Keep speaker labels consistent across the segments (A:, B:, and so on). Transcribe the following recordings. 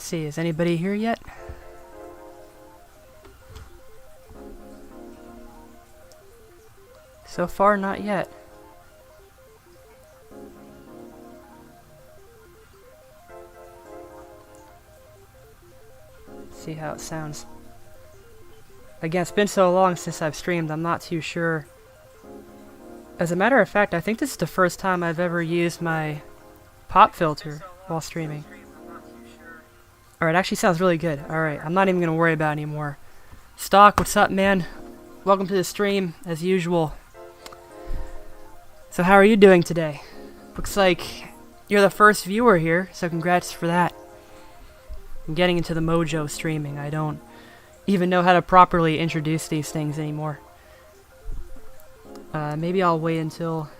A: see, is anybody here yet? So far, not yet. Let's see how it sounds. Again, it's been so long since I've streamed, I'm not too sure. As a matter of fact, I think this is the first time I've ever used my pop filter while streaming. Alright, actually sounds really good. Alright, I'm not even going to worry about it anymore. Stock, what's up, man? Welcome to the stream, as usual. So how are you doing today? Looks like you're the first viewer here, so congrats for that. I'm getting into the mojo streaming. I don't even know how to properly introduce these things anymore. Maybe I'll wait until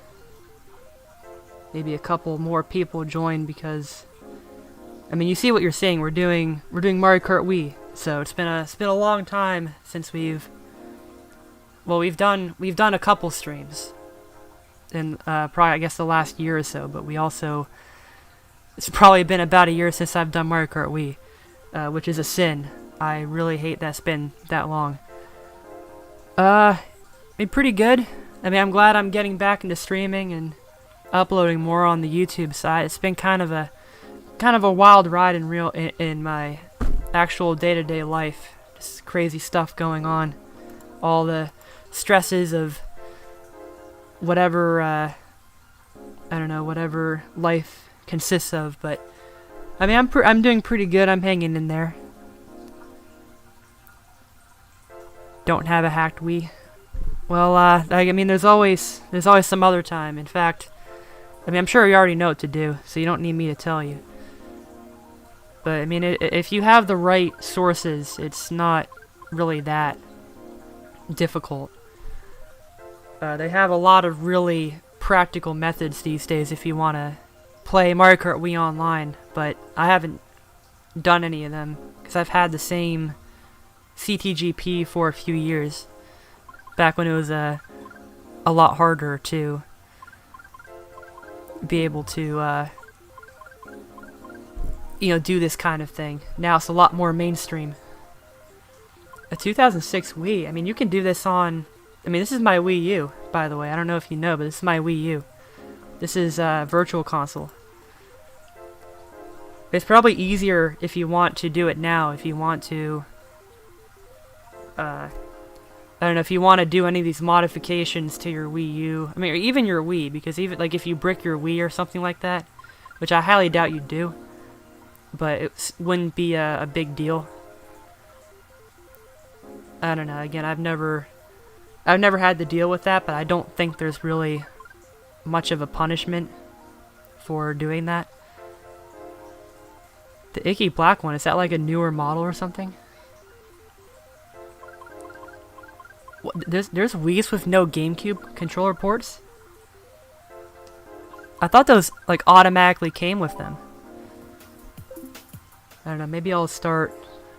A: maybe a couple more people join, because I mean, you see what you're seeing. We're doing Mario Kart Wii, so it's been a long time since we've done a couple streams in probably, I guess, the last year or so. But it's probably been about a year since I've done Mario Kart Wii, which is a sin. I really hate that it's been that long. Been pretty good. I mean, I'm glad I'm getting back into streaming and uploading more on the YouTube side. It's been kind of a wild ride in my actual day-to-day life. Just crazy stuff going on. All the stresses of whatever I don't know, whatever life consists of. But I mean, I'm doing pretty good. I'm hanging in there. Don't have a hacked Wii. Well, I mean, there's always some other time. In fact, I mean, I'm sure you already know what to do, so you don't need me to tell you. But, I mean, if you have the right sources, it's not really that difficult. They have a lot of really practical methods these days if you want to play Mario Kart Wii online, but I haven't done any of them, because I've had the same CTGP for a few years, back when it was a lot harder to be able to do this kind of thing. Now it's a lot more mainstream. A 2006 Wii, I mean, you can do this on, I mean, this is my Wii U, by the way. I don't know if you know, but this is my Wii U. This is Virtual Console. It's probably easier if you want to do it now, if you want to I don't know, if you want to do any of these modifications to your Wii U, I mean, or even your Wii, because even, like, if you brick your Wii or something like that, which I highly doubt you do, but it wouldn't be a big deal. I don't know, again, I've never had to deal with that, but I don't think there's really much of a punishment for doing that. The icky black one, is that like a newer model or something? There's Wii's with no GameCube controller ports? I thought those like automatically came with them. I don't know, maybe I'll start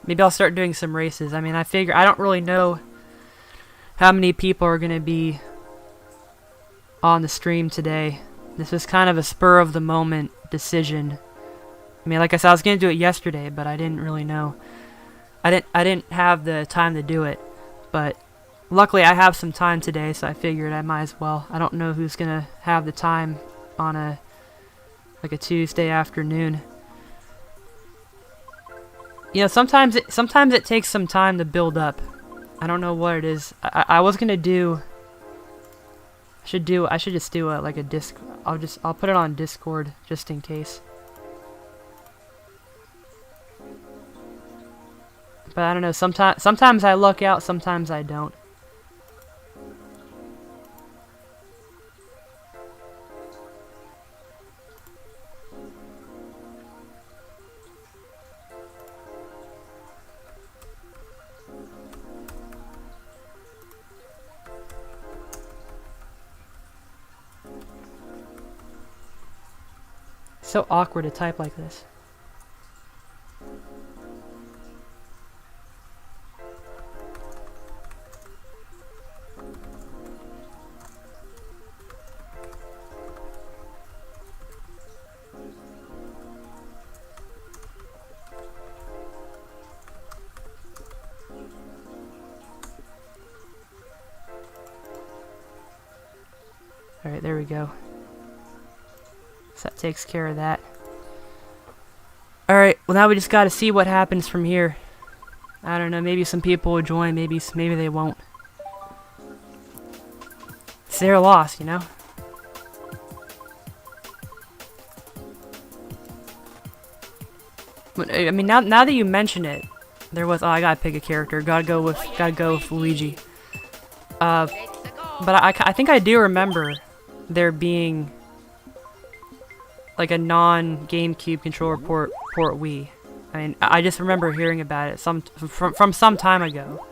A: doing some races. I mean, I don't really know how many people are gonna be on the stream today. This was kind of a spur of the moment decision. I mean, like I said, I was gonna do it yesterday, but I didn't really know. I didn't have the time to do it, but luckily I have some time today, so I figured I might as well. I don't know who's gonna have the time on a Tuesday afternoon. You know, sometimes it takes some time to build up. I don't know what it is. I was gonna do. I should just do like a disc. I'll put it on Discord just in case. But I don't know. Sometimes I luck out. Sometimes I don't. So awkward to type like this. Alright, there we go. So that takes care of that. Alright, well now we just gotta see what happens from here. I don't know, maybe some people will join, maybe they won't. It's their loss, you know? But, I mean, now that you mention it, there was, oh, I gotta pick a character, gotta go with Luigi. But I think I do remember there being like a non-GameCube controller port Wii. I mean, I just remember hearing about it from some time ago.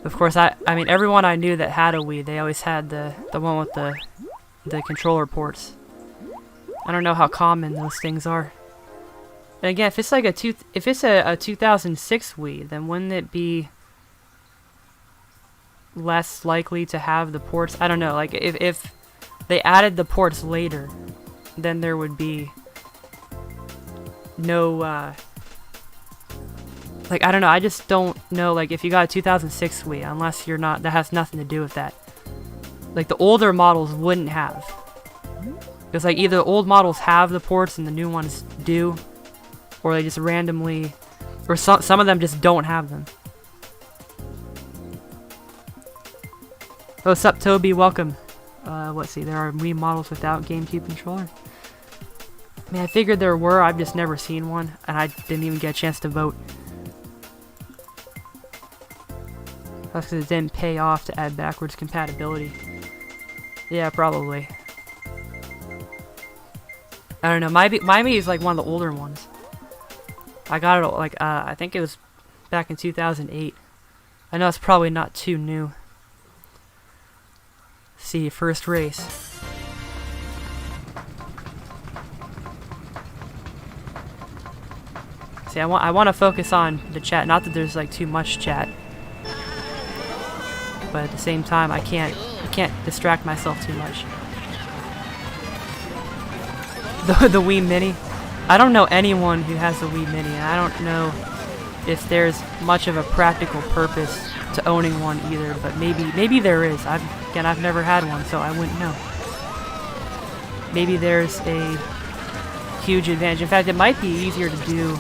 A: Of course, I mean, everyone I knew that had a Wii, they always had the one with the controller ports. I don't know how common those things are. And again, if it's like a 2006 Wii, then wouldn't it be less likely to have the ports? I don't know. Like if they added the ports later, then there would be no like, I don't know, I just don't know, like, if you got a 2006 Wii, unless you're not, that has nothing to do with that. Like, the older models wouldn't have. Because, like, either the old models have the ports and the new ones do, or they just randomly, or some of them just don't have them. Oh, what's up, Toby? Welcome. Let's see, there are Wii models without GameCube controller. I mean, I figured there were, I've just never seen one, and I didn't even get a chance to vote. That's because it didn't pay off to add backwards compatibility. Yeah, probably. I don't know, my Wii is like one of the older ones. I got it, like, I think it was back in 2008. I know it's probably not too new. See, first race. See, I want to focus on the chat. Not that there's like too much chat, but at the same time, I can't distract myself too much. The Wii Mini. I don't know anyone who has a Wii Mini, and I don't know if there's much of a practical purpose to owning one either. But maybe there is. I've never had one, so I wouldn't know. Maybe there's a huge advantage. In fact, it might be easier to do.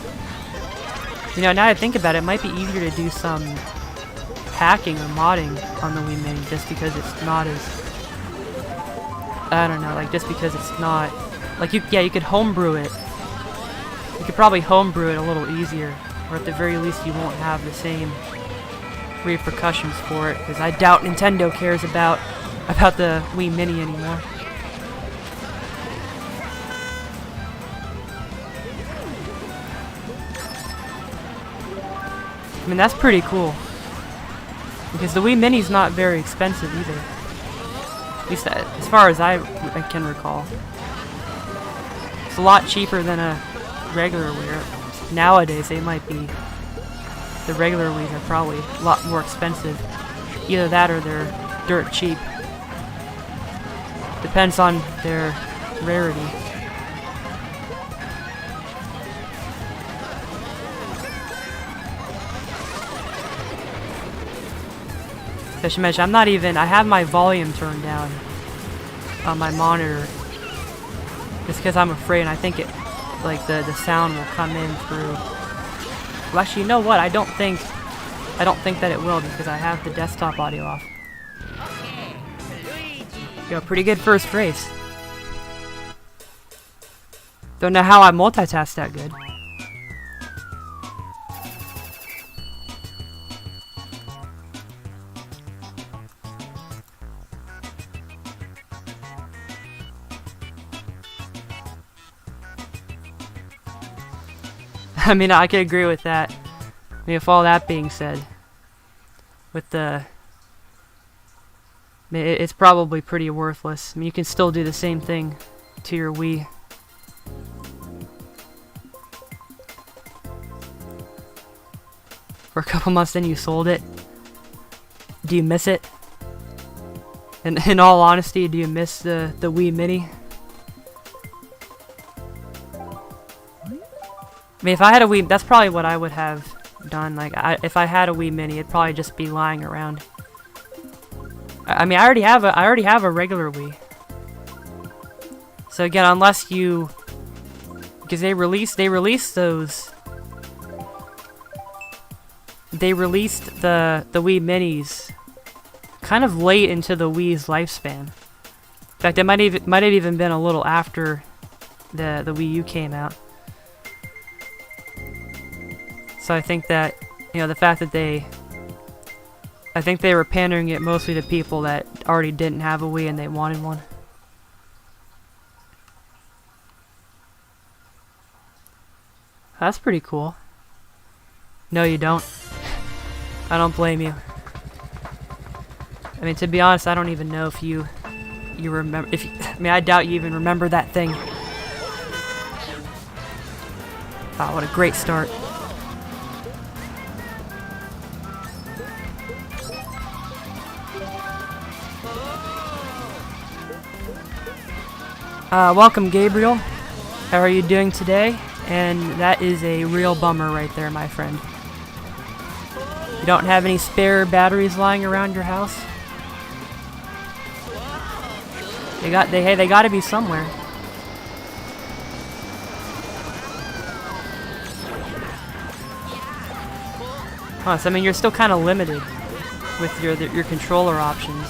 A: You know, now that I think about it, it might be easier to do some hacking or modding on the Wii Mini just because it's not as, I don't know, like just because it's not, like you could homebrew it. You could probably homebrew it a little easier, or at the very least you won't have the same repercussions for it, because I doubt Nintendo cares about the Wii Mini anymore. I mean, that's pretty cool. Because the Wii Mini's not very expensive either. At least as far as I can recall. It's a lot cheaper than a regular Wii. Nowadays, they might be... The regular Wii's are probably a lot more expensive. Either that or they're dirt cheap. Depends on their rarity. I should mention, I have my volume turned down on my monitor just because I'm afraid, and I think it, like, the sound will come in through. Well, actually, you know what? I don't think that it will, because I have the desktop audio off. Yo, pretty good first race. Don't know how I multitask that good. I mean, I could agree with that. I mean, with all that being said, with the... I mean, it's probably pretty worthless. I mean, you can still do the same thing to your Wii. For a couple months, then you sold it. Do you miss it? And in all honesty, do you miss the Wii Mini? I mean, if I had a Wii, that's probably what I would have done. Like, if I had a Wii Mini, it'd probably just be lying around. I mean, I already have a regular Wii. So again, unless you, because they released the Wii Minis kind of late into the Wii's lifespan. In fact, it might have even been a little after the Wii U came out. So I think that, you know, the fact that I think they were pandering it mostly to people that already didn't have a Wii and they wanted one. That's pretty cool. No, you don't. I don't blame you. I mean, to be honest, I don't even know if you remember. I mean, I doubt you even remember that thing. Wow, what a great start. Welcome, Gabriel. How are you doing today? And that is a real bummer right there, my friend. You don't have any spare batteries lying around your house? They gotta be somewhere. Huh, so I mean, you're still kind of limited with your controller options,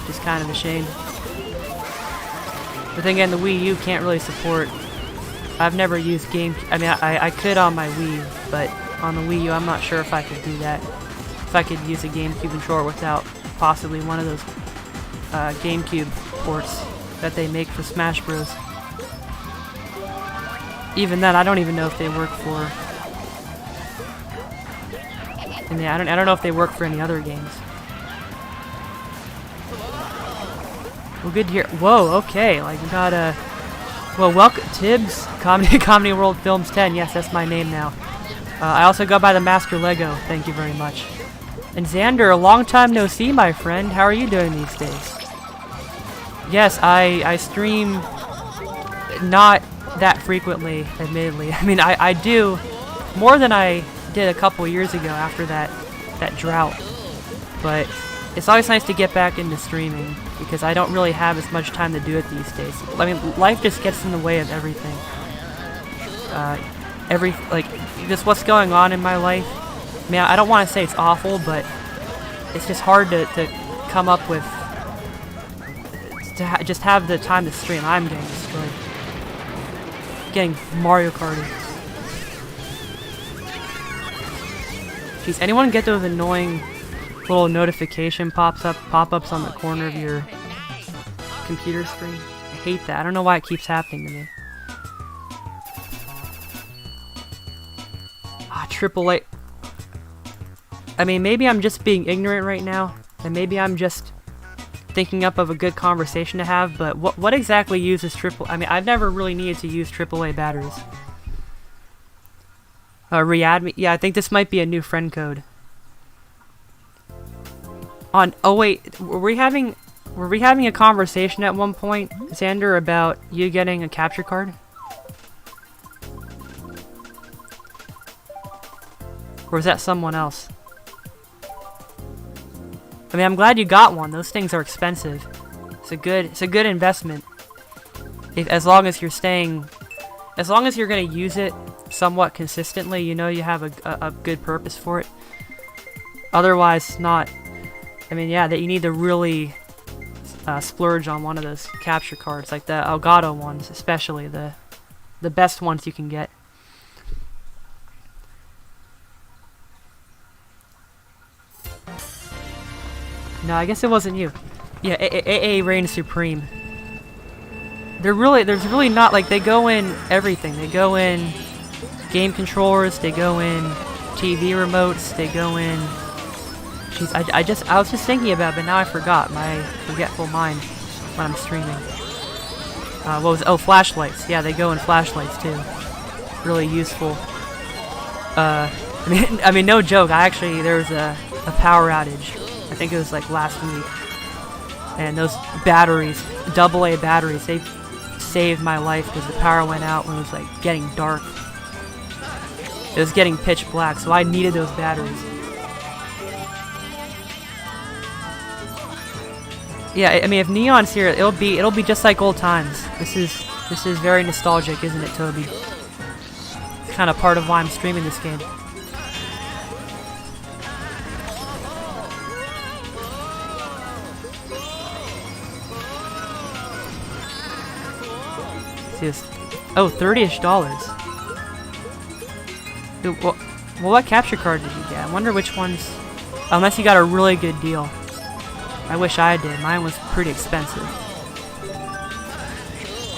A: which is kind of a shame. But then again, the Wii U can't really support. I've never used GameCube. I mean, I could on my Wii, but on the Wii U, I'm not sure if I could do that. If I could use a GameCube controller without possibly one of those GameCube ports that they make for Smash Bros. Even then, I don't even know if they work for. And yeah, I don't know if they work for any other games. Well, good to hear. Whoa, okay, like we got a. Well, welcome, Tibbs, Comedy World Films 10. Yes, that's my name now. I also go by the Master Lego. Thank you very much. And Xander, a long time no see, my friend. How are you doing these days? Yes, I stream not that frequently, admittedly. I mean, I do more than I did a couple years ago after that drought. But it's always nice to get back into streaming because I don't really have as much time to do it these days. I mean, life just gets in the way of everything. Just what's going on in my life. I mean, I don't want to say it's awful, but it's just hard to come up with, just have the time to stream. I'm getting destroyed. Getting Mario Karty. Jeez, anyone get those annoying little notification pop-ups on the corner of your computer screen? I hate that. I don't know why it keeps happening to me. AAA. I mean, maybe I'm just being ignorant right now, and maybe I'm just thinking up of a good conversation to have, but what exactly uses I mean, I've never really needed to use AAA batteries. Re-add me? Yeah, I think this might be a new friend code. Oh wait, were we having a conversation at one point, Xander, about you getting a capture card? Or was that someone else? I mean, I'm glad you got one. Those things are expensive. It's a good investment. As long as you're gonna use it somewhat consistently, you know you have a good purpose for it. Otherwise, not. I mean, yeah, that you need to really splurge on one of those capture cards, like the Elgato ones, especially the best ones you can get. No, I guess it wasn't you. Yeah, AA reigns supreme. There's really not, like, they go in everything. They go in game controllers, they go in TV remotes, they go in. Jeez, I was just thinking about it, but now I forgot. My forgetful mind when I'm streaming. Flashlights. Yeah, they go in flashlights too. Really useful. I mean, no joke. There was a power outage. I think it was like last week, and those batteries, AA batteries, they saved my life because the power went out when it was like getting dark. It was getting pitch black, so I needed those batteries. Yeah, I mean, if Neon's here, it'll be just like old times. This is very nostalgic, isn't it, Toby? Kind of part of why I'm streaming this game. See this? Oh, $30-ish. Dude, well, what capture card did you get? I wonder which ones. Unless you got a really good deal. I wish I did. Mine was pretty expensive.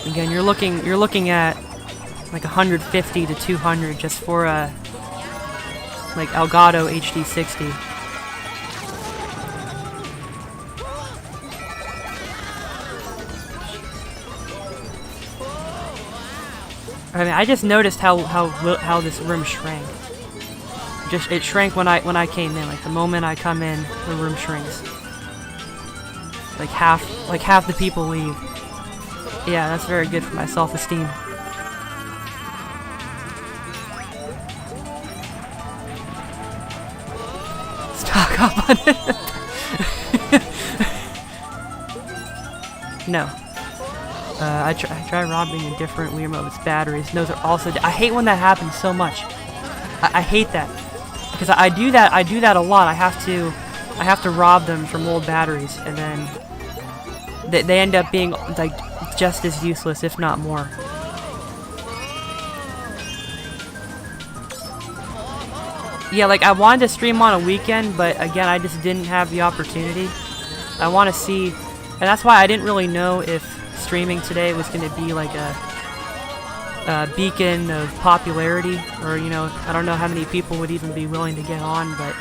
A: Again, you're looking at like 150 to 200 just for a like Elgato HD60. I mean, I just noticed how this room shrank. It shrank when I came in. Like the moment I come in, the room shrinks. Like half the people leave. Yeah, that's very good for my self-esteem. Stock up on it. No. I try robbing a different Wiimmfi with its batteries. Those are also. I hate when that happens so much. I hate that because I do that a lot. I have to rob them from old batteries, and then they end up being like just as useless, if not more. Yeah, like I wanted to stream on a weekend, but again, I just didn't have the opportunity. I want to see, and that's why I didn't really know if streaming today was going to be like a beacon of popularity, or you know, I don't know how many people would even be willing to get on, but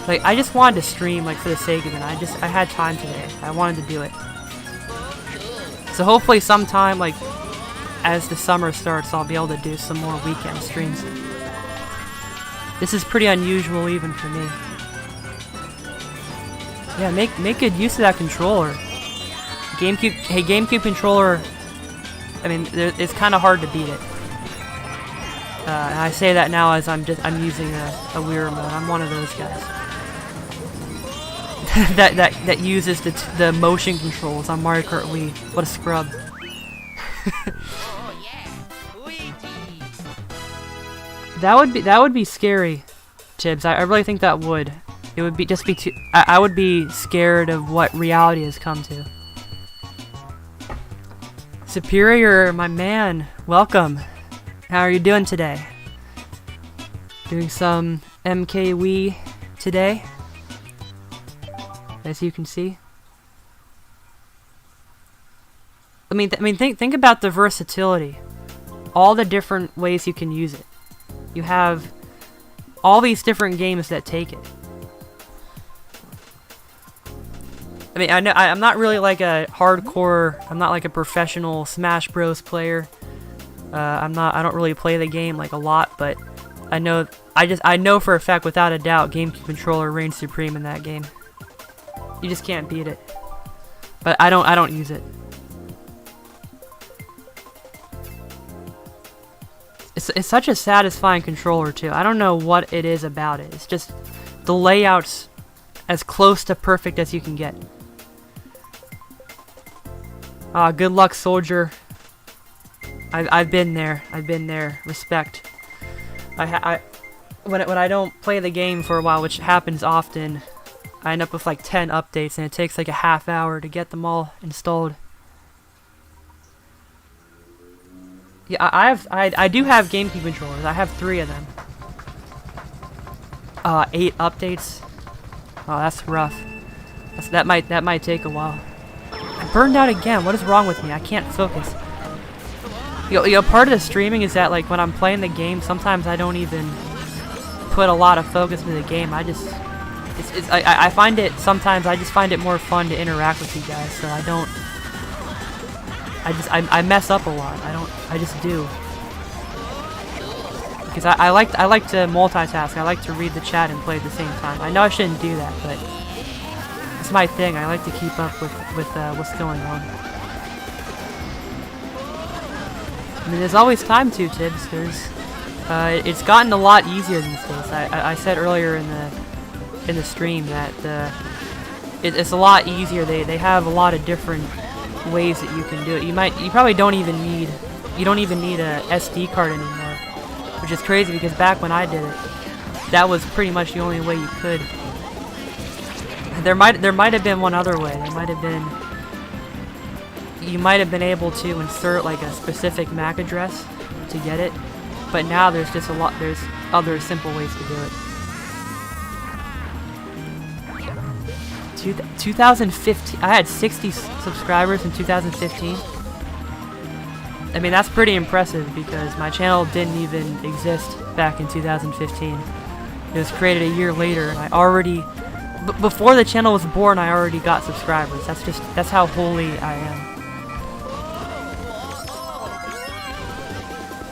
A: like I just wanted to stream like for the sake of it. I had time today. I wanted to do it. So hopefully sometime like as the summer starts, I'll be able to do some more weekend streams. This is pretty unusual even for me. Yeah, make good use of that controller. GameCube controller. I mean, it's kind of hard to beat it. And I say that now as I'm using a Wii remote. I'm one of those guys that uses the motion controls on Mario Kart Wii. What a scrub. That would be scary, Tibbs. I really think that would. It would just be too. I would be scared of what reality has come to. Superior, my man, welcome. How are you doing today? Doing some MK Wii today, as you can see. I mean, think about the versatility, all the different ways you can use it. You have all these different games that take it. I mean, I know I'm not really like a hardcore. I'm not like a professional Smash Bros. Player. I don't really play the game like a lot, but I know for a fact, without a doubt, GameCube controller reigns supreme in that game. You just can't beat it. But I don't use it. It's such a satisfying controller too. I don't know what it is about it. It's just the layout's as close to perfect as you can get. Good luck, soldier. I've been there. Respect. When I don't play the game for a while, which happens often, I end up with like 10 updates, and it takes like a half hour to get them all installed. Yeah, I do have GameCube controllers. I have 3 of them. 8 updates. Oh, that's rough. That might take a while. I burned out again. What is wrong with me? I can't focus. Part of the streaming is that like when I'm playing the game, sometimes I don't even put a lot of focus into the game. I find it sometimes. I just find it more fun to interact with you guys. So I don't. I mess up a lot. I just do. Because I like to multitask. I like to read the chat and play at the same time. I know I shouldn't do that, but it's my thing. I like to keep up with what's going on. I mean, there's always time to, Tibbs. It's gotten a lot easier these days. I said earlier in the stream that it's a lot easier. They have a lot of different ways that you can do it. You probably don't even need a SD card anymore, which is crazy because back when I did it, that was pretty much the only way you could. There might have been one other way. You might have been able to insert like a specific MAC address to get it, but now there's other simple ways to do it. 2015, I had 60 subscribers in 2015. I mean, that's pretty impressive because my channel didn't even exist back in 2015. It was created a year later, and I already, before the channel was born, I already got subscribers. That's how holy I am.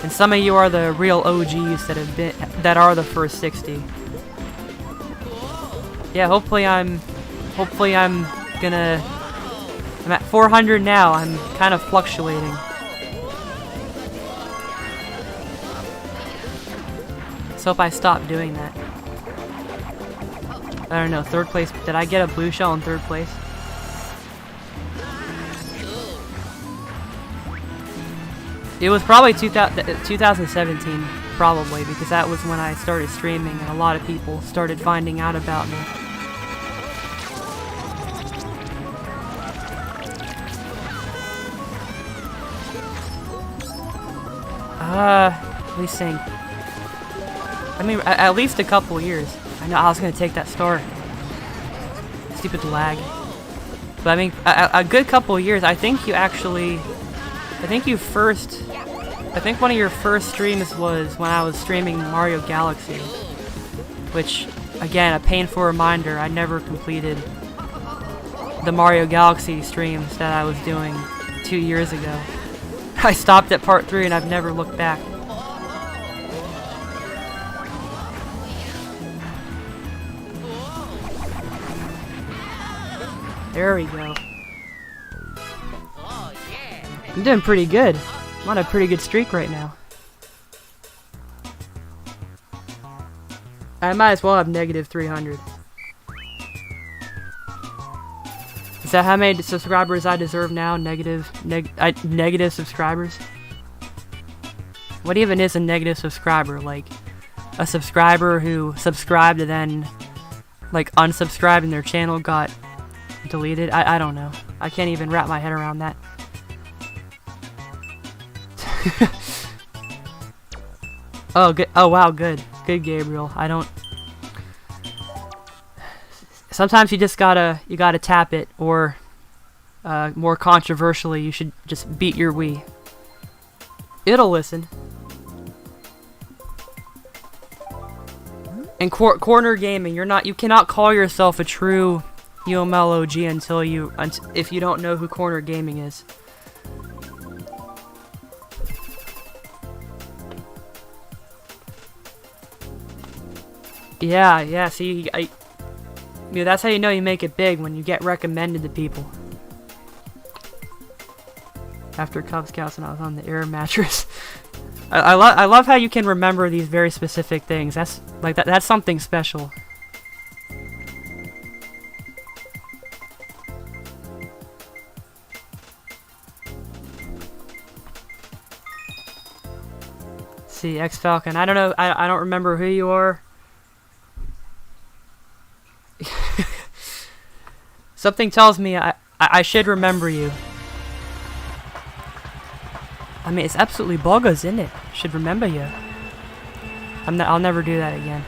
A: And some of you are the real OGs that are the first 60. Yeah, hopefully I'm at 400 now. I'm kind of fluctuating. So if I stop doing that. I don't know, third place. Did I get a blue shell in third place? It was probably 2017, probably, because that was when I started streaming and a lot of people started finding out about me. Let me think. I mean, at least a couple years. I know I was gonna take that star. Stupid lag. But I mean, a good couple years. I think one of your first streams was when I was streaming Mario Galaxy. Which, again, a painful reminder, I never completed the Mario Galaxy streams that I was doing 2 years ago. I stopped at part 3 and I've never looked back. There we go. I'm doing pretty good. I'm on a pretty good streak right now. I might as well have negative 300. Is that how many subscribers I deserve now? Negative subscribers? What even is a negative subscriber? Like, a subscriber who subscribed and then, like, unsubscribed and their channel got deleted? I don't know. I can't even wrap my head around that. Oh, good. Oh, wow, good. Good, Gabriel. I don't... Sometimes you just gotta tap it, or more controversially, you should just beat your Wii. It'll listen. And corner gaming, you cannot call yourself a true UML OG if you don't know who corner gaming is. Yeah. See, that's how you know you make it big, when you get recommended to people. After Cub Scouts and I was on the air mattress. I love how you can remember these very specific things. That's something special. See, X Falcon. I don't know. I don't remember who you are. Something tells me I should remember you. I mean, it's absolutely bogus, isn't it? Should remember you. I'll never do that again.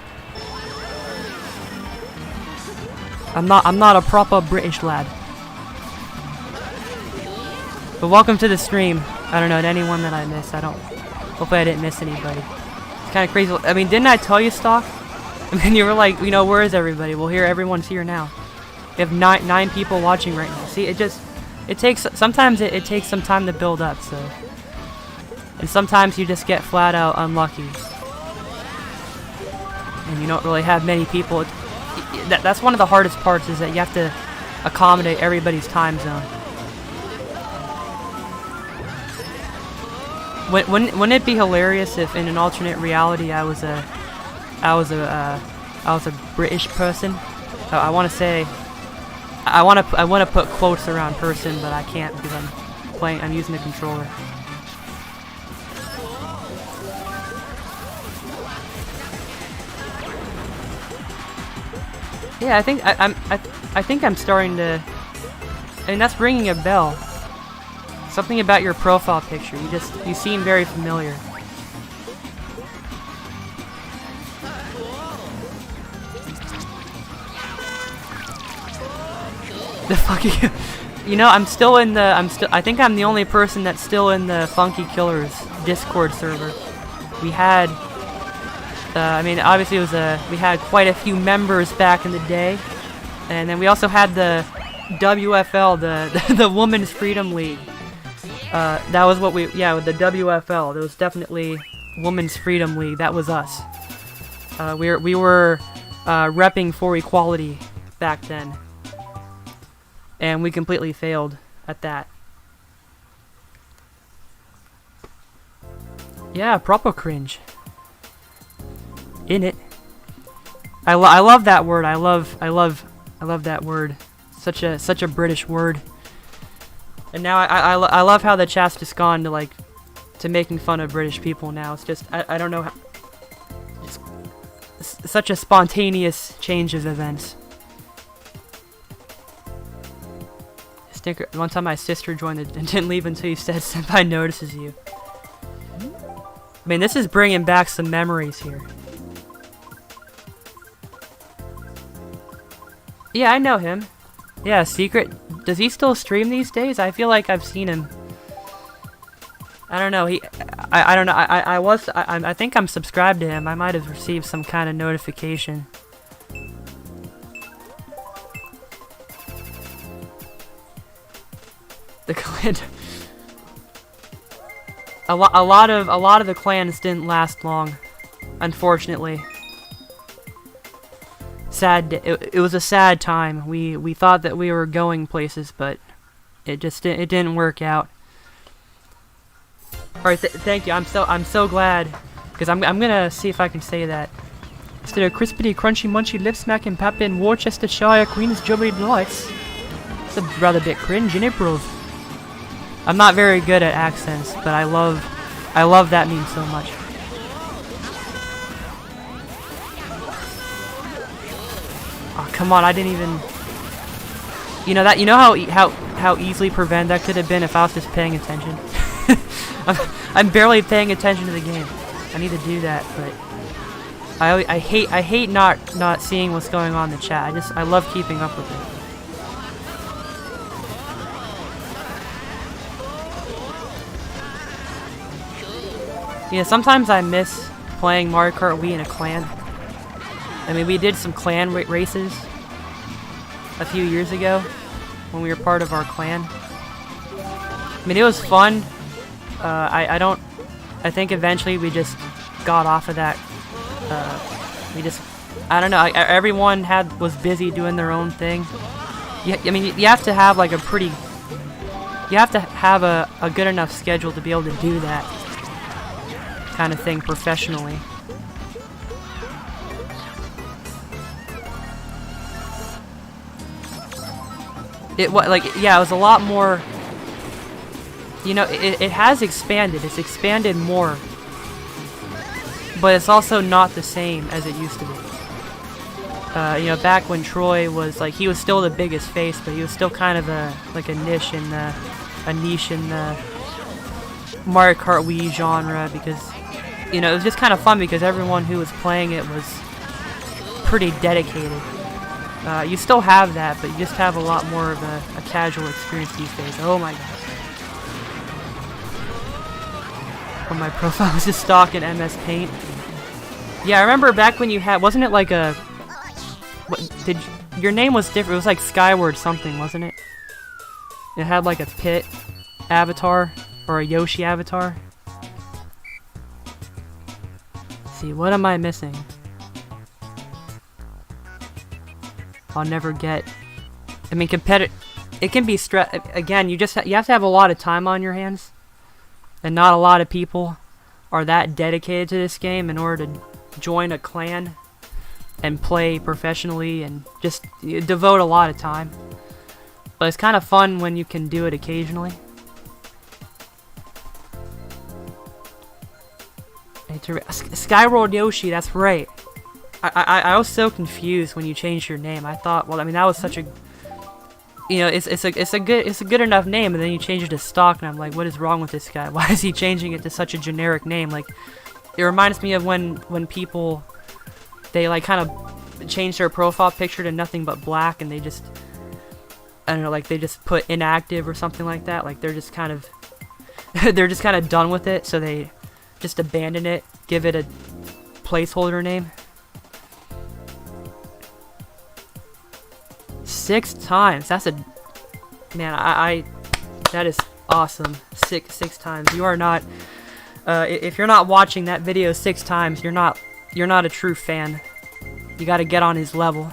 A: I'm not a proper British lad. But welcome to the stream. I don't know, to anyone that I missed. Hopefully I didn't miss anybody. It's kind of crazy. I mean, didn't I tell you, Stock? I mean, you were like, where is everybody? Well, here, everyone's here now. We have nine people watching right now. See, sometimes it takes some time to build up, so. And sometimes you just get flat out unlucky. And you don't really have many people. That's one of the hardest parts, is that you have to accommodate everybody's time zone. Wouldn't it be hilarious if in an alternate reality I was a British person? I want to say I wanna put quotes around person, but I can't because I'm using the controller. Yeah, I think I'm starting to. I mean, that's ringing a bell. Something about your profile picture. You seem very familiar. The fucking. You know, I think I'm the only person that's still in the Funky Killers Discord server. We had. I mean, obviously we had quite a few members back in the day, and then we also had the WFL, the Women's Freedom League. That was what with the WFL. There was definitely Women's Freedom League. That was us. We were repping for equality back then, and we completely failed at that. Yeah, proper cringe. In it. I love that word. I love that word. Such a British word. And now I love how the chat's just gone to making fun of British people now. It's just I don't know how. It's such a spontaneous change of events. Stinker. One time my sister joined and didn't leave until you said "Senpai notices you." I mean, this is bringing back some memories here. Yeah, I know him. Yeah, Secret. Does he still stream these days? I feel like I've seen him. I don't know. I don't know. I think I'm subscribed to him. I might have received some kind of notification. The clan. A lot of the clans didn't last long, unfortunately. Sad. It was a sad time. We thought that we were going places, but it didn't work out. All right, thank you. I'm so glad because I'm gonna see if I can say that. Instead of crispity, crunchy, munchy, lip smacking, papping, Worcestershire, Queen's Jubilee delights. It's a rather bit cringe, innit, bros? I'm not very good at accents, but I love that meme so much. Oh, come on, I didn't even. You know how easily prevent that could have been if I was just paying attention. I'm barely paying attention to the game. I need to do that, but I hate not seeing what's going on in the chat. I love keeping up with it. Yeah, sometimes I miss playing Mario Kart Wii in a clan. I mean, we did some clan races a few years ago when we were part of our clan. I mean, it was fun. I think eventually we just got off of that. I don't know. Everyone was busy doing their own thing. I mean, you have to have like you have to have a good enough schedule to be able to do that kind of thing professionally. It was a lot more. You know, it has expanded. It's expanded more, but it's also not the same as it used to be. You know, back when Troy was he was still the biggest face, but he was still kind of a niche in the Mario Kart Wii genre because, you know, it was just kind of fun because everyone who was playing it was pretty dedicated. You still have that, but you just have a lot more of a casual experience these days. Oh my god. When my profile was just stock in MS Paint. Yeah, I remember back when you had, wasn't it like a, your name was different, it was like Skyward something, wasn't it? It had like a Pit avatar, or a Yoshi avatar. Let's see, what am I missing? I'll never get, I mean, it can be again, you have to have a lot of time on your hands. And not a lot of people are that dedicated to this game in order to join a clan and play professionally and just devote a lot of time. But it's kind of fun when you can do it occasionally. Skyworld Yoshi, that's right. I was so confused when you changed your name. I thought, well, I mean, that was such a, you know, it's a good enough name, and then you change it to stock, and I'm like, what is wrong with this guy? Why is he changing it to such a generic name? Like, it reminds me of when people, they like kind of change their profile picture to nothing but black, and they just, I don't know, like they just put inactive or something like that. Like they're just kind of they're just kind of done with it, so they just abandon it, give it a placeholder name. 6 times. That's a, man, I that is awesome. Six times. You are not if you're not watching that video 6 times, you're not a true fan. You got to get on his level.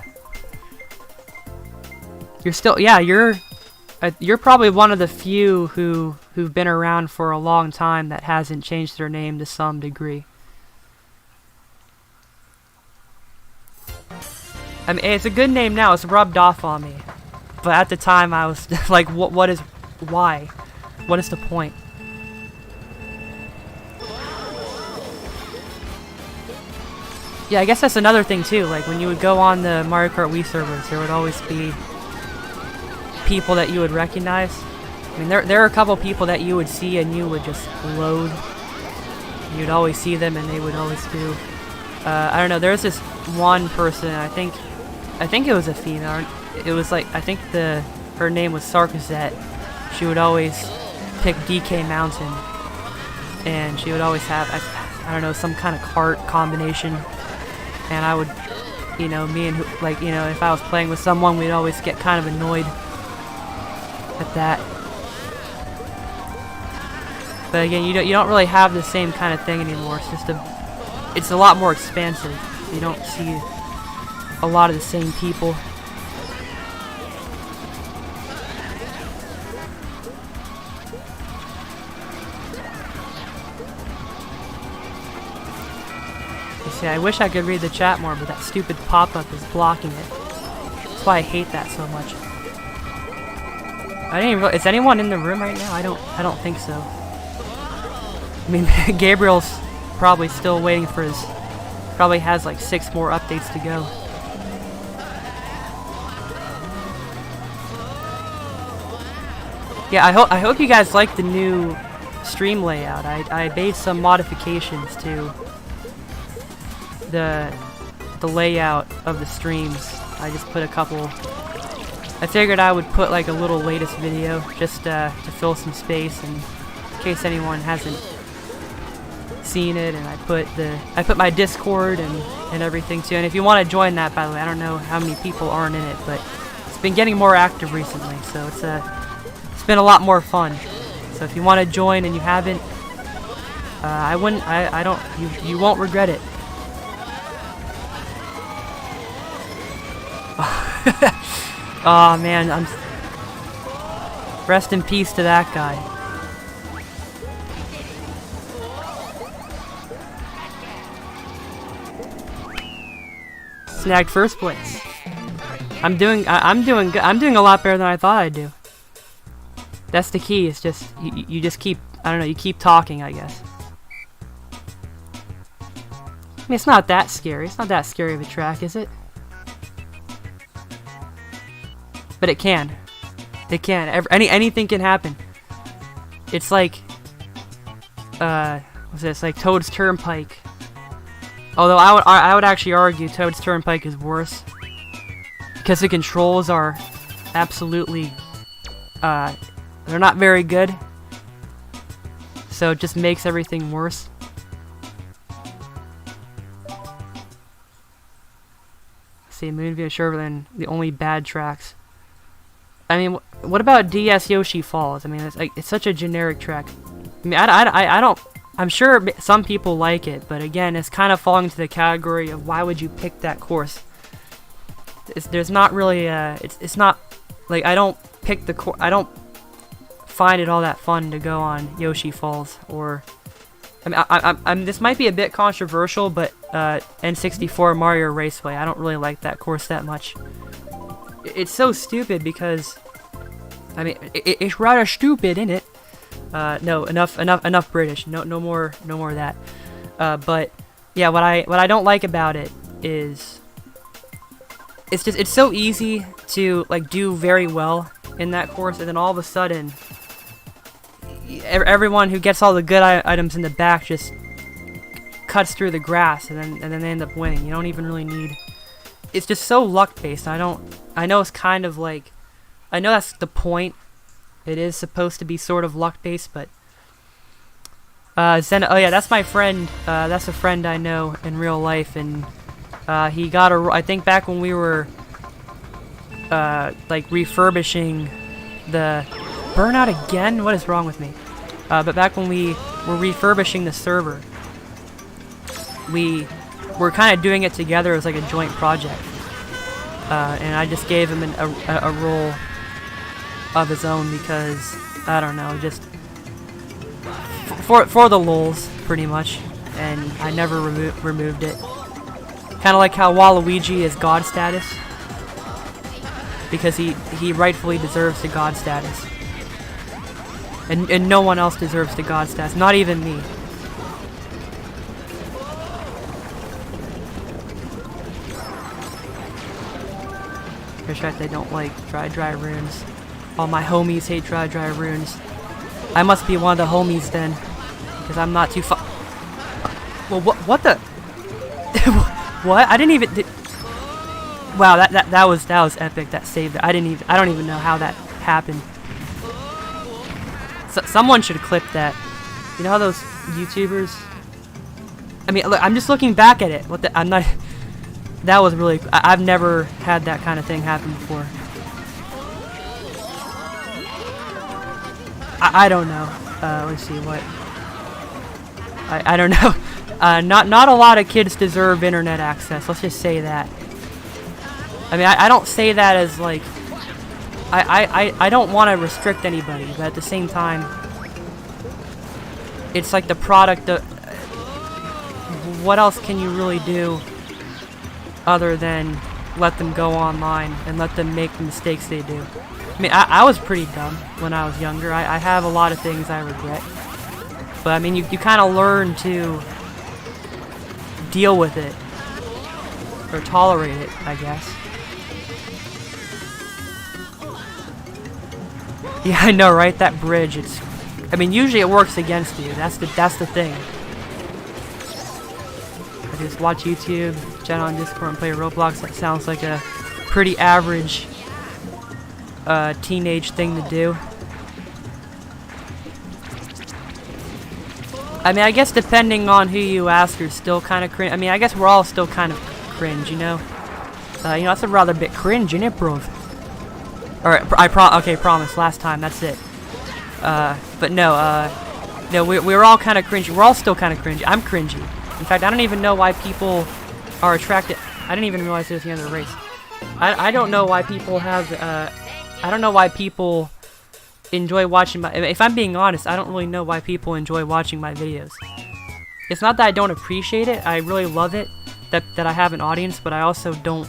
A: You're still, yeah, you're probably one of the few who've been around for a long time that hasn't changed their name to some degree. I mean, it's a good name now. It's rubbed off on me, but at the time I was like, why? What is the point? Yeah, I guess that's another thing too. Like when you would go on the Mario Kart Wii servers, there would always be people that you would recognize. I mean, there are a couple people that you would see and you would just load. You'd always see them and they would always do. I don't know. There's this one person. I think it was a female. It was like, I think her name was Sarkazette. She would always pick DK Mountain, and she would always have I don't know, some kind of cart combination. And I would, you know, me and like, you know, if I was playing with someone, we'd always get kind of annoyed at that. But again, you don't really have the same kind of thing anymore. It's a lot more expansive. You don't see a lot of the same people. You see, I wish I could read the chat more, but that stupid pop-up is blocking it. That's why I hate that so much. I didn't even is anyone in the room right now? I don't think so. I mean, Gabriel's probably still waiting for his, probably has like 6 more updates to go. Yeah, I hope you guys like the new stream layout. I made some modifications to the layout of the streams. I just put a couple. I figured I would put like a little latest video just to fill some space, and in case anyone hasn't seen it. And I put my Discord and everything too. And if you want to join that, by the way, I don't know how many people aren't in it, but it's been getting more active recently, so it's been a lot more fun. So if you want to join and you haven't, you won't regret it. Oh man, rest in peace to that guy. Snagged first place. I'm doing a lot better than I thought I'd do. That's the key. It's just you just keep, I don't know, you keep talking, I guess. I mean, it's not that scary. It's not that scary of a track, is it? But it can. It can. Anything can happen. It's like, what's this? Like Toad's Turnpike. Although I would actually argue Toad's Turnpike is worse, because the controls are absolutely, they're not very good. So it just makes everything worse. See, Moonview, Sherlin, the only bad tracks. I mean, what about DS Yoshi Falls? I mean, it's such a generic track. I mean, I don't. I'm sure some people like it, but again, it's kind of falling into the category of why would you pick that course? There's not really it's not like I don't pick the course. I don't find it all that fun to go on Yoshi Falls, or I mean, this might be a bit controversial, but N64 Mario Raceway, I don't really like that course that much. It's so stupid because I mean, it's rather stupid, isn't it? No, enough British. No more of that. But yeah, what I don't like about it is it's so easy to like do very well in that course, and then all of a sudden, everyone who gets all the good items in the back just cuts through the grass, and then they end up winning. You don't even really need. It's just so luck based. I know it's kind of like. I know that's the point. It is supposed to be sort of luck based, but oh yeah, that's my friend. That's a friend I know in real life, and he got I think back when we were like refurbishing the burnout again. What is wrong with me? But back when we were refurbishing the server, we were kind of doing it together as like a joint project, and I just gave him a role of his own because I don't know, just for the lulz, pretty much, and I never removed it. Kind of like how Waluigi is God status, because he rightfully deserves the God status, and no one else deserves the God status, not even me. Pretty sure they don't like dry runes. All my homies hate dry runes. I must be one of the homies then, because I'm not too far. Well, what the? What? I didn't even. Wow, that was epic. That saved it. I don't even know how that happened. Someone should clip that. You know how those YouTubers? I mean, look, I'm just looking back at it. What the? I'm not. That was really. I've never had that kind of thing happen before. I don't know. Let's see what. I don't know. Not a lot of kids deserve internet access. Let's just say that. I mean, I don't say that as like. I don't want to restrict anybody, but at the same time, it's like the product of. What else can you really do other than let them go online and let them make the mistakes they do? I mean, I was pretty dumb when I was younger. I have a lot of things I regret. But, I mean, you kind of learn to deal with it. Or tolerate it, I guess. Yeah, I know, right? That bridge, it's... I mean, usually it works against you. That's the thing. I just watch YouTube, chat on Discord, and play Roblox. That sounds like a pretty average... teenage thing to do. I mean, I guess depending on who you ask, you're still kind of cringe. I mean, I guess we're all still kind of cringe, you know? That's a rather bit cringe, isn't it, bro? Alright, okay, promise, last time, that's it. But no, we're all kind of cringy. We're all still kind of cringy. I'm cringy. In fact, I don't even know why people are attracted. I didn't even realize there was another race. I don't know why people have, I don't know why people enjoy watching my... If I'm being honest, I don't really know why people enjoy watching my videos. It's not that I don't appreciate it. I really love it that I have an audience, but I also don't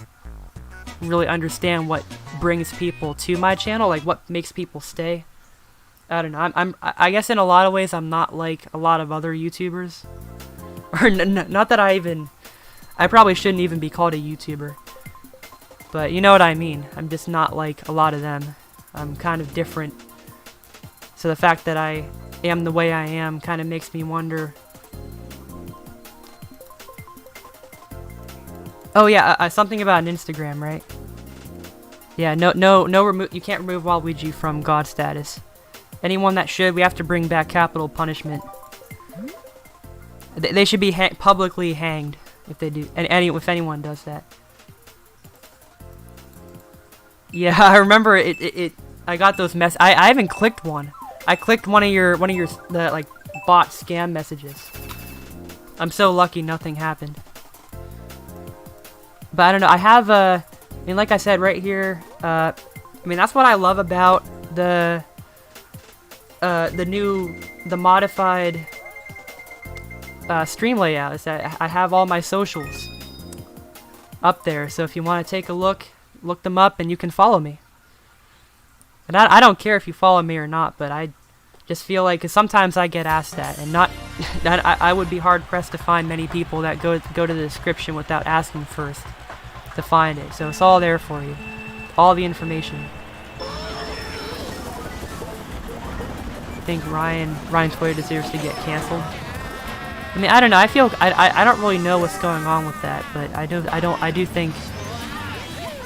A: really understand what brings people to my channel, like what makes people stay. I don't know. I guess in a lot of ways I'm not like a lot of other YouTubers. Or not that I probably shouldn't even be called a YouTuber. But you know what I mean. I'm just not like a lot of them. I'm kind of different. So the fact that I am the way I am kind of makes me wonder. Oh yeah, something about an Instagram, right? Yeah, you can't remove Waluigi from God status. Anyone that should, we have to bring back capital punishment. They should be publicly hanged if they do, and if anyone does that. Yeah, I remember it. I got those I haven't clicked one. I clicked one of your like bot scam messages. I'm so lucky nothing happened. But I don't know. I have I mean, like I said right here. I mean, that's what I love about the modified stream layout, is that I have all my socials up there. So if you want to take a look them up, and you can follow me. And I don't care if you follow me or not, but I just feel like, cause sometimes I get asked that, and not, I would be hard pressed to find many people that go to the description without asking first to find it. So it's all there for you, all the information. I think Ryan Toya deserves to get canceled. I mean, I don't know. I feel I don't really know what's going on with that, but I do think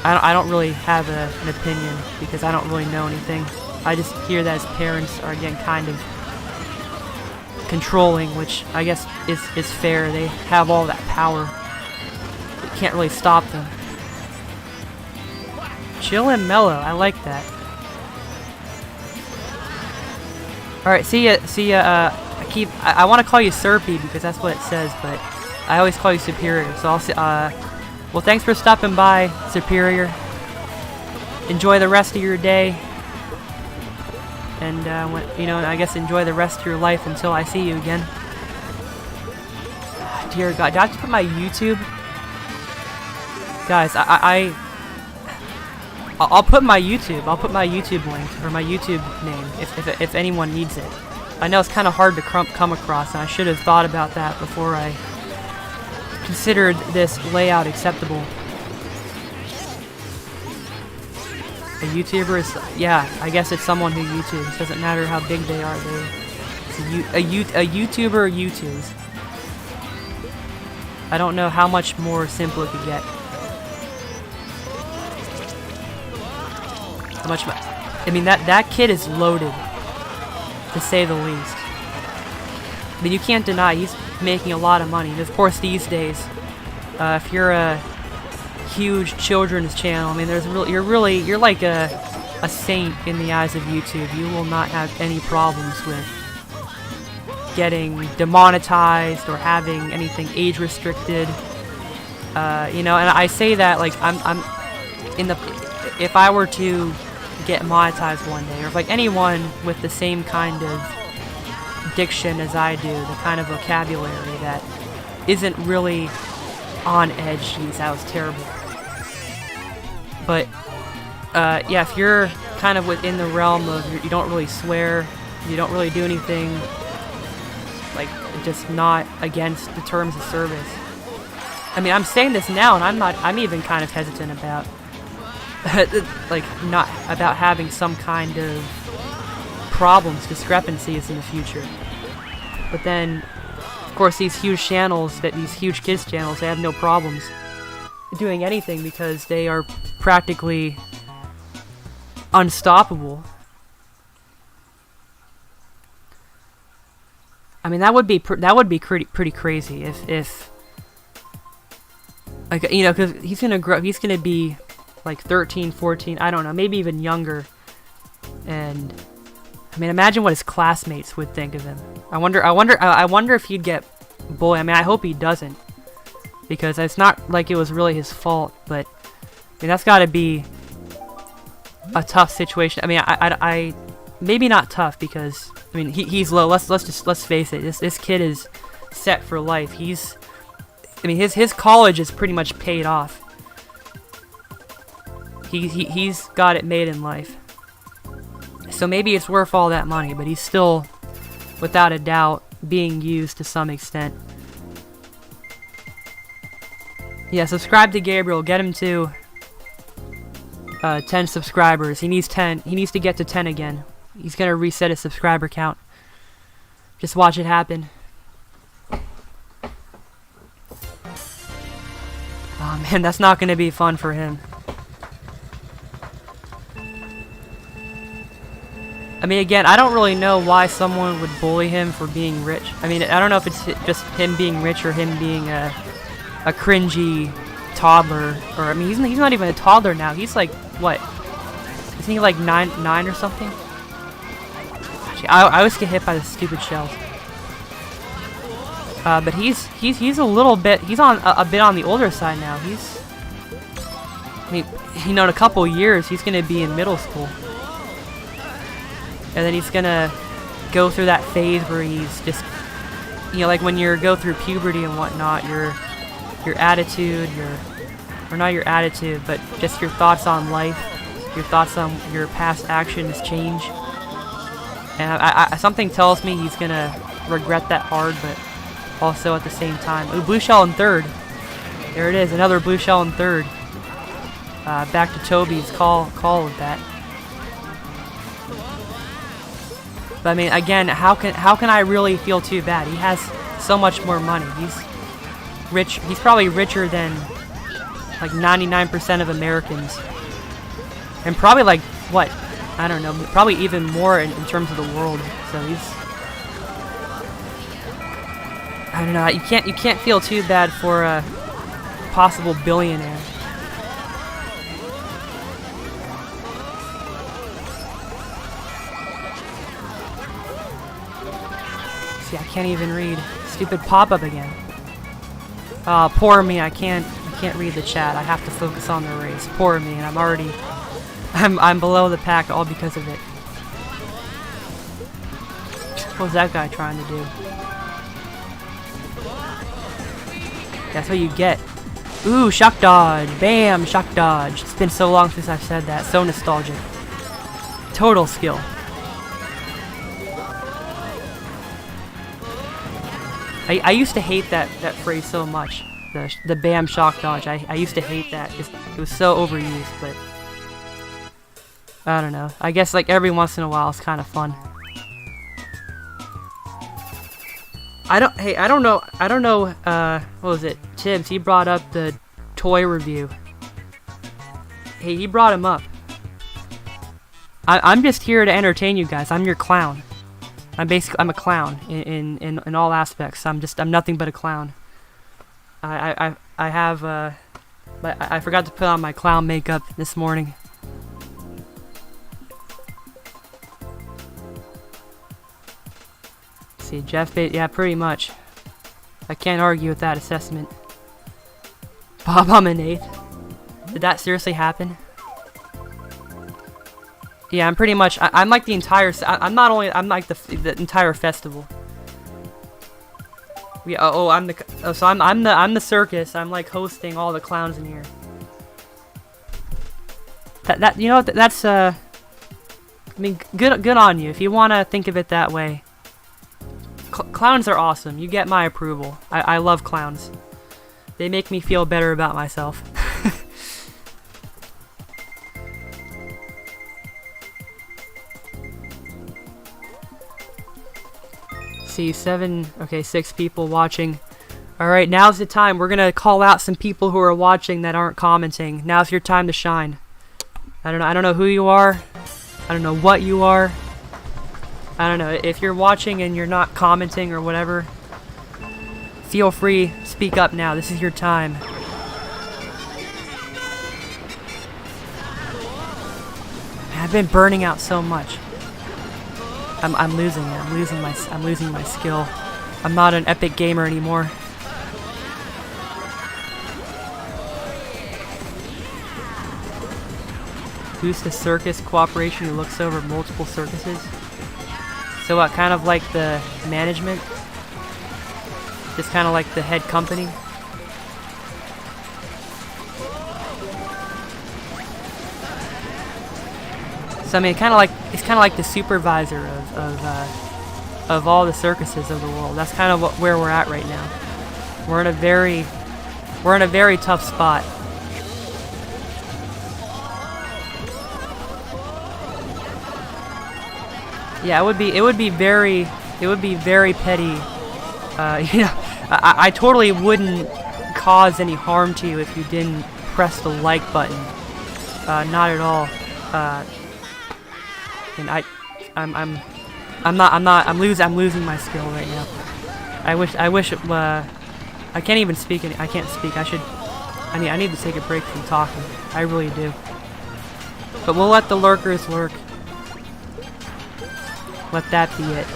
A: I don't really have an opinion because I don't really know anything. I just hear that his parents are again kind of controlling, which I guess is fair. They have all that power. You can't really stop them. Chill and mellow. I like that. All right, see ya. I want to call you Serpy because that's what it says, but I always call you Superior. So I'll see. Well, thanks for stopping by, Superior. Enjoy the rest of your day, and I guess enjoy the rest of your life until I see you again. Dear God, did I have to put my YouTube? Guys, I'll put my YouTube. I'll put my YouTube link or my YouTube name if anyone needs it. I know it's kind of hard to come across, and I should have thought about that before I considered this layout acceptable. A YouTuber is, yeah, I guess it's someone who YouTubes. Doesn't matter how big they are. A YouTuber YouTubes. I don't know how much more simple it could get. How much? I mean, that kid is loaded, to say the least. I mean, you can't deny he's making a lot of money. And of course, these days, if you're a huge children's channel, I mean, you're like a saint in the eyes of YouTube. You will not have any problems with getting demonetized or having anything age restricted. And I say that like if I were to get monetized one day, or if like anyone with the same kind of diction as I do, the kind of vocabulary that isn't really on edge. Jeez, that was terrible. But yeah, if you're kind of within the realm of you don't really swear, you don't really do anything like just not against the terms of service. I mean, I'm saying this now, and I'm even kind of hesitant about like not about having some kind of problems, discrepancies in the future. But then, of course, these huge channels, these huge kids channels, they have no problems doing anything because they are practically unstoppable. I mean, that would be pretty crazy if like, because he's gonna be like 13, 14, I don't know, maybe even younger. And I mean, imagine what his classmates would think of him. I wonder if he'd get bullied. I mean, I hope he doesn't, because it's not like it was really his fault. But I mean, that's got to be a tough situation. I mean, I maybe not tough because I mean he's low. Let's face it. This kid is set for life. I mean, his college is pretty much paid off. He's got it made in life. So maybe it's worth all that money, but he's still, without a doubt, being used to some extent. Yeah, subscribe to Gabriel. Get him to 10 subscribers. He needs 10. He needs to get to 10 again. He's gonna reset his subscriber count. Just watch it happen. Oh man, that's not gonna be fun for him. I mean, again, I don't really know why someone would bully him for being rich. I mean, I don't know if it's just him being rich or him being a cringy toddler. Or I mean, he's not even a toddler now. He's like what? Isn't he like nine or something? Actually, I always get hit by the stupid shells. But he's a little bit. He's on a bit on the older side now. I mean, in a couple years, he's gonna be in middle school. And then he's gonna go through that phase where he's just, like when you go through puberty and whatnot, your attitude, or not your attitude, but just your thoughts on life your thoughts on your past actions change. And something tells me he's gonna regret that hard, but also at the same time. Ooh, blue shell in third. There it is, another blue shell in third. Back to Toby's call with that. But I mean, again, how can I really feel too bad? He has so much more money. He's rich. He's probably richer than like 99% of Americans, and probably like what? I don't know. Probably even more in terms of the world. So he's. I don't know. You can't feel too bad for a possible billionaire. See, I can't even read. Stupid pop-up again. Poor me. I can't read the chat. I have to focus on the race. Poor me, and I'm below the pack all because of it. What was that guy trying to do? That's what you get. Ooh, shock dodge. Bam, shock dodge. It's been so long since I've said that. So nostalgic. Total skill. I used to hate that phrase so much. The bam shock dodge. I used to hate that. It was so overused, but I don't know. I guess like every once in a while it's kind of fun. I don't know, what was it? Tibbs, he brought up the toy review. Hey, he brought him up. I'm just here to entertain you guys. I'm your clown. I'm a clown in all aspects. I'm nothing but a clown. I forgot to put on my clown makeup this morning. See, Jeff, yeah, pretty much. I can't argue with that assessment. Bob, I'm an 8th. Did that seriously happen? Yeah, I'm pretty much. I'm like the entire. I'm like the entire festival. Yeah. So I'm the circus. I'm like hosting all the clowns in here. You know that's I mean, good on you if you want to think of it that way. Clowns are awesome. You get my approval. I love clowns. They make me feel better about myself. See, 6 people watching. Alright, now's the time. We're gonna call out some people who are watching that aren't commenting. Now's your time to shine. I don't know who you are. I don't know what you are. I don't know, if you're watching and you're not commenting or whatever, feel free, speak up now. This is your time. I've been burning out so much. I'm losing it. I'm losing my skill. I'm not an epic gamer anymore. Who's the circus cooperation who looks over multiple circuses? So what, kind of like the management? Just kind of like the head company? So I mean, it's kind of like the supervisor of all the circuses of the world. That's kind of where we're at right now. We're in a very tough spot. Yeah, it would be very petty. You know, I totally wouldn't cause any harm to you if you didn't press the like button. Not at all. And I'm losing my skill right now. I wish I can't even speak. I can't speak. I need to take a break from talking. I really do. But we'll let the lurkers lurk. Let that be it.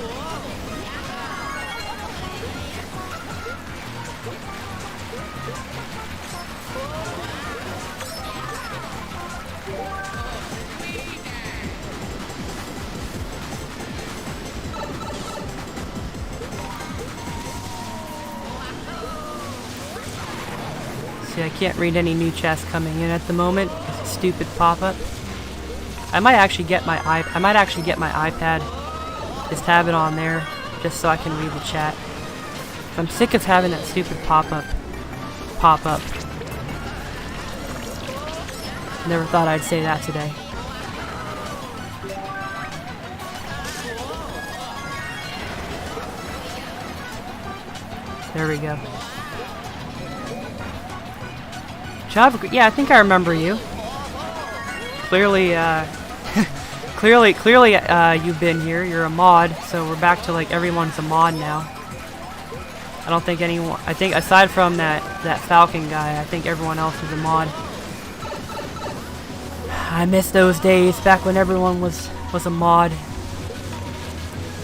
A: See, I can't read any new chats coming in at the moment. It's a stupid pop-up. I might actually get my iPad, just have it on there, just so I can read the chat. I'm sick of having that stupid pop-up. Never thought I'd say that today. There we go. Yeah, I think I remember you. Clearly, clearly, you've been here. You're a mod, so we're back to like everyone's a mod now. I don't think anyone. I think aside from that Falcon guy, I think everyone else is a mod. I miss those days back when everyone was a mod.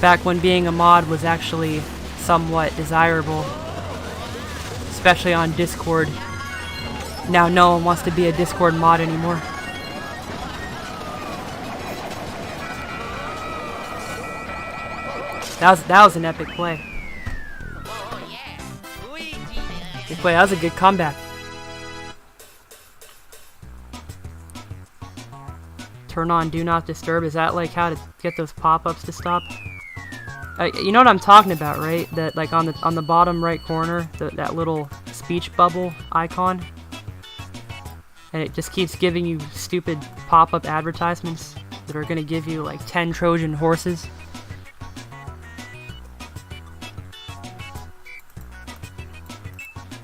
A: Back when being a mod was actually somewhat desirable, especially on Discord. Now no one wants to be a Discord mod anymore. That was an epic play. Good play. That was a good comeback. Turn on Do Not Disturb. Is that like how to get those pop-ups to stop? You know what I'm talking about, right? That like on the bottom right corner, that little speech bubble icon, and it just keeps giving you stupid pop-up advertisements that are gonna give you like 10 Trojan horses.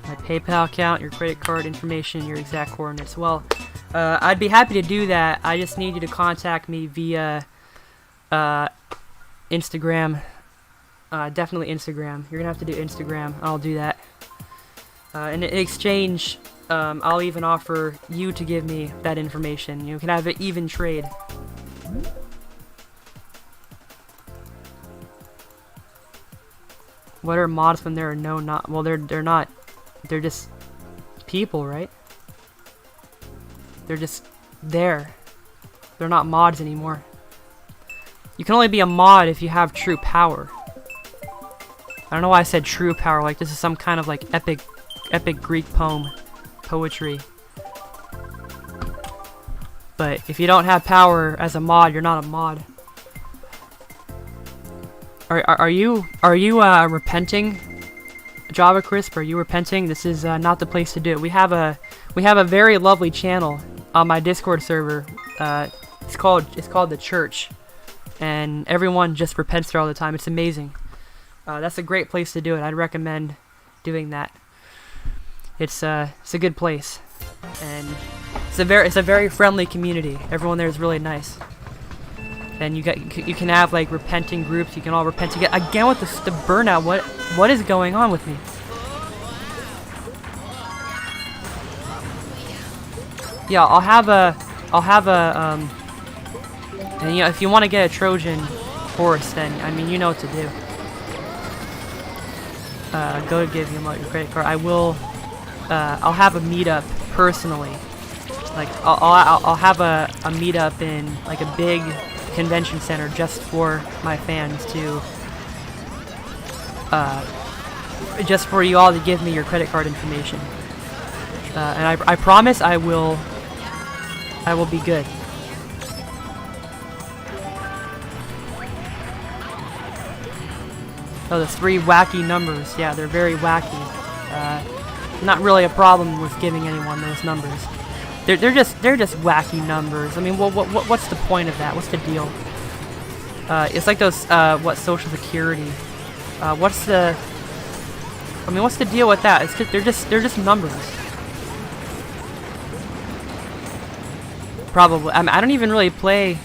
A: My PayPal account, your credit card information, your exact coordinates. Well, I'd be happy to do that. I just need you to contact me via Instagram. Definitely Instagram. You're gonna have to do Instagram. I'll do that. In exchange, I'll even offer you to give me that information. You can have an even trade. What are mods when there are no not? Well, they're not. They're just people, right? They're just there. They're not mods anymore. You can only be a mod if you have true power. I don't know why I said true power, like this is some kind of like epic Greek poetry. But if you don't have power as a mod, you're not a mod. Are you repenting, Java Crisp? Are you repenting? This is not the place to do it. We have a very lovely channel on my Discord server. It's called The Church, and everyone just repents there all the time. It's amazing. That's a great place to do it. I'd recommend doing that. It's a good place, and it's a very friendly community. Everyone there is really nice, and you can have like repenting groups. You can all repent together. Again with the burnout. What is going on with me? Yeah, I'll have a and you know, if you want to get a Trojan horse, then I mean, you know what to do. Go to give you your credit card. I'll have a meetup personally. Like I'll have a meetup in like a big convention center just for my fans to just for you all to give me your credit card information. And I promise I will be good. Oh, the 3 wacky numbers. Yeah, they're very wacky. Not really a problem with giving anyone those numbers. They're just wacky numbers. I mean, what's the point of that? What's the deal? It's like those what Social Security. What's the deal with that? It's just, they're just numbers. Probably. I mean, I don't even really play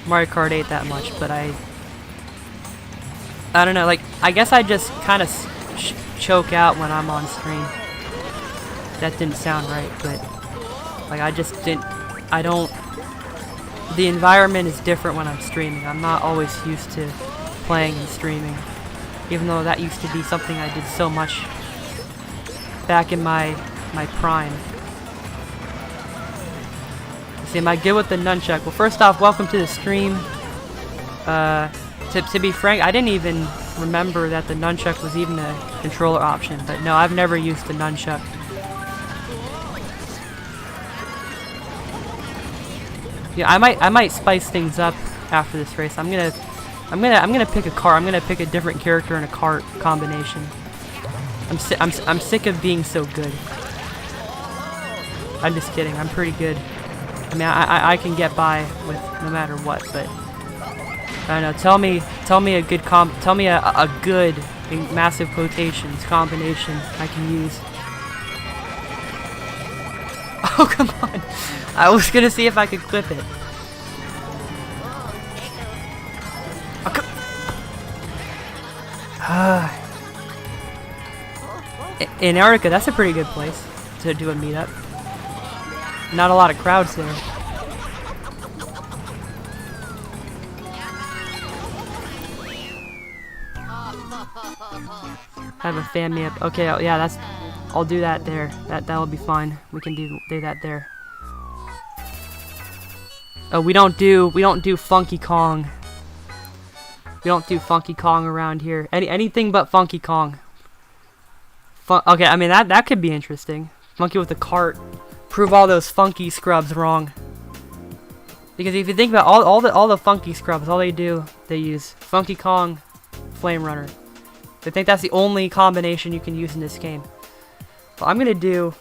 A: Mario Kart 8 that much, but I don't know, like, I guess I just kind of choke out when I'm on stream. That didn't sound right, but, like, the environment is different when I'm streaming. I'm not always used to playing and streaming, even though that used to be something I did so much back in my prime. Let's see, am I good with the nunchuck? Well, first off, welcome to the stream. To be frank, I didn't even remember that the nunchuck was even a controller option, but no, I've never used the nunchuck. Yeah, I might spice things up after this race. I'm gonna pick a car. I'm gonna pick a different character in a kart combination. I'm sick of being so good. I'm just kidding. I'm pretty good. I mean, I can get by with no matter what. But I don't know. Tell me a good tell me a good, in massive quotations, combination I can use. Oh, come on. I was gonna see if I could clip it. Antarctica, that's a pretty good place to do a meetup. Not a lot of crowds there. Have a fan meetup. Okay, yeah, I'll do that there. That'll be fine. We can do that there. Oh, we don't do Funky Kong. We don't do Funky Kong around here. Anything but Funky Kong. Okay, I mean that could be interesting. Monkey with a cart. Prove all those funky scrubs wrong. Because if you think about all the funky scrubs, all they use Funky Kong, Flame Runner. They think that's the only combination you can use in this game. Well, I'm gonna do.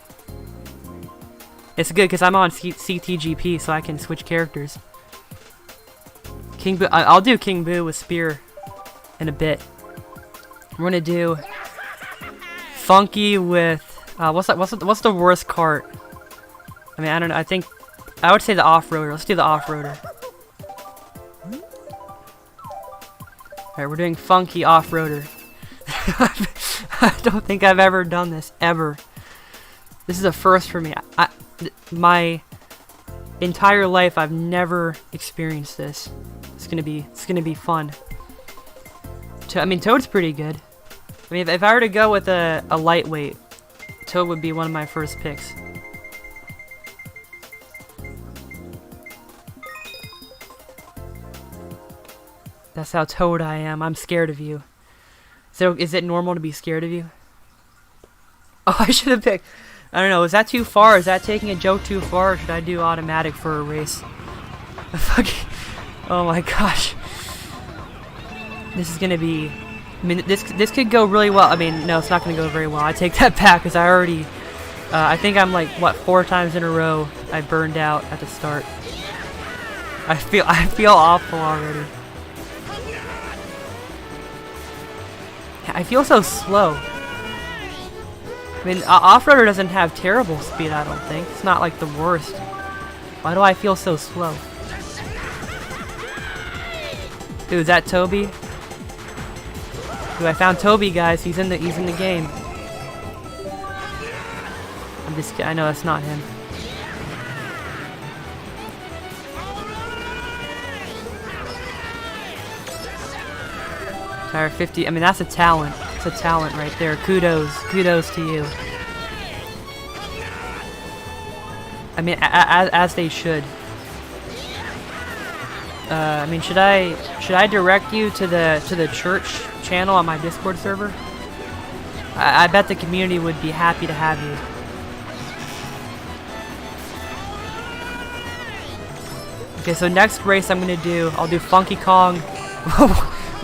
A: It's good because I'm on CTGP, so I can switch characters. King Boo. I'll do King Boo with Spear in a bit. We're gonna do Funky with what's the worst cart? I mean, I don't know. I think I would say the off-roader. Let's do the off-roader. All right, we're doing Funky off-roader. I don't think I've ever done this ever. This is a first for me. My entire life, I've never experienced this. It's gonna be fun. I mean, Toad's pretty good. I mean, if I were to go with a lightweight, Toad would be one of my first picks. That's how Toad I am. I'm scared of you. So, is it normal to be scared of you? Oh, I should have picked. I don't know. Is that too far? Is that taking a joke too far? Or should I do automatic for a race? Fucking. Oh my gosh. This is gonna be. I mean, this could go really well. I mean, no, it's not gonna go very well. I take that back because I already. I think I'm like what 4 times in a row I burned out at the start. I feel awful already. I feel so slow. I mean, off-roader doesn't have terrible speed, I don't think. It's not like the worst. Why do I feel so slow? Dude, is that Toby? Dude, I found Toby, guys. He's in the game. I'm just kidding. I know that's not him. Tire 50. I mean, that's a talent. It's a talent right there. Kudos to you. I mean, as they should. I mean, should I direct you to the church channel on my Discord server? I bet the community would be happy to have you. Okay, so next race I'll do Funky Kong.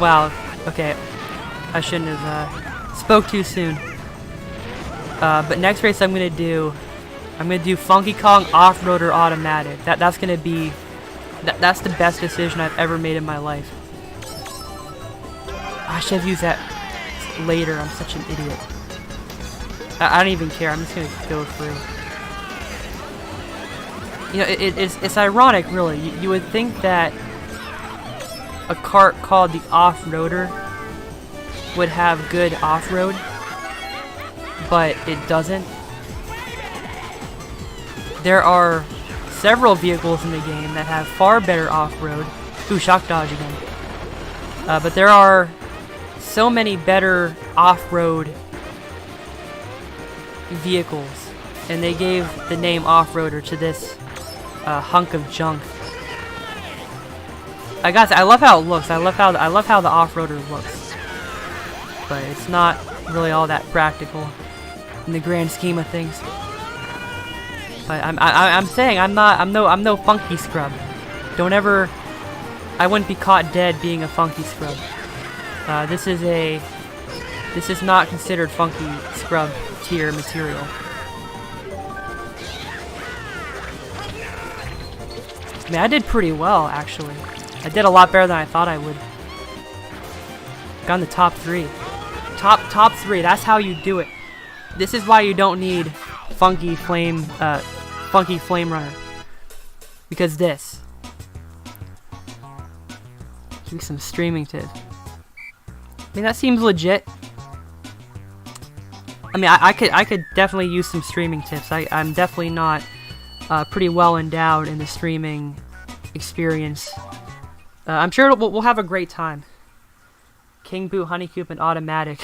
A: Wow. Okay, I shouldn't have spoke too soon. But next race I'm gonna do Funky Kong off-roader automatic. That's gonna be that's the best decision I've ever made in my life. I should have used that later. I'm such an idiot. I don't even care. I'm just gonna go through. You know, it's ironic, really. You would think that a kart called the off-roader would have good off-road, but it doesn't. There are several vehicles in the game that have far better off-road. Ooh, shock dodge again. But there are so many better off-road vehicles, and they gave the name off-roader to this hunk of junk. I love how it looks. I love how the off-roader looks, but it's not really all that practical in the grand scheme of things. But I'm saying I'm no funky scrub. Don't ever... I wouldn't be caught dead being a funky scrub. This is not considered funky scrub tier material. I mean, I did pretty well, actually. I did a lot better than I thought I would. Got in the top 3. Top 3, that's how you do it. This is why you don't need funky flame runner. Because this. Give me some streaming tips. I mean, that seems legit. I mean, I could definitely use some streaming tips. I'm definitely not pretty well endowed in the streaming experience. I'm sure we'll have a great time. King Boo, Honeycoop, and automatic.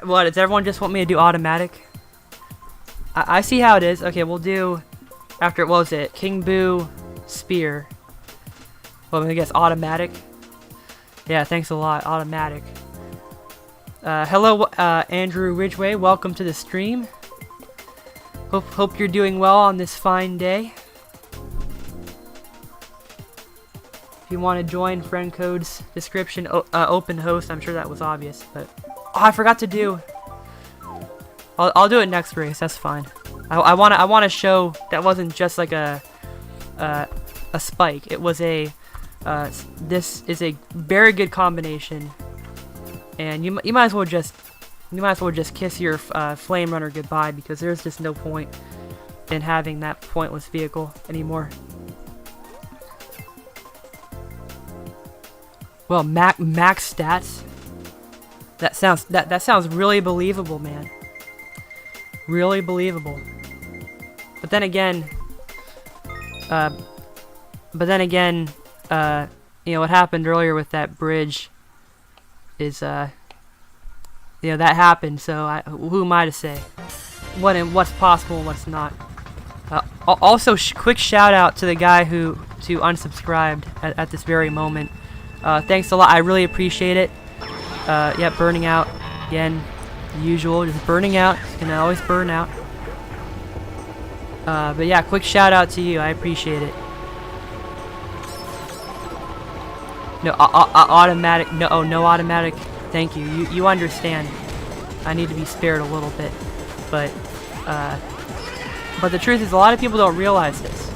A: What, does everyone just want me to do automatic? I see how it is. Okay, we'll do, after, what was it? King Boo, Spear. Well, I guess automatic. Yeah, thanks a lot, automatic. Hello, Andrew Ridgway. Welcome to the stream. Hope you're doing well on this fine day. If you want to join, friend codes, description, open host. I'm sure that was obvious, but oh, I forgot to do. I'll do it next race. That's fine. I want to show that wasn't just like a spike. It was a this is a very good combination, and you might as well just kiss your flame runner goodbye, because there's just no point in having that pointless vehicle anymore. Well, max stats. That sounds really believable, man. Really believable. But then again, you know what happened earlier with that bridge is, you know, that happened. So who am I to say what's possible and what's not? Also, quick shout out to the guy who unsubscribed at this very moment. Thanks a lot. I really appreciate it. Yeah, burning out again, usual, just burning out. It's gonna always burn out. But yeah, quick shout out to you. I appreciate it. No automatic. No, no automatic. Thank you. You understand. I need to be spared a little bit, but the truth is, a lot of people don't realize this.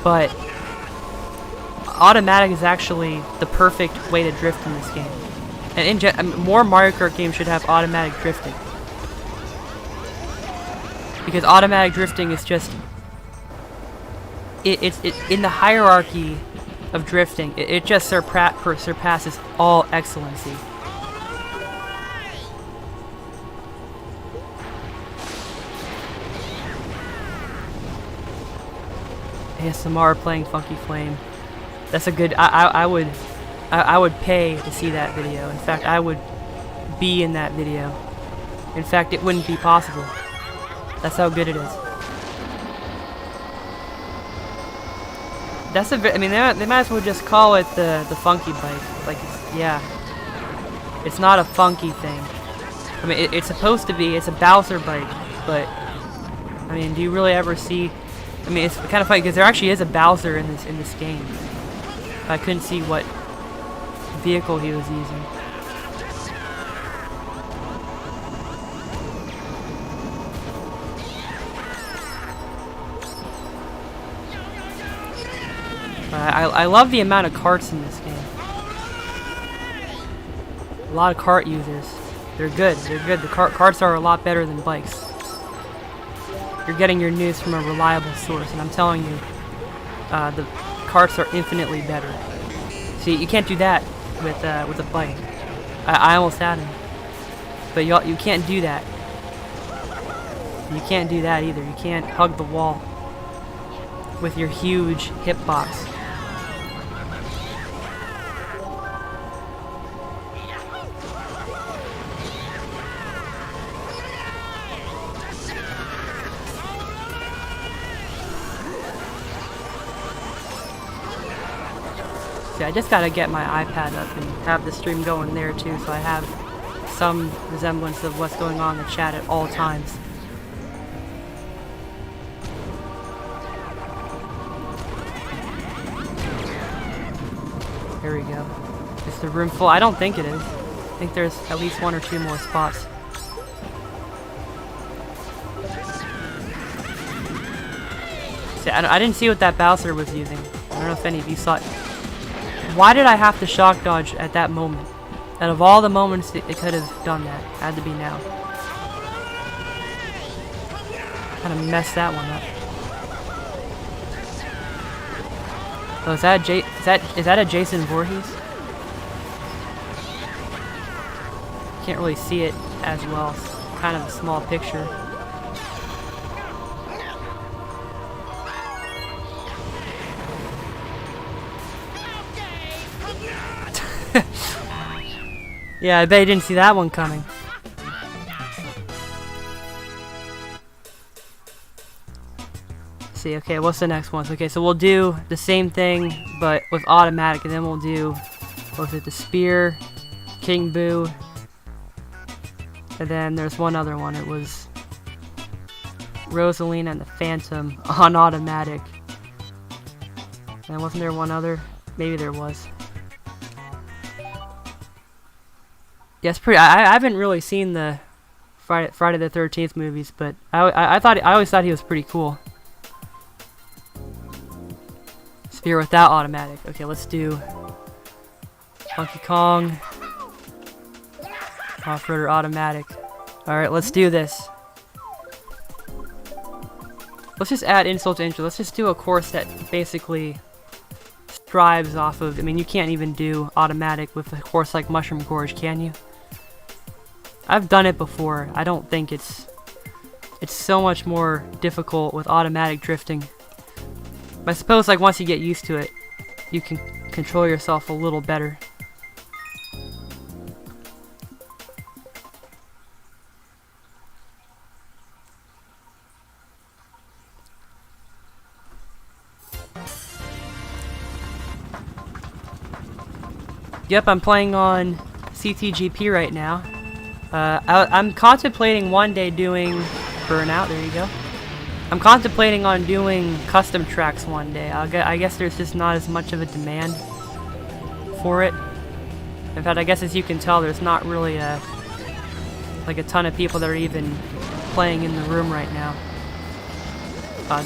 A: But automatic is actually the perfect way to drift in this game. And I mean, more Mario Kart games should have automatic drifting, because automatic drifting is just it's in the hierarchy of drifting. It just surpasses all excellency. ASMR playing Funky Flame. That's a good. I would pay to see that video. In fact, I would be in that video. In fact, it wouldn't be possible. That's how good it is. That's I mean, they might as well just call it the funky bike. Like, yeah, it's not a funky thing. I mean, it's supposed to be. It's a Bowser bike, but I mean, do you really ever see? I mean, it's kind of funny because there actually is a Bowser in this game. I couldn't see what vehicle he was using. I love the amount of karts in this game. A lot of kart users. They're good. They're good. The karts are a lot better than bikes. You're getting your news from a reliable source, and I'm telling you, the karts are infinitely better. See, you can't do that with a bike. I almost had him, but you can't do that. You can't do that either. You can't hug the wall with your huge hitbox. I just gotta get my iPad up and have the stream going there too, so I have some resemblance of what's going on in the chat at all times. There we go. Is the room full? I don't think it is. I think there's at least 1 or 2 more spots. See, I didn't see what that Bowser was using. I don't know if any of you saw it. Why did I have to shock dodge at that moment? Out of all the moments it could have done that, it had to be now. Kind of messed that one up. Oh, is that a Jason Voorhees? Can't really see it as well. It's kind of a small picture. Yeah, I bet you didn't see that one coming. See, okay, what's the next one? Okay, so we'll do the same thing, but with automatic, and then we'll do, what was it, the Spear, King Boo, and then there's one other one. It was Rosalina and the Phantom on automatic. And wasn't there one other? Maybe there was. Yeah, it's pretty. I haven't really seen the Friday the 13th movies, but I always thought he was pretty cool. Spear without automatic. Okay, let's do Donkey Kong. Off-roader automatic. Alright, let's do this. Let's just add insult to injury. Let's just do a course that basically strives off of... I mean, you can't even do automatic with a course like Mushroom Gorge, can you? I've done it before. I don't think it's so much more difficult with automatic drifting. But I suppose like once you get used to it, you can control yourself a little better. Yep, I'm playing on CTGP right now. I'm contemplating one day doing Burnout. There you go. I'm contemplating on doing custom tracks one day. I guess there's just not as much of a demand for it. In fact, I guess as you can tell, there's not really like a ton of people that are even playing in the room right now.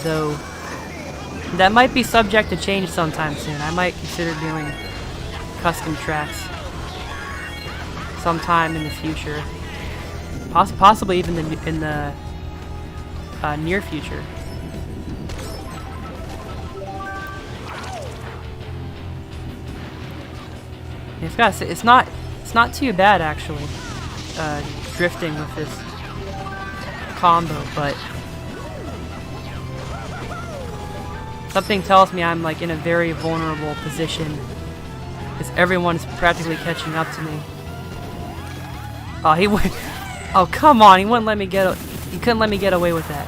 A: Though that might be subject to change sometime soon. I might consider doing custom tracks sometime in the future, possibly even in the near future. It's not too bad actually, drifting with this combo, but something tells me I'm like in a very vulnerable position because everyone's practically catching up to me. Oh, he went. Oh, come on! He wouldn't let me get. He couldn't let me get away with that.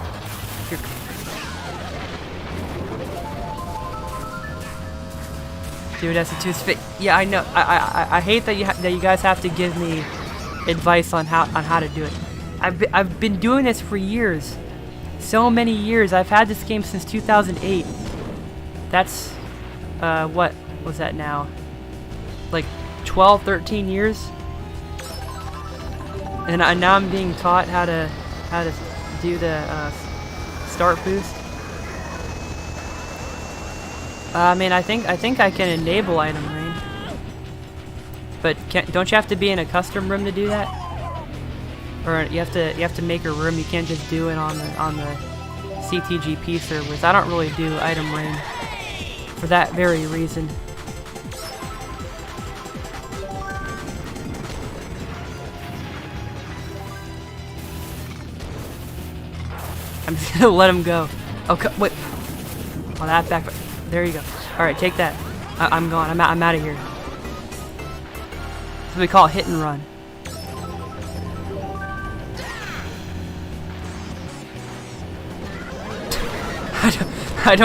A: Dude, that's a tooth fit. Yeah, I know. I hate that you guys have to give me advice on how to do it. I've been doing this for years, so many years. I've had this game since 2008. That's what was that now? Like 12, 13 years. And now I'm being taught how to do the start boost. I mean, I think I can enable item rain, but don't you have to be in a custom room to do that? Or you have to make a room. You can't just do it on the CTGP servers. I don't really do item rain for that very reason. I'm just gonna let him go. Oh, wait. Oh, that back. There you go. Alright, take that. I'm gone. I'm out of here. That's what we call hit and run. I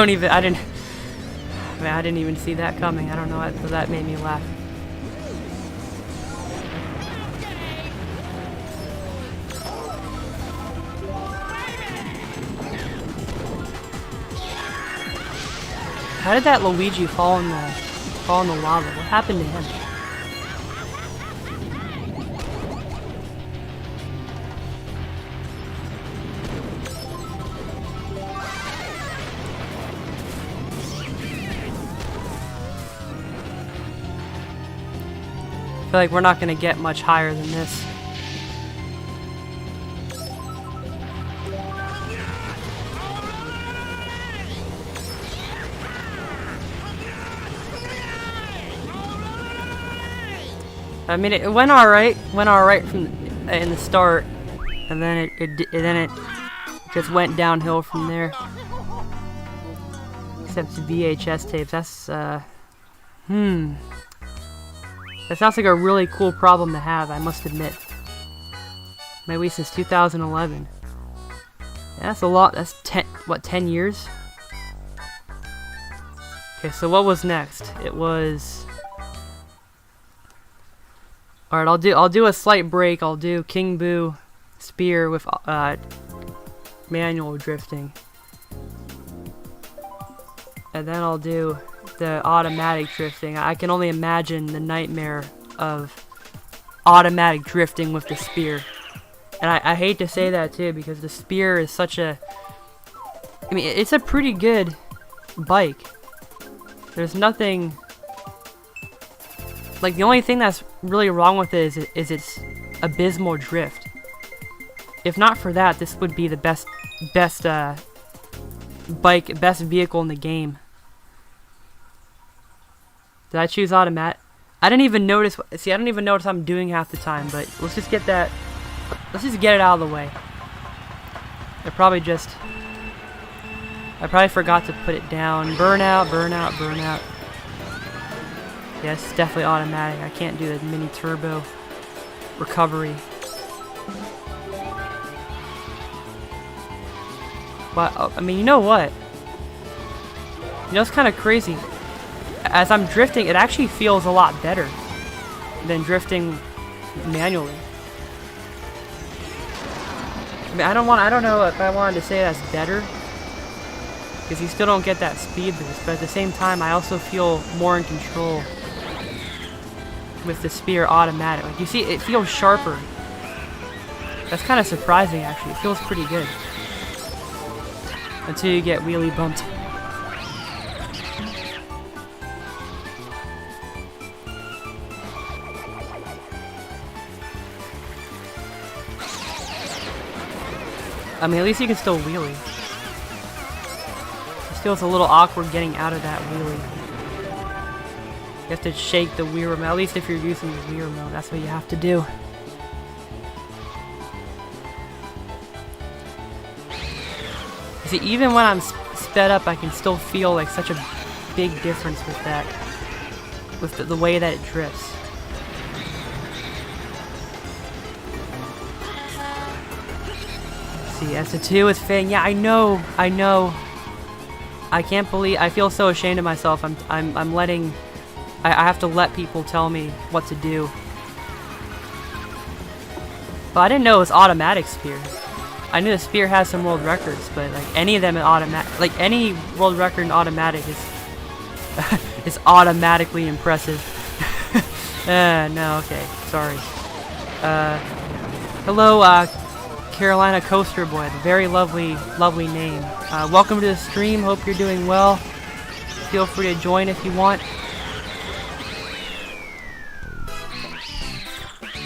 A: didn't even see that coming. I don't know why that made me laugh. How did that Luigi fall fall in the lava. What happened to him? I feel like we're not going to get much higher than this. I mean, it went alright from in the start, and then it just went downhill from there. Except VHS tapes. That's that sounds like a really cool problem to have, I must admit. My Wii since 2011. Yeah, that's a lot. That's 10 years? Okay, so what was next? It was... Alright, I'll do a slight break. I'll do King Boo Spear with manual drifting. And then I'll do the automatic drifting. I can only imagine the nightmare of automatic drifting with the spear. And I hate to say that too, because the spear is such a... I mean, it's a pretty good bike. There's nothing... Like, the only thing that's really wrong with it is its abysmal drift. If not for that, this would be the best vehicle in the game. Did I choose automatic? I didn't even notice. See, I don't even notice I'm doing half the time. But let's just get that. Let's just get it out of the way. I probably forgot to put it down. Burnout, burnout, burnout. Yes, definitely automatic. I can't do the mini turbo recovery. But I mean, you know what? You know, it's kind of crazy. As I'm drifting, it actually feels a lot better than drifting manually. I mean, I don't know if I wanted to say that's better, because you still don't get that speed boost, but at the same time, I also feel more in control with the spear automatic. Like, you see, it feels sharper. That's kind of surprising, actually. It feels pretty good. Until you get wheelie bumped. I mean, at least you can still wheelie. It still is a little awkward getting out of that wheelie. You have to shake the Wii remote. At least if you're using the Wii remote, that's what you have to do. See, even when I'm sped up, I can still feel like such a big difference with that, with the way that it drifts. See, S2 is fading. Yeah, I know. I can't believe. I feel so ashamed of myself. I'm letting. I have to let people tell me what to do. But I didn't know it was automatic spear. I knew the spear has some world records, but like any of them in automatic, like any world record in automatic is is automatically impressive. No, okay, sorry. Hello, Carolina Coaster Boy, very lovely name. Welcome to the stream. Hope you're doing well. Feel free to join if you want.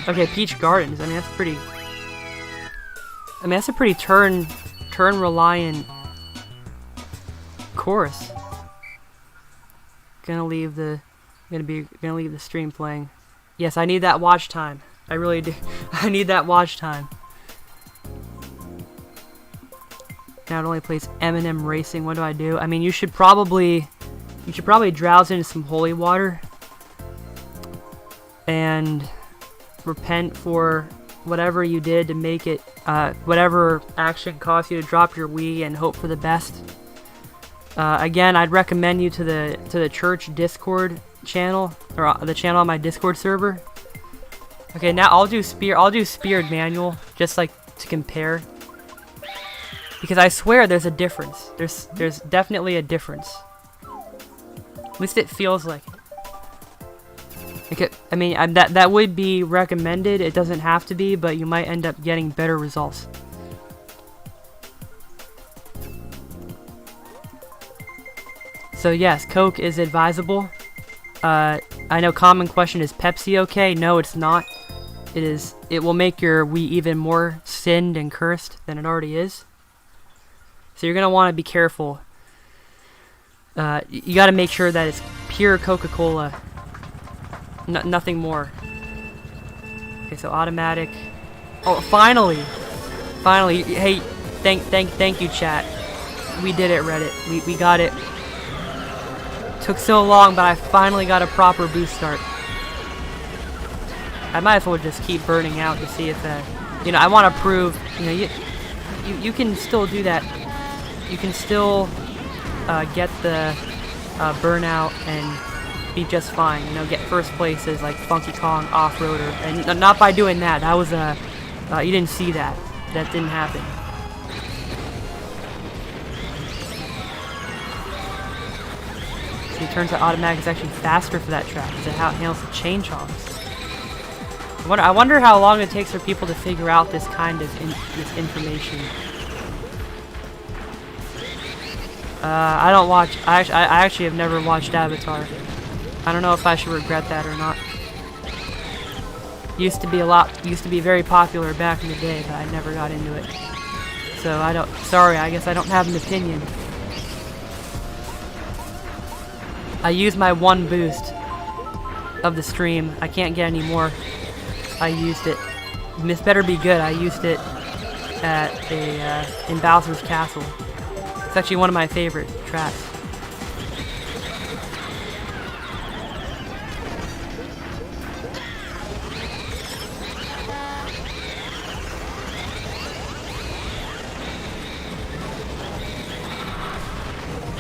A: Okay, Peach Gardens. I mean, that's pretty. I mean, that's a pretty turn reliant course. Gonna leave the stream playing. Yes, I need that watch time. I really do. I need that watch time. Now it only plays Eminem Racing. What do I do? I mean, you should probably drowse into some holy water and repent for whatever you did to make it, whatever action caused you to drop your Wii, and hope for the best. Again, I'd recommend you to the church Discord channel, or the channel on my Discord server. Okay, now I'll do speared manual, just like to compare, because I swear there's a difference. There's definitely a difference. At least it feels like it. I mean, that would be recommended. It doesn't have to be, but you might end up getting better results. So yes, Coke is advisable. I know common question is Pepsi okay? No, it's not. It will make your Wii even more sinned and cursed than it already is. So you're gonna want to be careful. You got to make sure that it's pure Coca-Cola. Nothing more. Okay, so automatic. Oh, finally! Finally, hey, thank you, chat. We did it, Reddit. We got it. Took so long, but I finally got a proper boost start. I might as well just keep burning out to see if you know, I want to prove, you know, you can still do that. You can still get the burnout and be just fine. You know, get first places like Funky Kong off-roader, and not by doing that. That was you didn't see that. That didn't happen. See, it turns out automatic is actually faster for that track because of how it handles the change hogs. I wonder how long it takes for people to figure out this kind of this information. I don't watch. I actually have never watched Avatar. I don't know if I should regret that or not. Used to be very popular back in the day, but I never got into it. So I don't. Sorry, I guess I don't have an opinion. I used my one boost of the stream. I can't get any more. I used it. This better be good. I used it at in Bowser's Castle. It's actually one of my favorite tracks.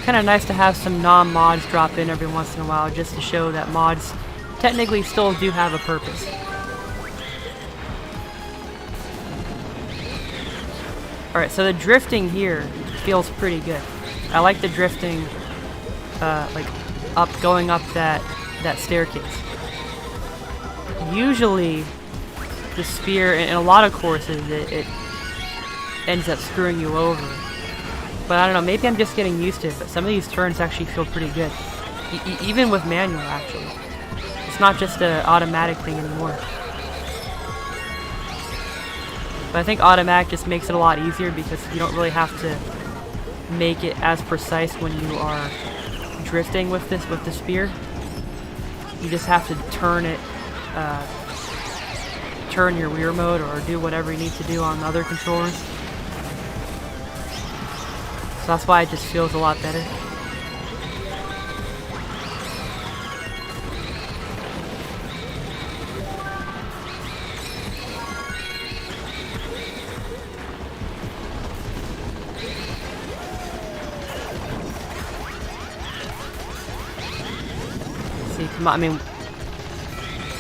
A: Kind of nice to have some non-mods drop in every once in a while, just to show that mods technically still do have a purpose. Alright, so the drifting here feels pretty good. I like the drifting, like going up that staircase. Usually, the spear in a lot of courses it ends up screwing you over. But I don't know, maybe I'm just getting used to it. But some of these turns actually feel pretty good, even with manual. Actually, it's not just an automatic thing anymore. But I think automatic just makes it a lot easier because you don't really have to make it as precise when you are drifting with the spear. You just have to turn it, turn your rear mode or do whatever you need to do on the other controllers. So that's why it just feels a lot better. See, come on, I mean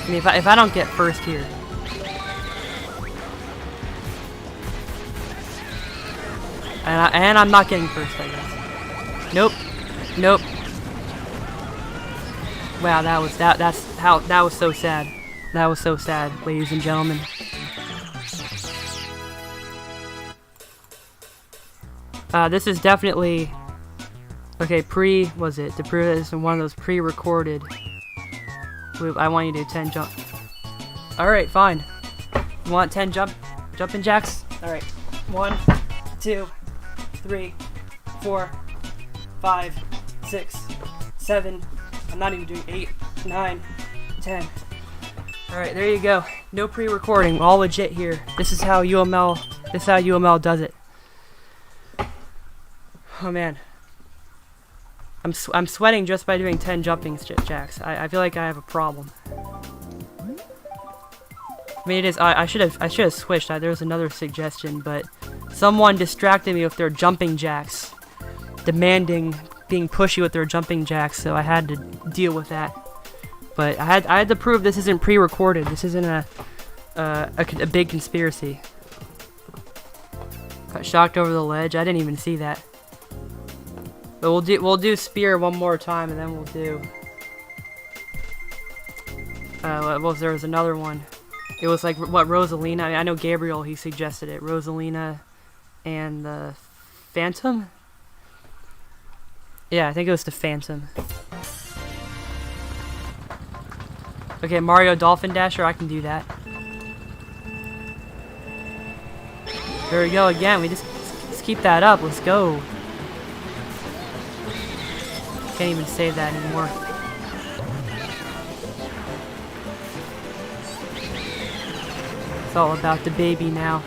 A: if I don't get first here. And I'm not getting first, I guess. Nope. Nope. Wow, that was so sad. That was so sad, ladies and gentlemen. This is definitely okay. To prove this in one of those pre-recorded. I want you to do 10 jump. All right, fine. You want 10 jumping jacks? All right. 1, 2, 3, 4, 5, 6, 7. I'm not even doing 8, 9, 10. Alright, there you go. No pre-recording, all legit here. This is how UML does it. Oh man. I'm sweating just by doing 10 jumping jacks. I feel like I have a problem. I mean, it is. I should have switched. There was another suggestion, but someone distracted me with their jumping jacks, demanding being pushy with their jumping jacks. So I had to deal with that. But I had to prove this isn't pre-recorded. This isn't a big conspiracy. Got shocked over the ledge. I didn't even see that. But we'll do spear one more time, and then we'll do well, there was another one. It was like, what, Rosalina? I mean, I know Gabriel, he suggested it. Rosalina and the Phantom? Yeah, I think it was the Phantom. Okay, Mario Dolphin Dasher, I can do that. There we go again. We just keep that up. Let's go. Can't even say that anymore. It's all about the baby now.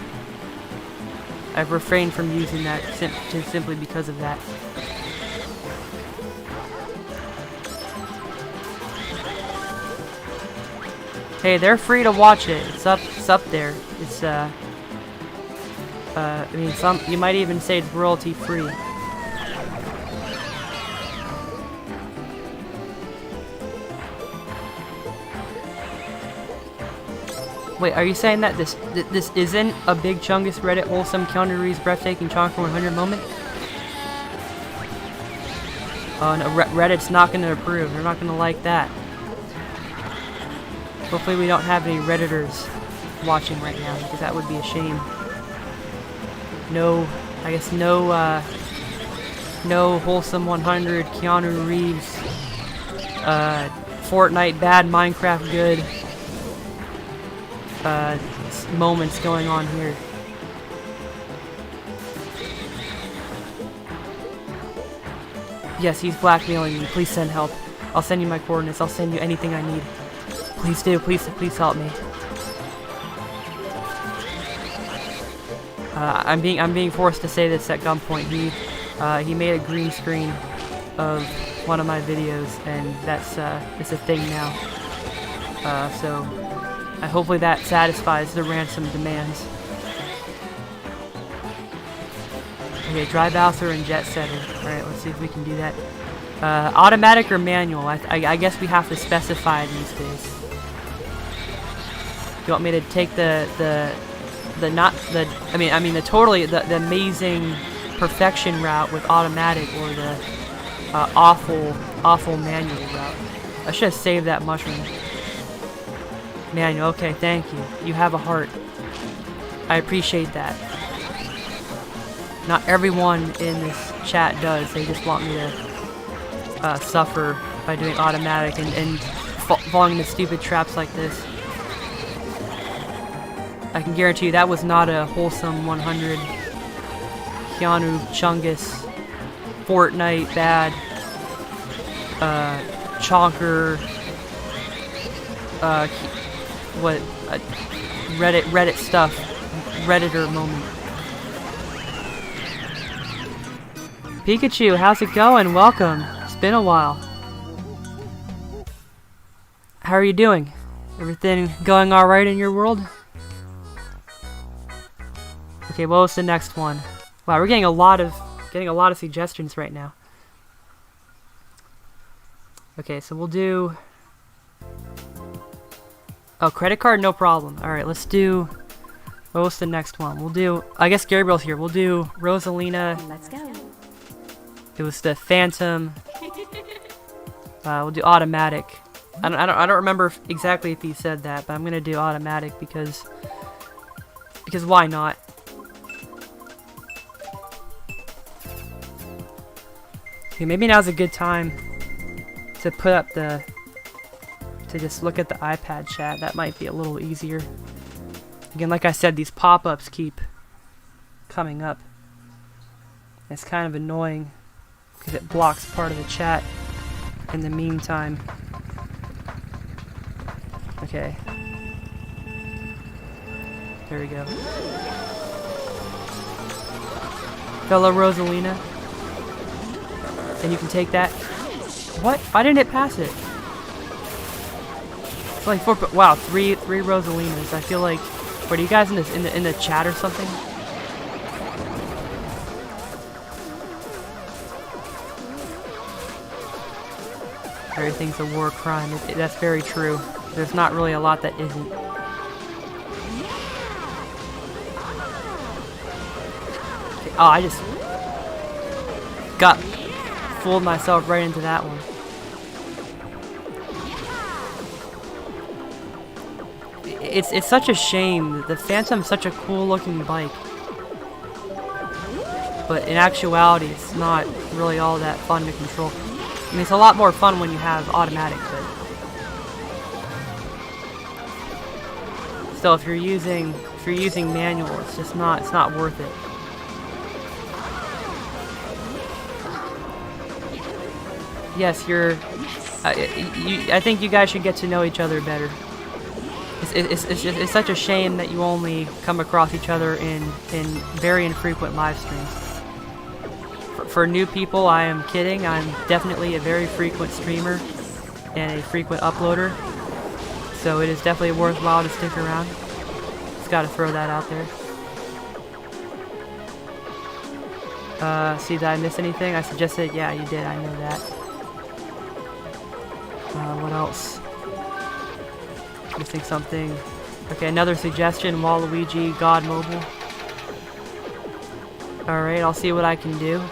A: I've refrained from using that simply because of that. Hey, they're free to watch it. It's up there. It's I mean, you might even say it's royalty free. Wait, are you saying that this isn't a Big Chungus Reddit wholesome Keanu Reeves breathtaking Chonker 100 moment? Oh no, Reddit's not going to approve. They're not going to like that. Hopefully we don't have any Redditors watching right now, because that would be a shame. No, I guess no wholesome 100 Keanu Reeves, Fortnite bad, Minecraft good, moments going on here. Yes, he's blackmailing me. Please send help. I'll send you my coordinates. I'll send you anything I need. Please do. Please help me. I'm being forced to say this at gunpoint. He made a green screen of one of my videos, and it's a thing now. So hopefully that satisfies the ransom demands. Okay, Dry Bowser and Jet Setter. Alright, let's see if we can do that. Automatic or manual? I guess we have to specify these days. Do you want me to take the amazing perfection route with automatic, or the awful manual route? I should have saved that mushroom. Manual, okay, thank you. You have a heart. I appreciate that. Not everyone in this chat does. They just want me to suffer by doing automatic and falling into stupid traps like this. I can guarantee you that was not a wholesome 100 Keanu Chungus Fortnite bad chonker Reddit stuff, Redditor moment. Pikachu, how's it going? Welcome. It's been a while. How are you doing? Everything going alright in your world? Okay, what was the next one? Wow, we're getting a lot of suggestions right now. Okay, so we'll do... Oh, credit card? No problem. Alright, let's do... What was the next one? We'll do... I guess Gabriel's here. We'll do Rosalina.
B: Let's go.
A: It was the Phantom. We'll do automatic. I don't remember exactly if he said that, but I'm gonna do automatic because why not? Okay, maybe now's a good time to put up to just look at the iPad chat. That might be a little easier. Again, like I said, these pop-ups keep coming up. It's kind of annoying because it blocks part of the chat in the meantime. Okay. There we go. Fellow Rosalina. And you can take that. What? Why didn't it pass it? It's like four. Wow, three Rosalinas. I feel like. What are you guys in the chat or something? Everything's a war crime. That's very true. There's not really a lot that isn't. Okay. Oh, I just fooled myself right into that one. it's such a shame. The Phantom's such a cool looking bike, but in actuality, it's not really all that fun to control. I mean, it's a lot more fun when you have automatic, but still, if you're using manual, it's just not worth it. Yes, I think you guys should get to know each other better. It's such a shame that you only come across each other in very infrequent live streams. For new people, I am kidding. I'm definitely a very frequent streamer and a frequent uploader, so it is definitely worthwhile to stick around. Just gotta throw that out there. See, did I miss anything? I suggested, yeah, you did. I know that. What else? Missing something. Okay, another suggestion, Waluigi God Mobile. Alright, I'll see what I can do.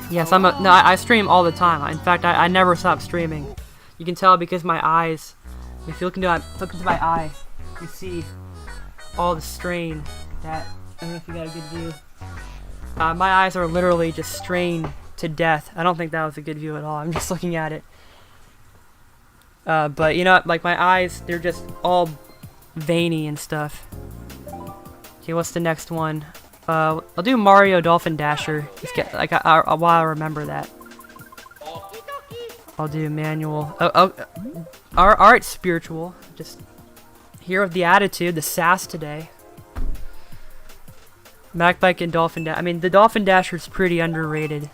A: Yes, I stream all the time. In fact, I never stop streaming. You can tell because my eyes, if you look into my eye, you see all the strain that, I don't know if you got a good view. My eyes are literally just strained to death. I don't think that was a good view at all. I'm just looking at it. But you know, like my eyes, they're just all veiny and stuff. Okay, what's the next one? I'll do Mario Dolphin Dasher. Just get like a while I remember that. I'll do manual. Alright, spiritual. Just here with the attitude, the sass today. MacBike and Dolphin Dash. I mean, the Dolphin Dasher is pretty underrated.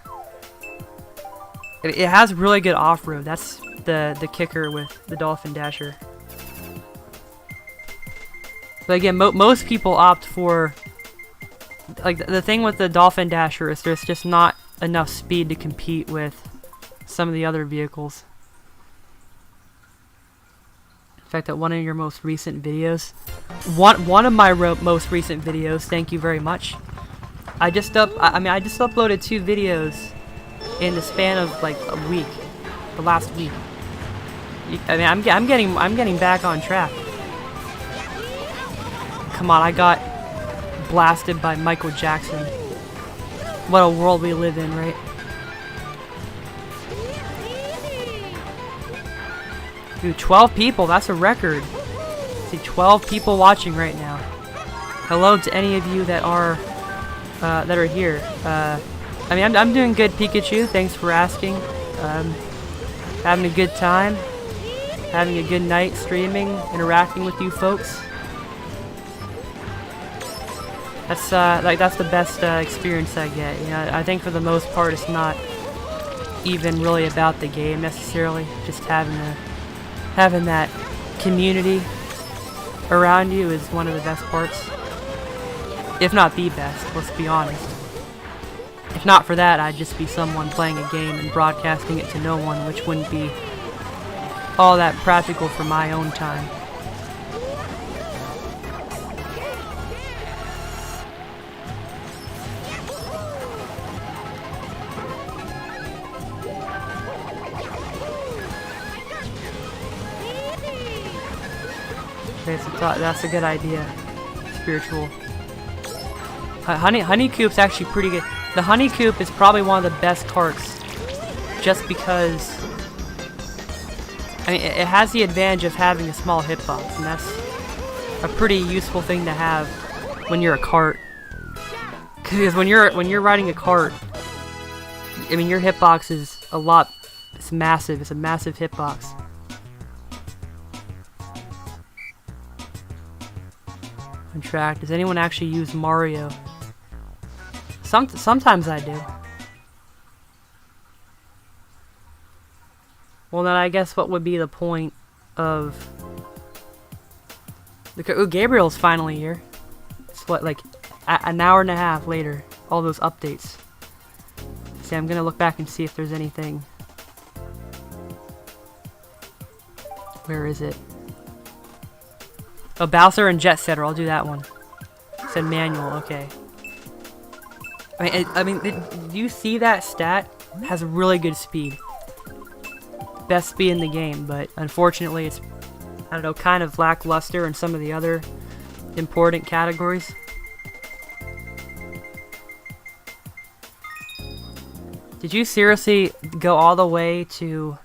A: It has really good off-road. That's the kicker with the Dolphin Dasher. But again, most people opt for, like, the thing with the Dolphin Dasher is there's just not enough speed to compete with some of the other vehicles. In fact, at one of your most recent videos, one of my most recent videos, thank you very much. I just uploaded 2 videos in the span of like a week, the last week. I mean, I'm getting back on track. Come on, I got blasted by Michael Jackson. What a world we live in, right? Dude, 12 people, that's a record. See, 12 people watching right now. Hello to any of you that are here. I mean, I'm doing good, Pikachu. Thanks for asking. Having a good time. Having a good night streaming, interacting with you folks. That's the best experience I get. You know, I think for the most part, it's not even really about the game necessarily. Just having that community around you is one of the best parts. If not the best, let's be honest. If not for that, I'd just be someone playing a game and broadcasting it to no one, which wouldn't be all that practical for my own time. Okay, so that's a good idea. Spiritual. Honeycoop's actually pretty good. The Honeycoop is probably one of the best carts, just because, I mean, it has the advantage of having a small hitbox, and that's a pretty useful thing to have when you're a cart. Because when you're riding a cart, I mean, your hitbox is it's massive. It's a massive hitbox. On track. Does anyone actually use Mario? Sometimes I do. Well, then I guess what would be the point of... Ooh, Gabriel's finally here. It's what, like an hour and a half later. All those updates. See, I'm gonna look back and see if there's anything. Where is it? Oh, Bowser and Jet Setter. I'll do that one. It said manual. Okay. I mean, do you see that stat? has really good speed. Best speed in the game, but unfortunately it's, I don't know, kind of lackluster in some of the other important categories. Did you seriously go all the way to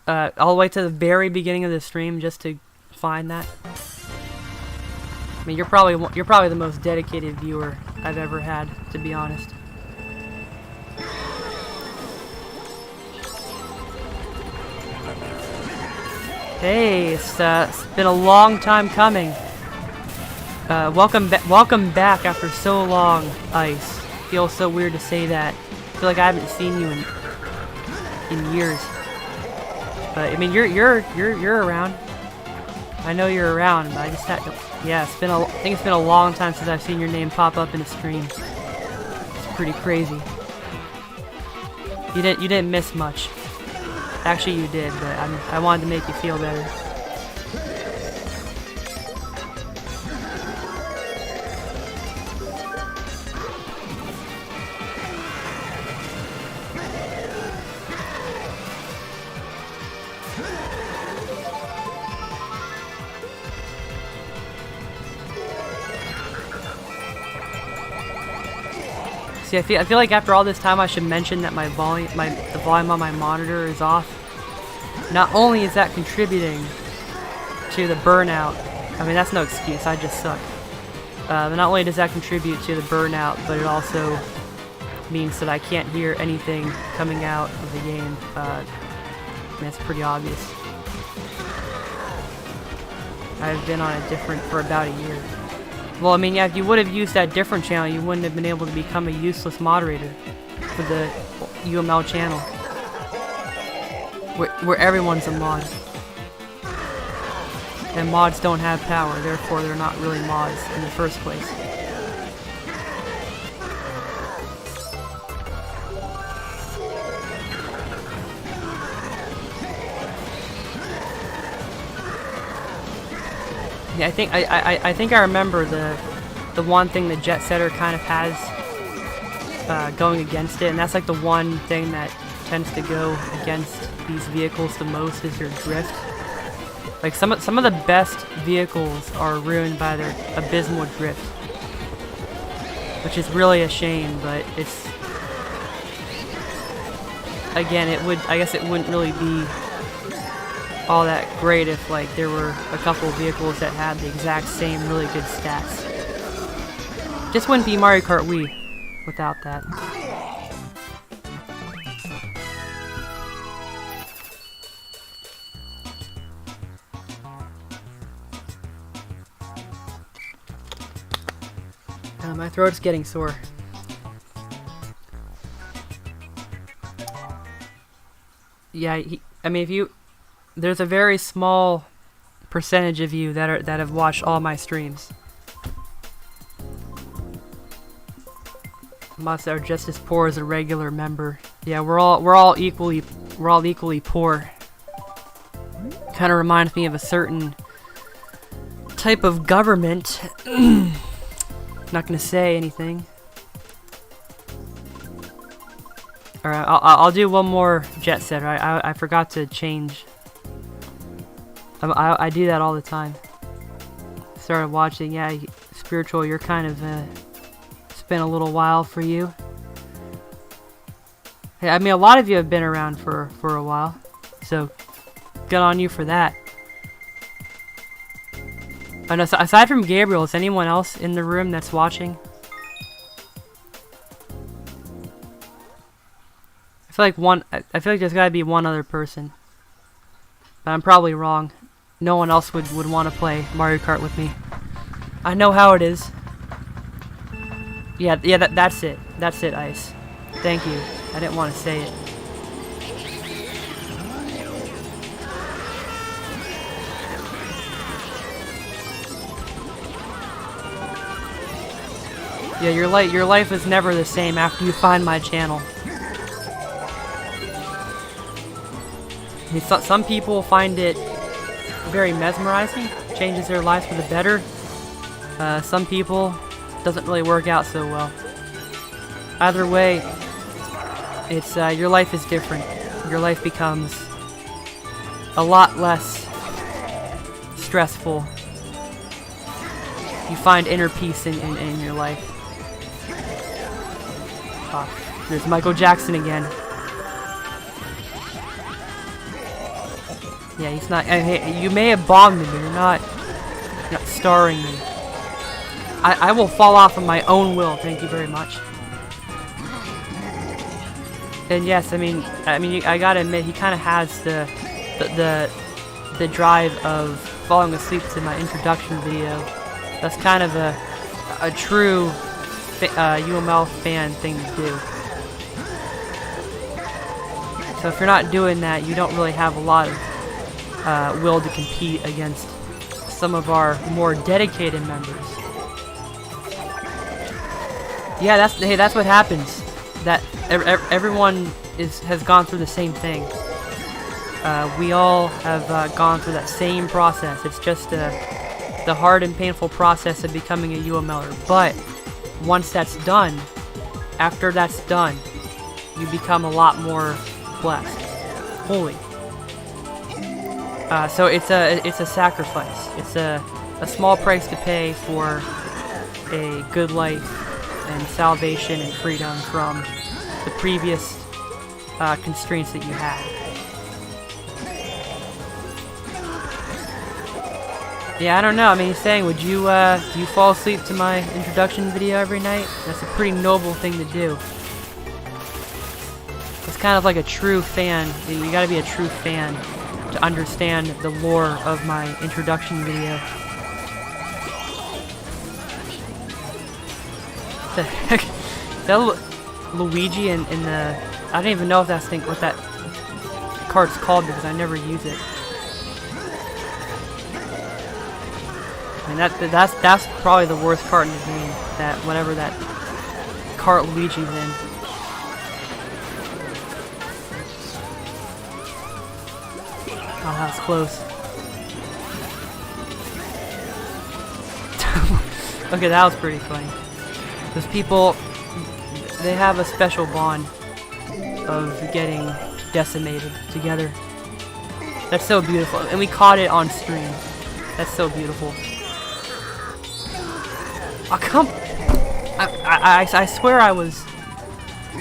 A: the very beginning of the stream just to find that? I mean, you're probably the most dedicated viewer I've ever had, to be honest. Hey, it's been a long time coming. Welcome back after so long, Ice. Feels so weird to say that. I feel like I haven't seen you in years. But I mean, you're around. I know you're around, but I just had to. Yeah, I think it's been a long time since I've seen your name pop up in a stream. It's pretty crazy. You didn't miss much. Actually, you did, but I wanted to make you feel better. See, I feel like after all this time, I should mention that the volume on my monitor is off. Not only is that contributing to the burnout, I mean, that's no excuse, I just suck. But not only does that contribute to the burnout, but it also means that I can't hear anything coming out of the game. I mean, it's pretty obvious. I've been on a different for about a year. Well, I mean, yeah, if you would have used that different channel, you wouldn't have been able to become a useless moderator for the UML channel. Where everyone's a mod. And mods don't have power, therefore they're not really mods in the first place. Yeah, I think I remember the one thing the Jet Setter kind of has going against it, and that's like the one thing that tends to go against these vehicles the most is their drift. Like some of the best vehicles are ruined by their abysmal drift, which is really a shame. But it's, again, I guess it wouldn't really be all that great if like there were a couple of vehicles that had the exact same really good stats. Just wouldn't be Mario Kart Wii without that. My throat's getting sore. Yeah, I mean, there's a very small percentage of you that have watched all my streams. Most are just as poor as a regular member. Yeah, we're all equally poor. Kind of reminds me of a certain type of government. Not gonna say anything. Alright, I'll do one more Jet Setter. I forgot to change. I do that all the time. Started watching, yeah, Spiritual, you're kind of, it's been a little while for you. Hey, I mean, a lot of you have been around for a while, so good on you for that. Oh, no, so aside from Gabriel, is anyone else in the room that's watching? I feel like there's gotta be one other person. But I'm probably wrong. No one else would want to play Mario Kart with me. I know how it is. Yeah, that's it. That's it, Ice. Thank you. I didn't want to say it. Yeah, your life is never the same after you find my channel. I mean, some people find it very mesmerizing, changes their lives for the better. Some people, doesn't really work out so well. either way, it's your life is different. Your life becomes a lot less stressful. You find inner peace in your life. There's Michael Jackson again. Yeah, he's not. Hey, you may have bombed me, but you're not starring me. I will fall off of my own will. Thank you very much. And yes, I mean, I gotta admit, he kind of has the drive of falling asleep to my introduction video. That's kind of a true UML fan thing to do. So if you're not doing that, you don't really have a lot of will to compete against some of our more dedicated members. Yeah, that's what happens. That everyone has gone through the same thing. We all have gone through that same process. It's just the hard and painful process of becoming a UMLer. But once that's done, after that's done, you become a lot more blessed. Holy. So it's a sacrifice. It's a small price to pay for a good life and salvation and freedom from the previous constraints that you had. Yeah, I don't know. I mean, he's saying, would you do you fall asleep to my introduction video every night? That's a pretty noble thing to do. It's kind of like a true fan. You gotta be a true fan to understand the lore of my introduction video. What the heck? Is that Luigi in the... I don't even know if that's what that kart's called because I never use it. I mean, that's probably the worst kart in the game. That whatever that Kart Luigi's in. Oh, that was close. Okay, that was pretty funny. Those people, they have a special bond of getting decimated together. That's so beautiful, and we caught it on stream. That's so beautiful. Oh, come! I swear I was.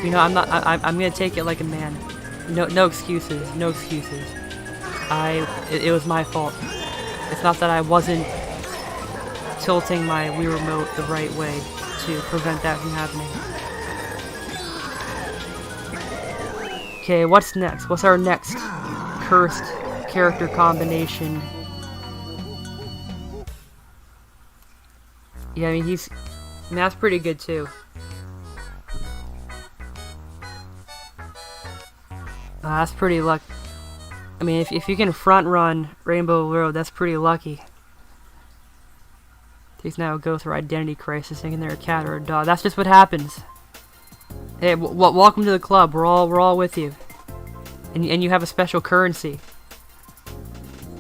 A: You know, I'm not. I'm gonna take it like a man. No excuses. No excuses. It was my fault. It's not that I wasn't tilting my Wii remote the right way to prevent that from happening. Okay, what's next? What's our next cursed character combination? Yeah, I mean, that's pretty good too. That's pretty lucky. I mean, if you can front run Rainbow Road, that's pretty lucky. These now go through identity crisis, thinking they're a cat or a dog. That's just what happens. Hey, welcome to the club. We're all with you, and you have a special currency.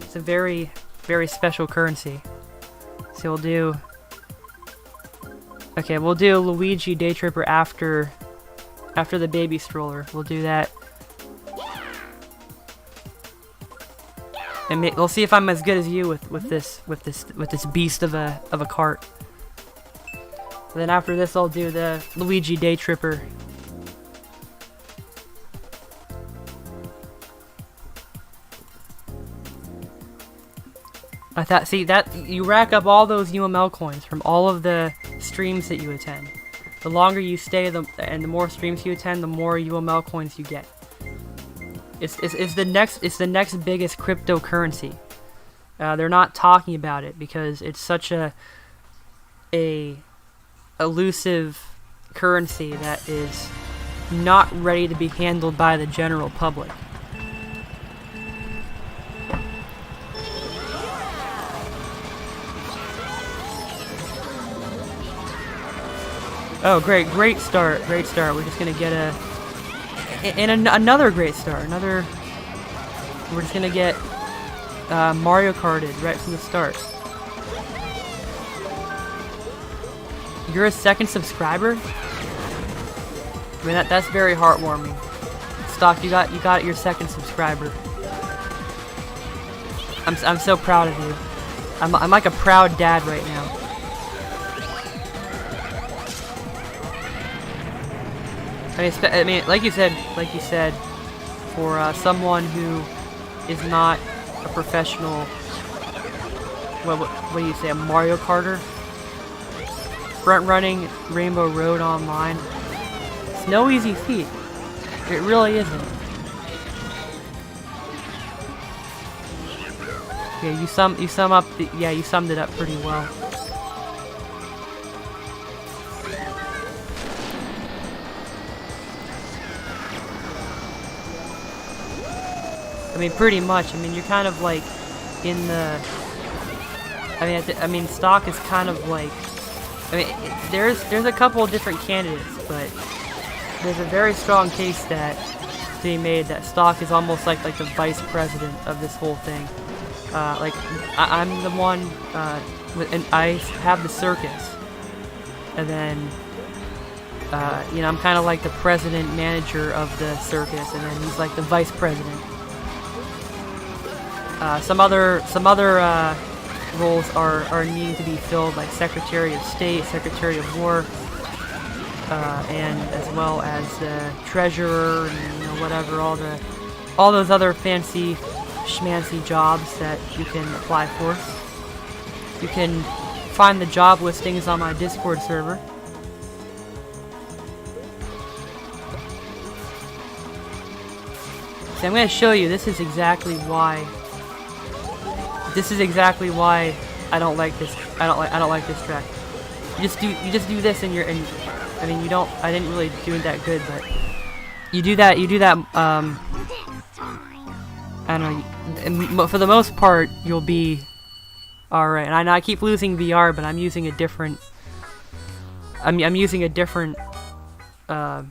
A: It's a very, very special currency. So we'll do. Okay, we'll do Luigi Day Tripper after the baby stroller. We'll do that. And we'll see if I'm as good as you with this beast of a kart. And then after this, I'll do the Luigi Day Tripper. See that you rack up all those UML coins from all of the streams that you attend. The longer you stay, and the more streams you attend, the more UML coins you get. It's the next biggest cryptocurrency. They're not talking about it because it's such a elusive currency that is not ready to be handled by the general public. Oh, great start. We're just gonna get another great start. We're just gonna get Mario Karted right from the start. You're a second subscriber? I mean, that's very heartwarming. Stock, you got your second subscriber. I'm so proud of you. I'm like a proud dad right now. I mean, like you said, for someone who is not a professional, what do you say, a Mario Karter? Front running Rainbow Road online. It's no easy feat. It really isn't. Yeah, you summed it up pretty well. I mean, pretty much. I mean, you're kind of like in the. I mean, stock is kind of like. I mean, there's a couple of different candidates, but there's a very strong case that to be made that stock is almost like the vice president of this whole thing. Like I'm the one, and I have the circus, and then you know, I'm kind of like the president manager of the circus, and then he's like the vice president. Some other roles are needing to be filled, like Secretary of State, Secretary of War, and as well as treasurer, and you know, whatever, all those other fancy schmancy jobs that you can apply for. You can find the job listings on my Discord server. See, I'm going to show you. This is exactly why I don't like this. I don't like this track. You just do this and I mean, you don't. I didn't really do it that good, but you do that. I don't know. And for the most part, you'll be all right. And I know I keep losing VR, but I'm using a different. I'm using a different. I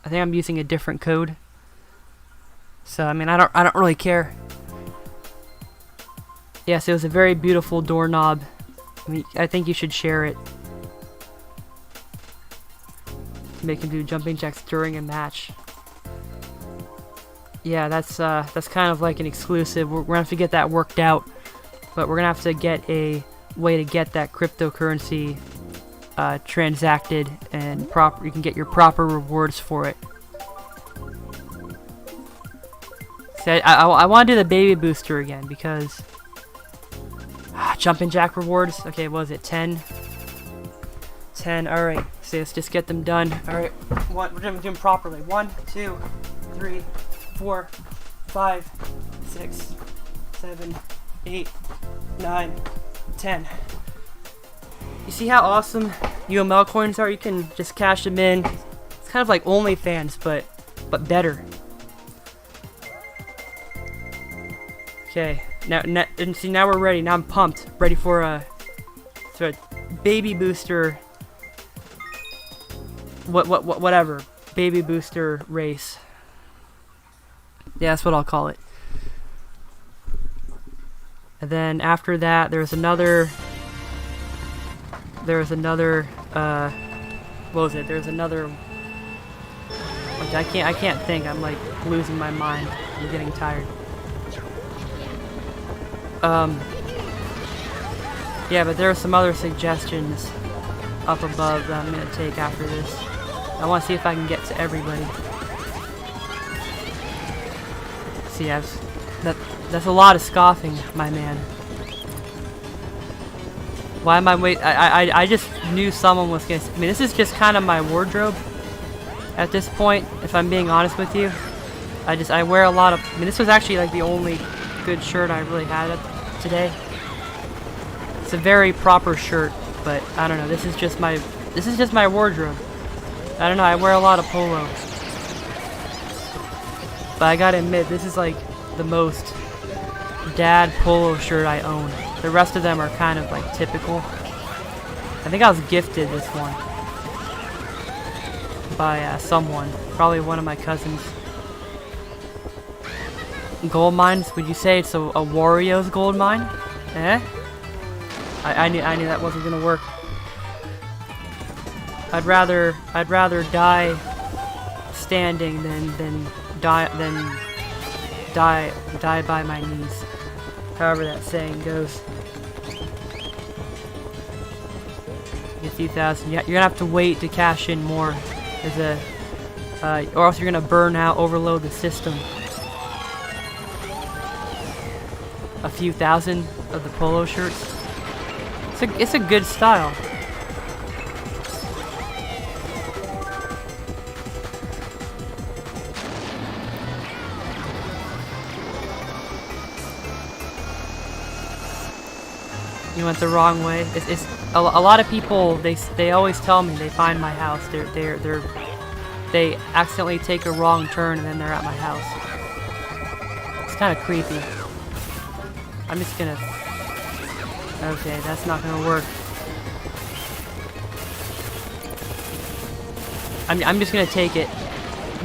A: think I'm using a different code. So I mean, I don't really care. Yes, it was a very beautiful doorknob. I mean, I think you should share it. Make him do jumping jacks during a match. Yeah, that's kind of like an exclusive. We're gonna have to get that worked out, but we're gonna have to get a way to get that cryptocurrency transacted and proper. You can get your proper rewards for it. See, I want to do the baby booster again because jumping jack rewards. Okay, what was it? 10. 10. All right. So let's just get them done. All right. We're doing them properly. 1, 2, 3, 4, 5, 6, 7, 8, 9, 10. You see how awesome UML coins are? You can just cash them in. It's kind of like OnlyFans, but better. Okay. Now we're ready. Now I'm pumped. Ready for a baby booster. Whatever. Baby booster race. Yeah, that's what I'll call it. And then after that, there's another. What was it? There's another. Okay, I can't think. I'm like losing my mind. I'm getting tired. Yeah, but there are some other suggestions up above that I'm gonna take after this. I want to see if I can get to everybody. See, that's a lot of scoffing, my man. Why am I I just knew someone was gonna. I mean, this is just kind of my wardrobe at this point. If I'm being honest with you, I wear a lot of. I mean, this was actually like the only good shirt I really had today. It's a very proper shirt, but I don't know. This is just my wardrobe. I don't know. I wear a lot of polo, but I gotta admit, this is like the most dad polo shirt I own. The rest of them are kind of like typical. I think I was gifted this one by someone, probably one of my cousins. Gold mines? Would you say it's a Wario's gold mine? Eh? I knew that wasn't gonna work. I'd rather die standing than die by my knees. However that saying goes. Get 2,000. Yeah, you're gonna have to wait to cash in more. There's a, or else you're gonna burn out, overload the system. A few thousand of the polo shirts. It's a good style. You went the wrong way. It's a lot of people. They always tell me they find my house. They accidentally take a wrong turn and then they're at my house. It's kind of creepy. I'm just gonna. Okay, that's not gonna work. I'm just gonna take it.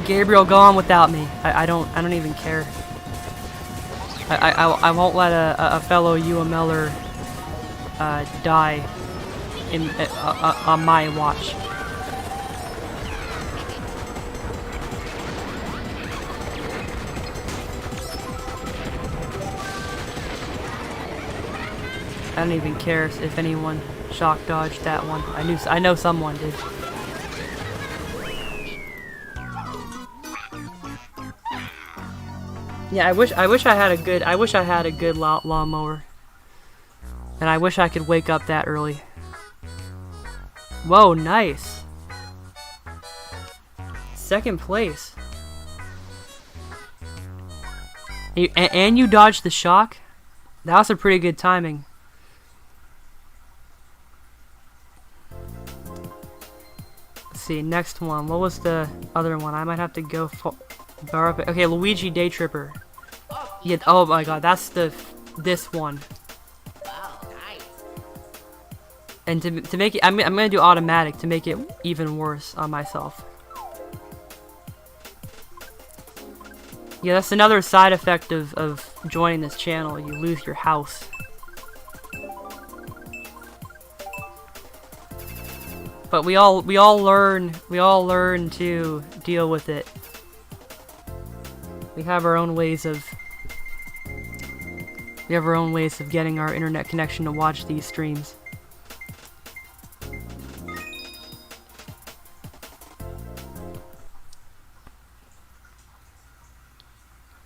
A: Gabriel, go on without me. I don't even care. I won't let a fellow UMLer die on my watch. I don't even care if anyone shock dodged that one. I know someone did. Yeah, I wish I had a good lawnmower. And I wish I could wake up that early. Whoa, nice. Second place. And you dodged the shock? That was a pretty good timing. Let's see, next one. What was the other one? I might have to go for... Okay, Luigi Day Tripper. Yeah, oh my god, that's this one. And to make it, I'm gonna do automatic to make it even worse on myself. Yeah, that's another side effect of joining this channel. You lose your house. But we all learn to deal with it. We have our own ways of getting our internet connection to watch these streams.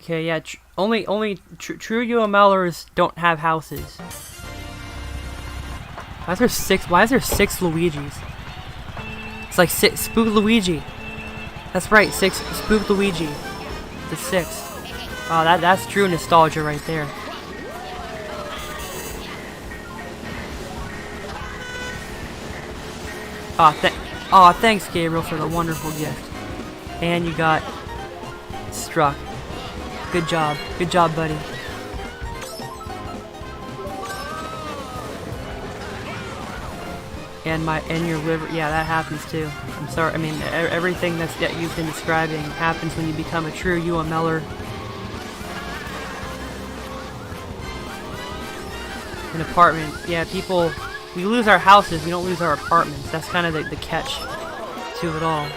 A: Okay, yeah, only true UMLers don't have houses. Why is there six Luigis? It's like Spook Luigi. That's right, Spook Luigi. The 6. Oh, that's true nostalgia right there. Oh, thanks Gabriel for the wonderful gift. And you got struck. Good job, buddy. And your liver, yeah, that happens too. I'm sorry. I mean, everything that you've been describing happens when you become a true UMLer. An apartment, yeah. People, we lose our houses, we don't lose our apartments. That's kind of the catch to it all.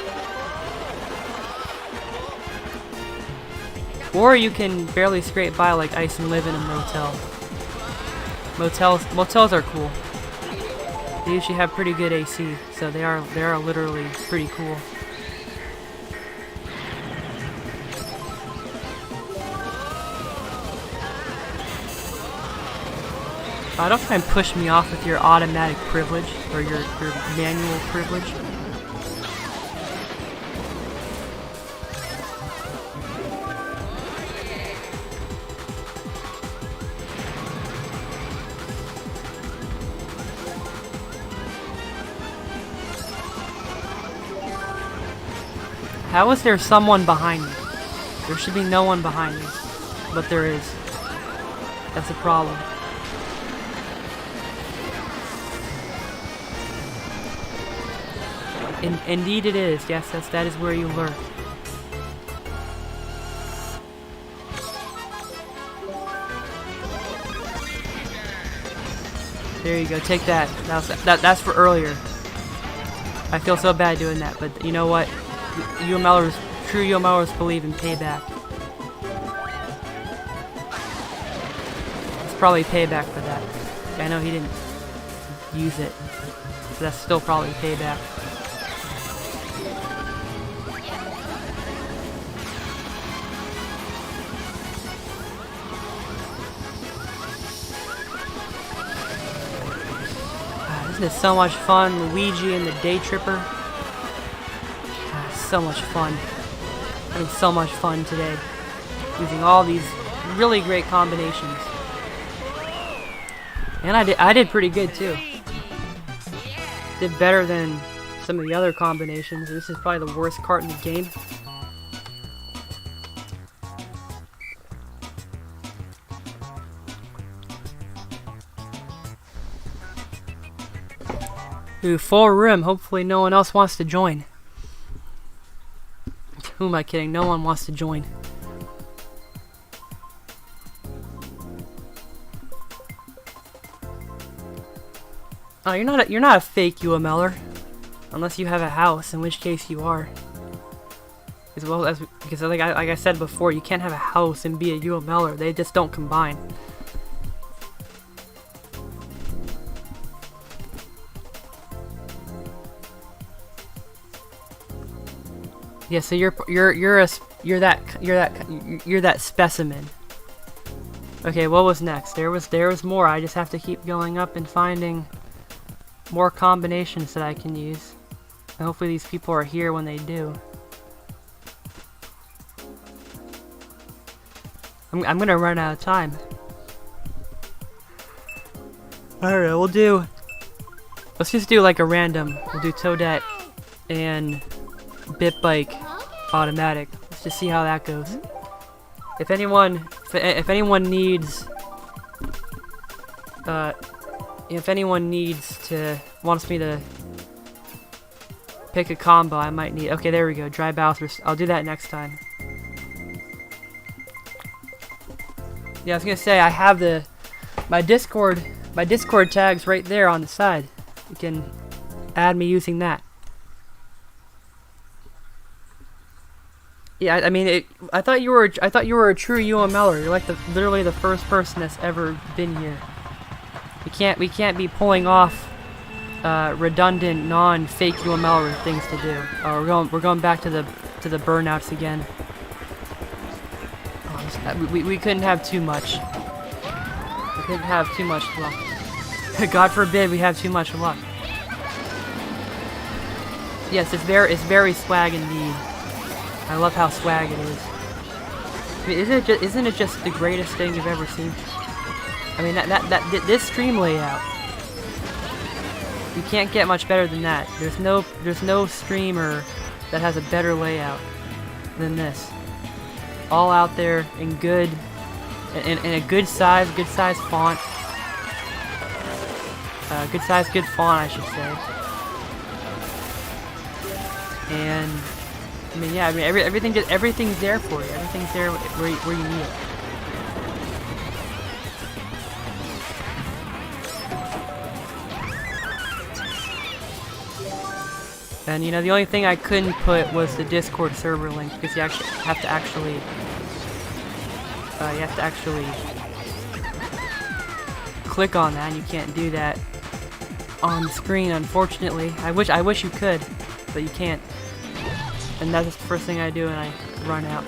A: Or you can barely scrape by like ice and live in a motel. Motels are cool. They usually have pretty good AC, so they are literally pretty cool. Don't try and push me off with your automatic privilege or your manual privilege. How is there someone behind me? There should be no one behind me, but there is. That's a problem. Indeed it is. Yes, that is where you learn. There you go. Take that. That's for earlier. I feel so bad doing that, but you know what? UMLers, true UMLers believe in payback. It's probably payback for that. I know he didn't use it, so that's still probably payback. Isn't it so much fun? Luigi and the Day Tripper. So much fun. Having so much fun today. Using all these really great combinations. And I did pretty good too. Did better than some of the other combinations. This is probably the worst cart in the game. Ooh, full room. Hopefully no one else wants to join. Who am I kidding? No one wants to join. Oh, you're not a fake UMLer, unless you have a house, in which case you are. As well as because like I said before, you can't have a house and be a UMLer. They just don't combine. Yeah, so you're that specimen. Okay, what was next? There was more. I just have to keep going up and finding more combinations that I can use. And hopefully these people are here when they do. I'm gonna run out of time. Alright, let's just do like a random. We'll do Toadette and Bit Bike automatic. Let's just see how that goes. If anyone needs wants me to pick a combo, I might need. Okay, there we go. Dry Bowser. I'll do that next time. Yeah, I was gonna say I have my Discord tags right there on the side. You can add me using that. Yeah, I mean, I thought you were a true UMLer. You're like literally the first person that's ever been here. We can't be pulling off redundant, non-fake UMLer things to do. We're going back to the burnouts again. Oh, we couldn't have too much. We couldn't have too much luck. God forbid we have too much luck. Yes, it's very swag indeed. I love how swag it is. I mean, isn't it just the greatest thing you've ever seen? I mean, this stream layout. You can't get much better than that. There's no streamer that has a better layout than this. All out there in good, in a good size font. Good font, I should say. And I mean, yeah, I mean, everything's there for you. Everything's there where you need it. And you know, the only thing I couldn't put was the Discord server link because you have to actually click on that, and you can't do that on the screen, unfortunately. I wish you could, but you can't. And that's the first thing I do when I run out.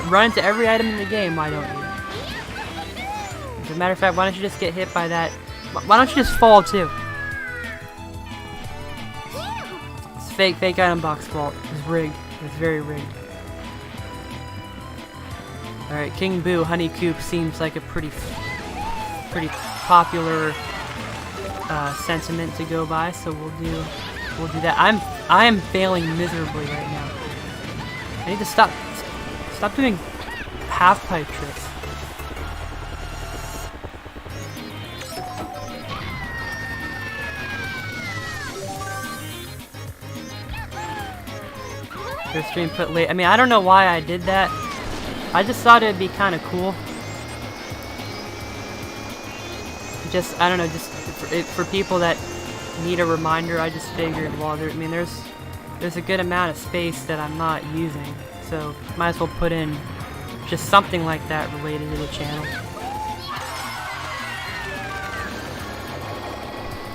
A: Run into every item in the game, why don't you? As a matter of fact, why don't you just get hit by that? Why don't you just fall too? It's fake item box fault. It's rigged. It's very rigged. Alright, King Boo Honeycoop seems like a pretty popular sentiment to go by, so we'll do that. I am failing miserably right now. I need to stop doing half pipe tricks. Your stream put late. I mean, I don't know why I did that. I just thought it'd be kind of cool. I don't know, just for people that need a reminder, I just figured, well, there's a good amount of space that I'm not using, so might as well put in just something like that related to the channel.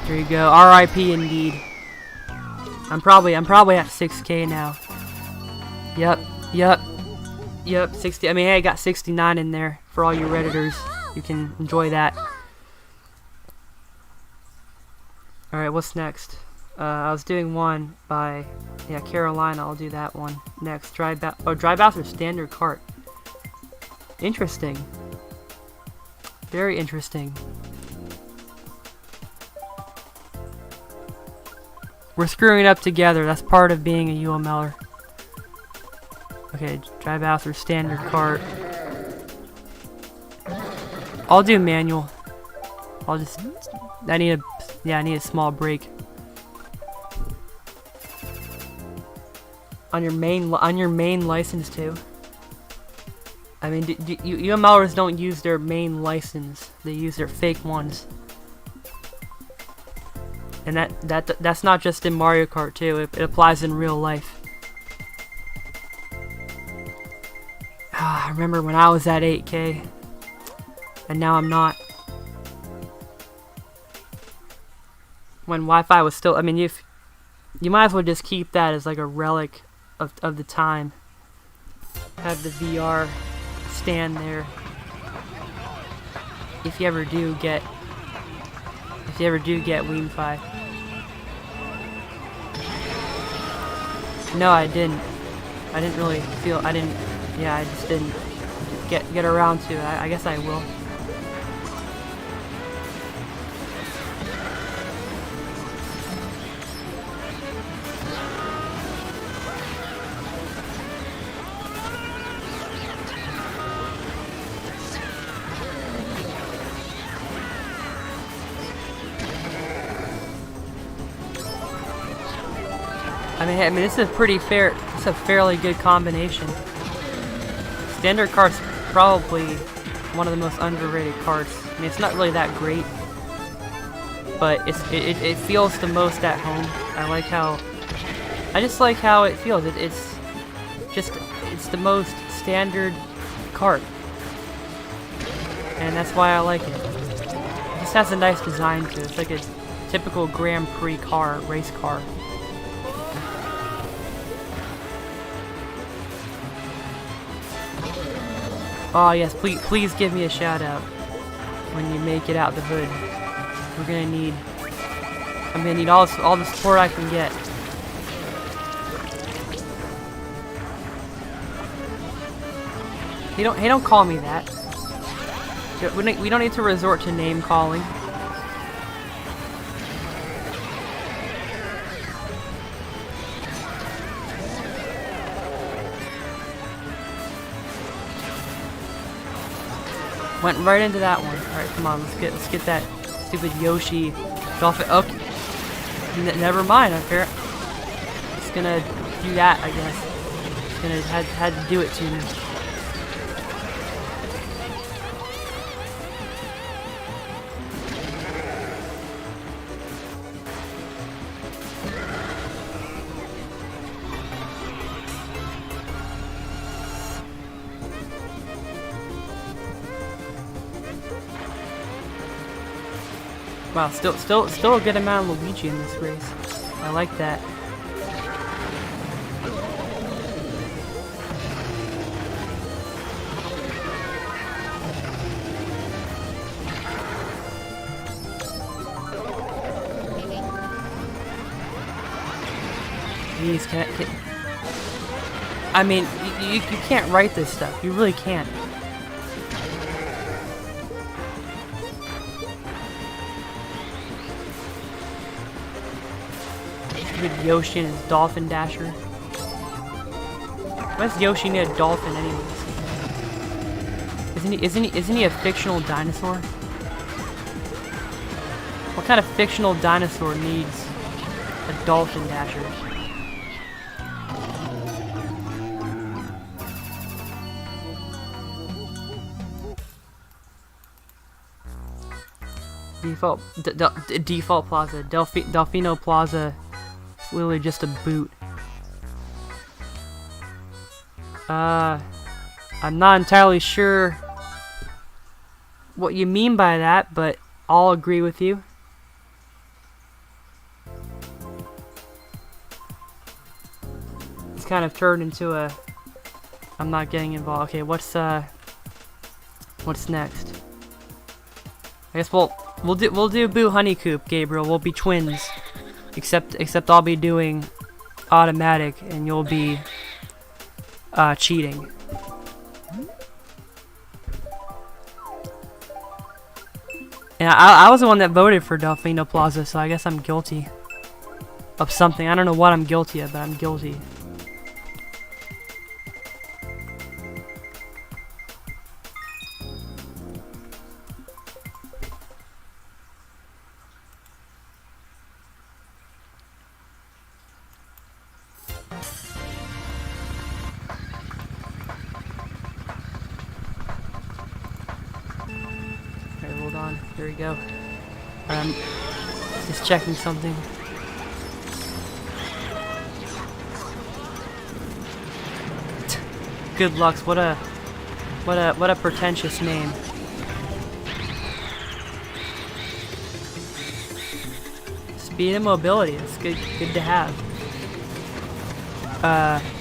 A: There you go. R.I.P. indeed. I'm probably at 6K now. Yep. 60. I mean, hey, I got 69 in there for all you Redditors. You can enjoy that. All right, what's next? I was doing one by Carolina. I'll do that one next. Dry bath or standard cart. Interesting. Very interesting. We're screwing it up together. That's part of being a UMLer. Okay, dry bath or standard cart. I'll do manual. I need a small break. On your main license too. I mean, UMLers don't use their main license. They use their fake ones. And that's not just in Mario Kart too. It applies in real life. I remember when I was at 8K, and now I'm not. When Wi-Fi was still, I mean, you might as well just keep that as like a relic of the time. Have the VR stand there. If you ever do get Wiimmfi. No, I didn't. I didn't really feel. I just didn't get around to it. I guess I will. I mean, this is pretty fair. It's a fairly good combination. Standard cart's probably one of the most underrated carts. I mean, it's not really that great, but it feels the most at home. I just like how it feels. It's the most standard cart, and that's why I like it. It just has a nice design to it. It's like a typical Grand Prix car, race car. Oh yes, please give me a shout out when you make it out the hood. I'm gonna need all the support I can get. Hey, don't call me that. We don't need to resort to name calling. Went right into that one. Alright, come on, let's get that stupid Yoshi dolphin. Okay. Never mind, It's gonna do that, I guess. It's gonna had to do it to me. Wow, still a good amount of Luigi in this race. I like that. Jeez, I mean, you can't write this stuff. You really can't. Yoshi and his dolphin dasher. Why does Yoshi need a dolphin anyways? Isn't he a fictional dinosaur? What kind of fictional dinosaur needs a dolphin dasher? Default Plaza. Delfino Plaza. It's literally just a boot. I'm not entirely sure what you mean by that, but I'll agree with you. It's kind of turned into a I'm not getting involved. Okay, what's next? I guess we'll do Boo Honeycoop, Gabriel. We'll be twins. Except I'll be doing automatic and you'll be cheating. And I was the one that voted for Delfino Plaza, so I guess I'm guilty of something. I don't know what I'm guilty of, but I'm guilty. Okay, hold on. Here we go. Just checking something. Good Lucks, what a pretentious name. Speed and mobility, it's good to have.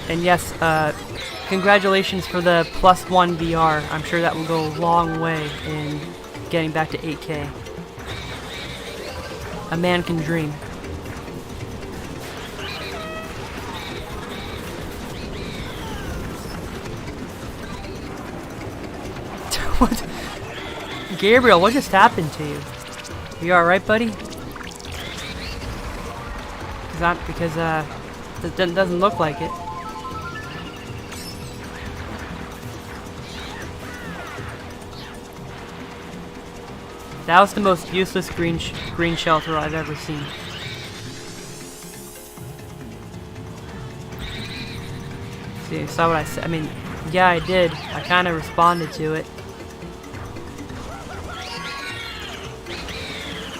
A: And yes, congratulations for the +1 VR. I'm sure that will go a long way in getting back to 8K. A man can dream. What? Gabriel, what just happened to you? You alright, buddy? Because it doesn't look like it. That was the most useless green shelter I've ever seen. See, you saw what I said? I mean, yeah, I did. I kind of responded to it.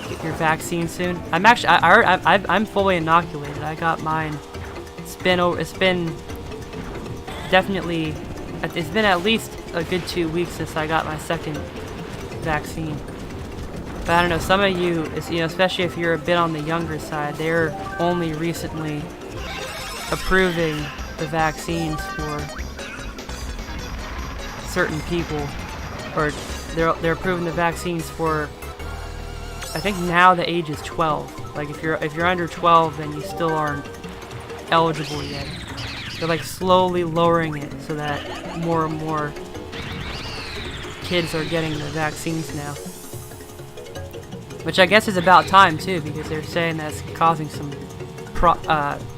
A: Get your vaccine soon. I'm actually, I'm fully inoculated. I got mine. It's been definitely, it's been at least a good 2 weeks since I got my second vaccine. But I don't know, some of you, especially if you're a bit on the younger side, they're only recently approving the vaccines for certain people, or they're approving the vaccines for, I think now the age is 12. Like if you're under 12, then you still aren't eligible yet. They're like slowly lowering it so that more and more kids are getting the vaccines now. Which I guess is about time too, because they're saying that's causing some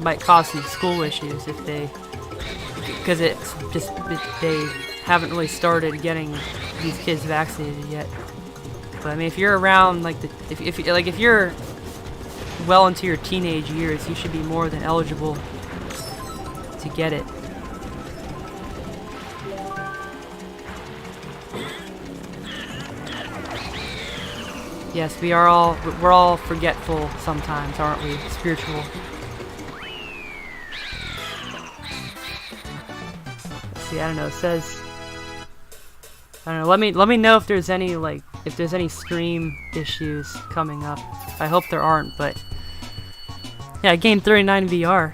A: might cause some school issues if because it's just they haven't really started getting these kids vaccinated yet. But I mean, if you're around like if you're well into your teenage years, you should be more than eligible to get it. Yes, we're all forgetful sometimes, aren't we? Spiritual. Let's see, I don't know. It says, I don't know. Let me know if there's any stream issues coming up. I hope there aren't, but yeah, Game 39 VR.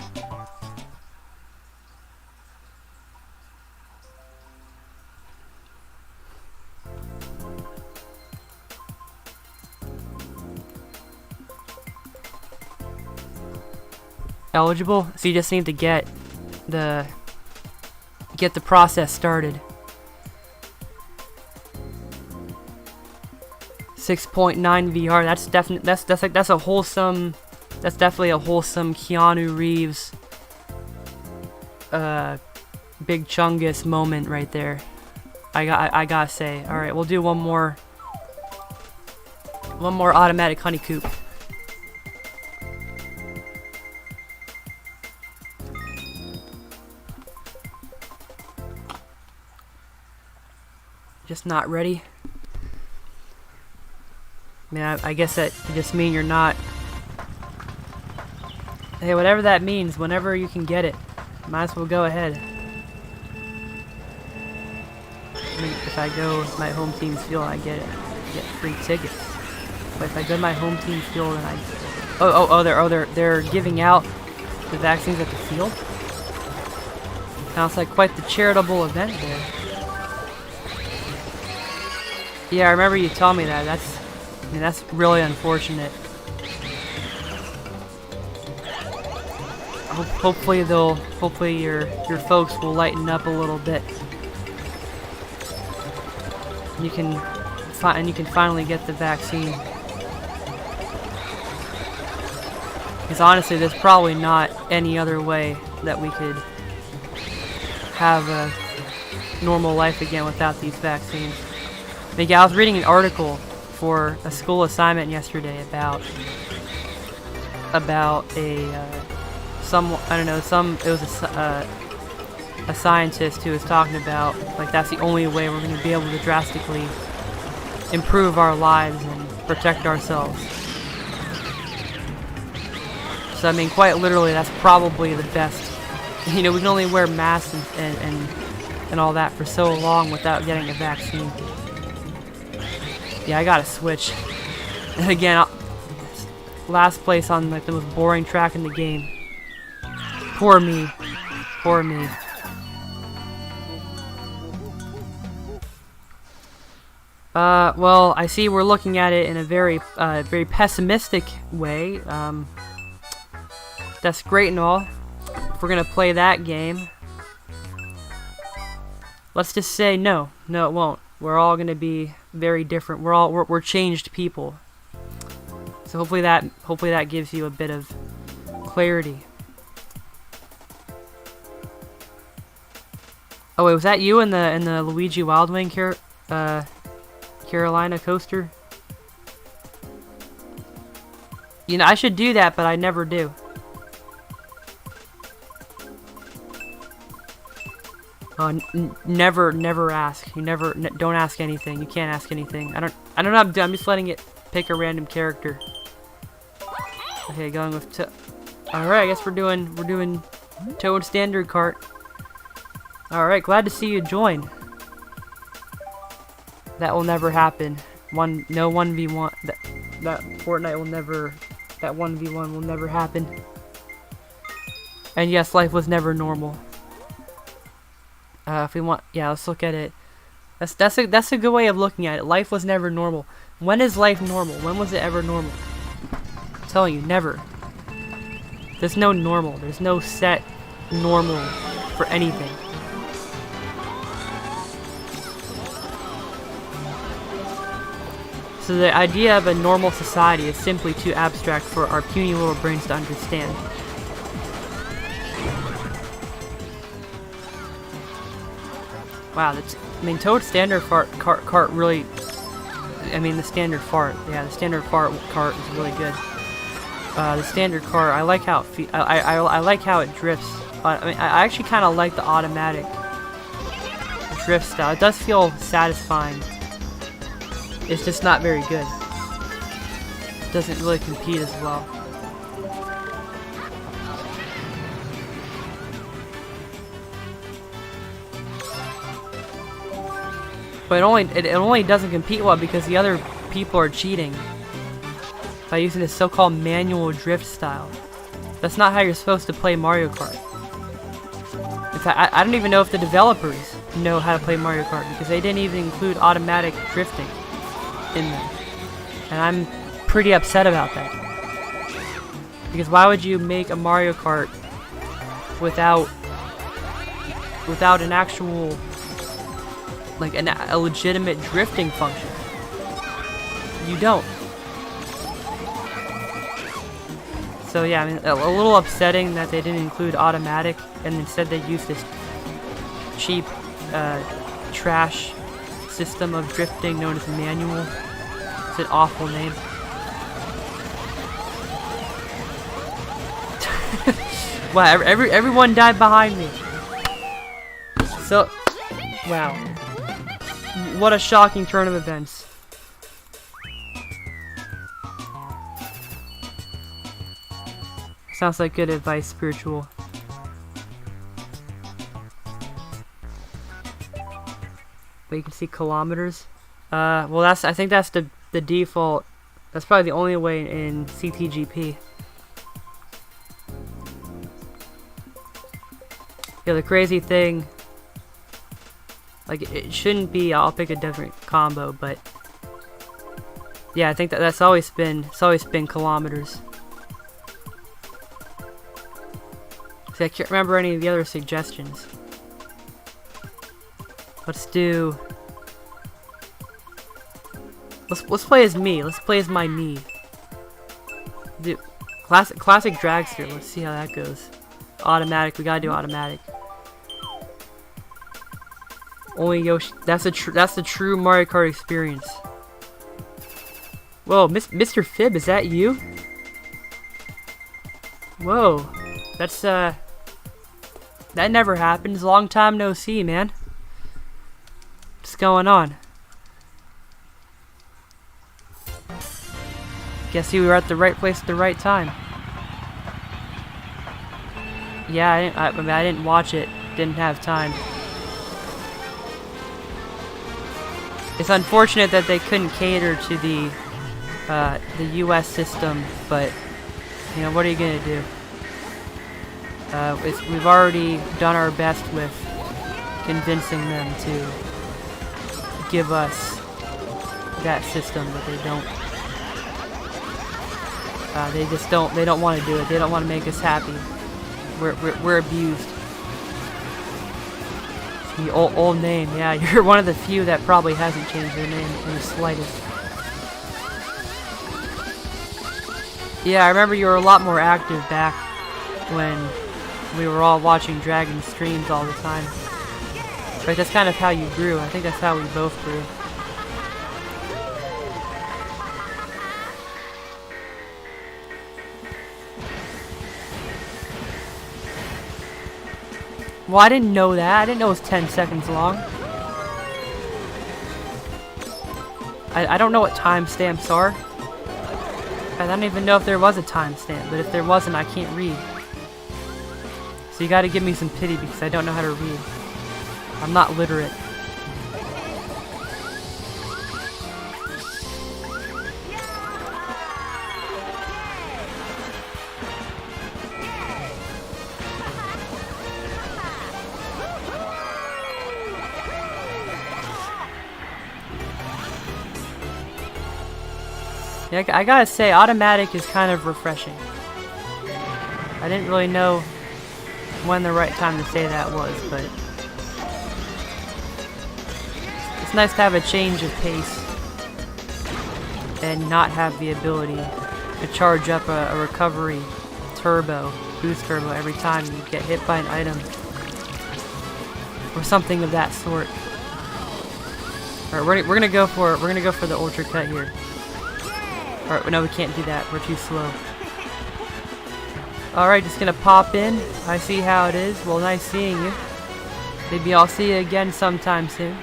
A: Eligible, so you just need to get the process started. 6.9 VR. That's definitely a wholesome Keanu Reeves Big Chungus moment right there. I gotta say. All right, we'll do one more automatic Honeycoop. Just not ready. I mean, I guess that could just mean you're not... Hey, whatever that means, whenever you can get it, might as well go ahead. I mean, if I go with my home team's field, I get free tickets. But if I go to my home team's field and they're giving out the vaccines at the field? Sounds like quite the charitable event there. Yeah, I remember you telling me that. That's really unfortunate. Hopefully your folks will lighten up a little bit. You can finally get the vaccine. Because honestly, there's probably not any other way that we could have a normal life again without these vaccines. I was reading an article for a school assignment yesterday about a scientist who was talking about like that's the only way we're going to be able to drastically improve our lives and protect ourselves. So I mean, quite literally, that's probably the best. You know, we can only wear masks and all that for so long without getting a vaccine. Yeah, I gotta switch. And again, last place on like the most boring track in the game. Poor me. Poor me. Well, I see we're looking at it in a very pessimistic way. That's great and all. If we're gonna play that game, let's just say no. No, it won't. We're all gonna be very different. We're changed people. So hopefully that gives you a bit of clarity. Oh wait, was that you in the Luigi Wild Wing Carolina coaster? You know, I should do that, but I never do. Never ask. You don't ask anything. You can't ask anything. I don't know what I'm doing. I'm just letting it pick a random character. Okay, going with Alright, I guess we're doing Toad Standard Kart. Alright, glad to see you join. That will never happen. No 1v1. That Fortnite will never. That 1v1 will never happen. And yes, life was never normal. If we want, yeah, let's look at it. That's a good way of looking at it. Life was never normal. When is life normal? When was it ever normal? I'm telling you, never. There's no normal. There's no set normal for anything. So the idea of a normal society is simply too abstract for our puny little brains to understand. Wow, Toad Standard Kart really... the standard fart. Yeah, the standard fart cart is really good. The standard cart, I like how it I like how it drifts. I actually kind of like the automatic drift style. It does feel satisfying. It's just not very good. It doesn't really compete as well. But it only doesn't compete well because the other people are cheating by using this so-called manual drift style. That's not how you're supposed to play Mario Kart. In fact, I don't even know if the developers know how to play Mario Kart because they didn't even include automatic drifting in them. And I'm pretty upset about that. Because why would you make a Mario Kart without an actual... like a legitimate drifting function? You don't. So yeah, a little upsetting that they didn't include automatic and instead they used this cheap trash system of drifting known as manual. It's an awful name. Wow, everyone died behind me. So, wow. What a shocking turn of events. Sounds like good advice, spiritual. But you can see kilometers. Well, I think that's the default. That's probably the only way in CTGP. Yeah, the crazy thing, like, it shouldn't be, I'll pick a different combo, but yeah, I think that's always been kilometers. See, I can't remember any of the other suggestions. Let's play as me. Let's play as my me. Dude, classic dragster. Let's see how that goes. Automatic. We gotta do automatic. Only Yoshi. That's the true Mario Kart experience. Whoa, Mr. Fib, is that you? Whoa, that's that never happens. Long time no see, man. What's going on? Guess you were at the right place at the right time. Yeah, I mean, I didn't watch it. Didn't have time. It's unfortunate that they couldn't cater to the U.S. system, but you know, what are you gonna do? We've already done our best with convincing them to give us that system, but they don't. They just don't. They don't want to do it. They don't want to make us happy. We're abused. The old name, yeah. You're one of the few that probably hasn't changed their name in the slightest. Yeah, I remember you were a lot more active back when we were all watching Dragon streams all the time. Right, that's kind of how you grew. I think that's how we both grew. Well, I didn't know that. I didn't know it was 10 seconds long. I don't know what timestamps are. I don't even know if there was a timestamp, but if there wasn't, I can't read. So you gotta give me some pity because I don't know how to read. I'm not literate. Yeah, I gotta say, automatic is kind of refreshing. I didn't really know when the right time to say that was, but it's nice to have a change of pace and not have the ability to charge up a recovery boost turbo every time you get hit by an item or something of that sort. All right, we're gonna go for the ultra cut here. Alright, no, we can't do that. We're too slow. Alright, just gonna pop in. I see how it is. Well, nice seeing you. Maybe I'll see you again sometime soon.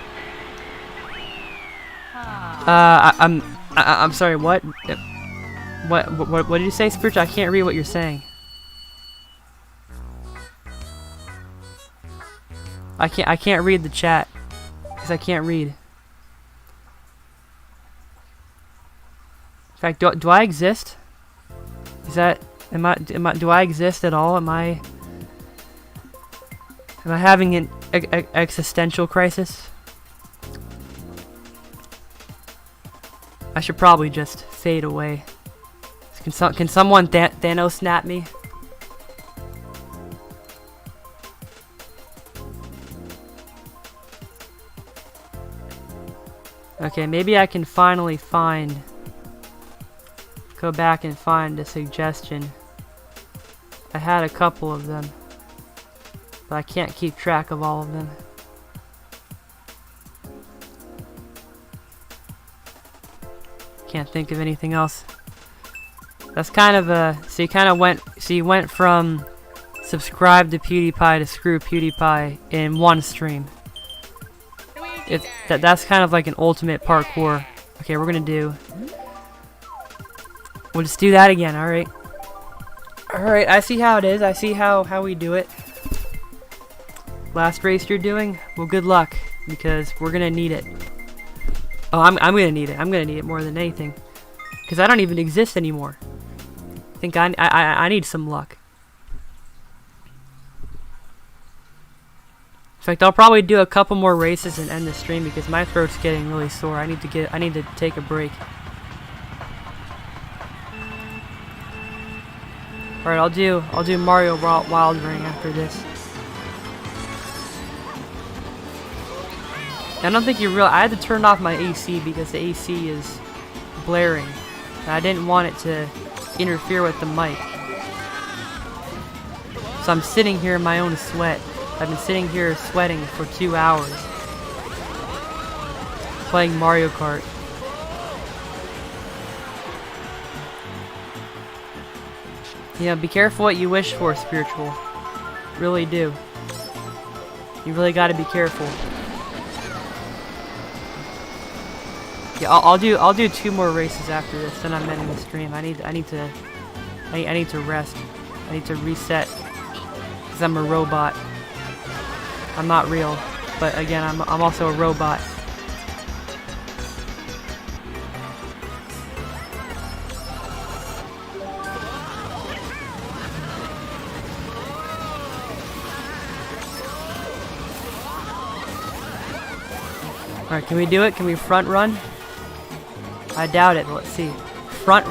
A: I'm sorry, what? What did you say, Spiritual? I can't read what you're saying. I can't read the chat. Because I can't read. In fact, do I exist? Is that do I exist at all? Am I having an existential crisis? I should probably just fade away. Can someone Thanos snap me? Okay, maybe I can finally go back and find a suggestion. I had a couple of them, but I can't keep track of all of them. Can't think of anything else. That's kind of a, so you went from subscribe to PewDiePie to screw PewDiePie in one stream. That's kind of like an ultimate parkour. Okay, we'll just do that again, alright? Alright, I see how it is. I see how we do it. Last race you're doing? Well, good luck, because we're gonna need it. Oh, I'm gonna need it. I'm gonna need it more than anything. Because I don't even exist anymore. I think I need some luck. In fact, I'll probably do a couple more races and end the stream because my throat's getting really sore. I need to take a break. Alright, I'll do Mario Wild Ring after this. I don't think you realize I had to turn off my AC because the AC is blaring. And I didn't want it to interfere with the mic. So I'm sitting here in my own sweat. I've been sitting here sweating for 2 hours. Playing Mario Kart. Yeah, be careful what you wish for, spiritual. Really do. You really gotta be careful. Yeah, I'll do 2 more races after this, then I'm ending the stream. I need to rest. I need to reset. Cause I'm a robot. I'm not real, but again, I'm also a robot. Alright, can we do it? Can we front run? I doubt it, but let's see. Front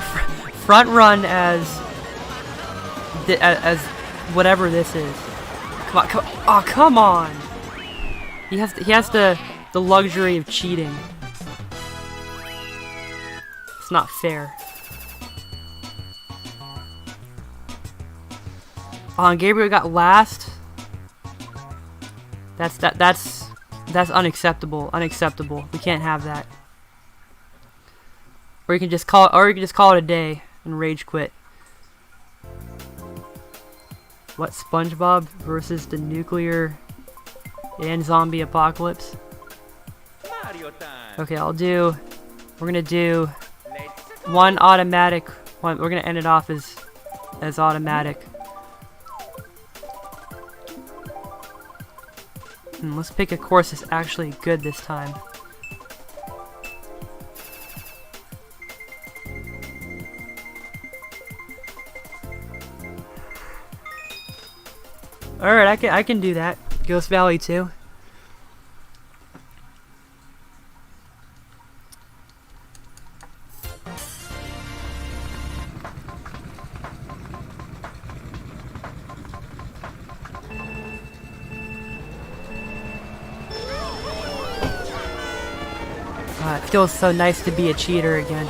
A: run as whatever this is. Come on, come on. Oh, come on! He has the luxury of cheating. It's not fair. Oh, and Gabriel got last. That's unacceptable. Unacceptable. We can't have that. Or you can just call it a day and rage quit. What, SpongeBob versus the nuclear and zombie apocalypse? Okay, we're gonna do one automatic one. We're gonna end it off as automatic. Let's pick a course that's actually good this time. Alright, I can do that. Ghost Valley 2. It feels so nice to be a cheater again.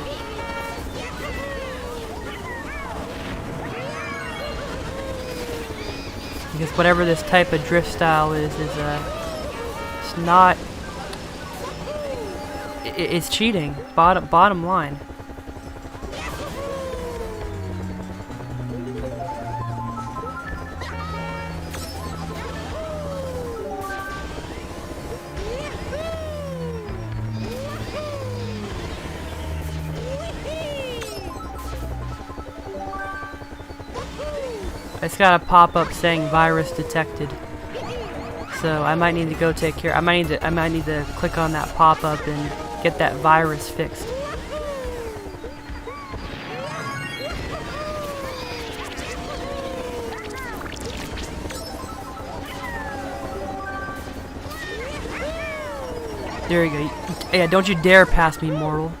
A: Because whatever this type of drift style is it's not. It's cheating. Bottom line. It's got a pop-up saying virus detected, so I might need to go take care. I might need to click on that pop-up and get that virus fixed. There you go. Yeah, don't you dare pass me, mortal.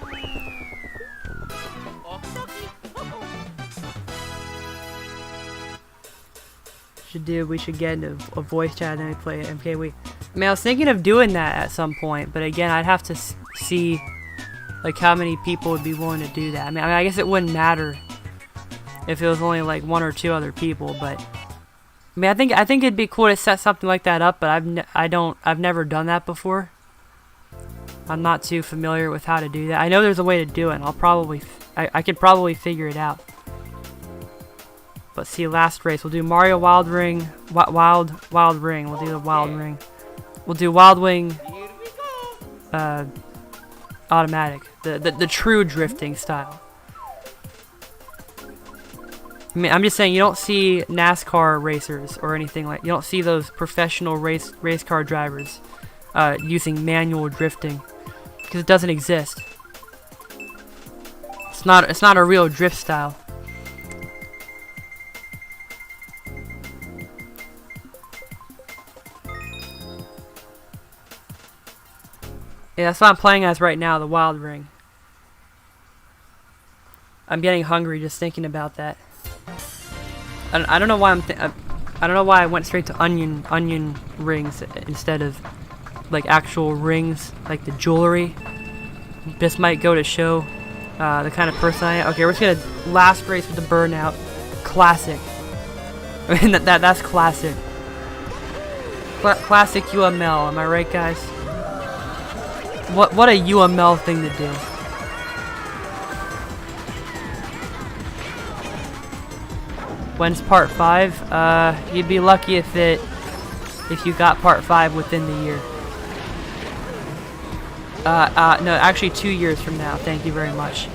A: We should get into a voice chat and then play MK Wii. I mean, I was thinking of doing that at some point, but again, I'd have to see like how many people would be willing to do that. I mean, I guess it wouldn't matter if it was only like 1 or 2 other people, but I mean, I think it'd be cool to set something like that up, but I've never done that before. I'm not too familiar with how to do that. I know there's a way to do it, and I could probably figure it out. Let's see, last race. We'll do Mario Wild Ring. Wild Ring. We'll do the Wild Ring. We'll do Wild Wing. Automatic. The true drifting style. I mean, I'm just saying you don't see NASCAR racers or anything like. You don't see those professional race car drivers using manual drifting because it doesn't exist. It's not a real drift style. Yeah, that's what I'm playing as right now, the Wild Ring. I'm getting hungry just thinking about that. I don't know why I don't know why I went straight to onion rings instead of like actual rings, like the jewelry. This might go to show the kind of person I am. Okay, we're just gonna last race with the burnout. Classic. I mean that's classic. Classic UML. Am I right, guys? What a UML thing to do. When's part 5? You'd be lucky if you got part 5 within the year. No, actually 2 years from now. Thank you very much.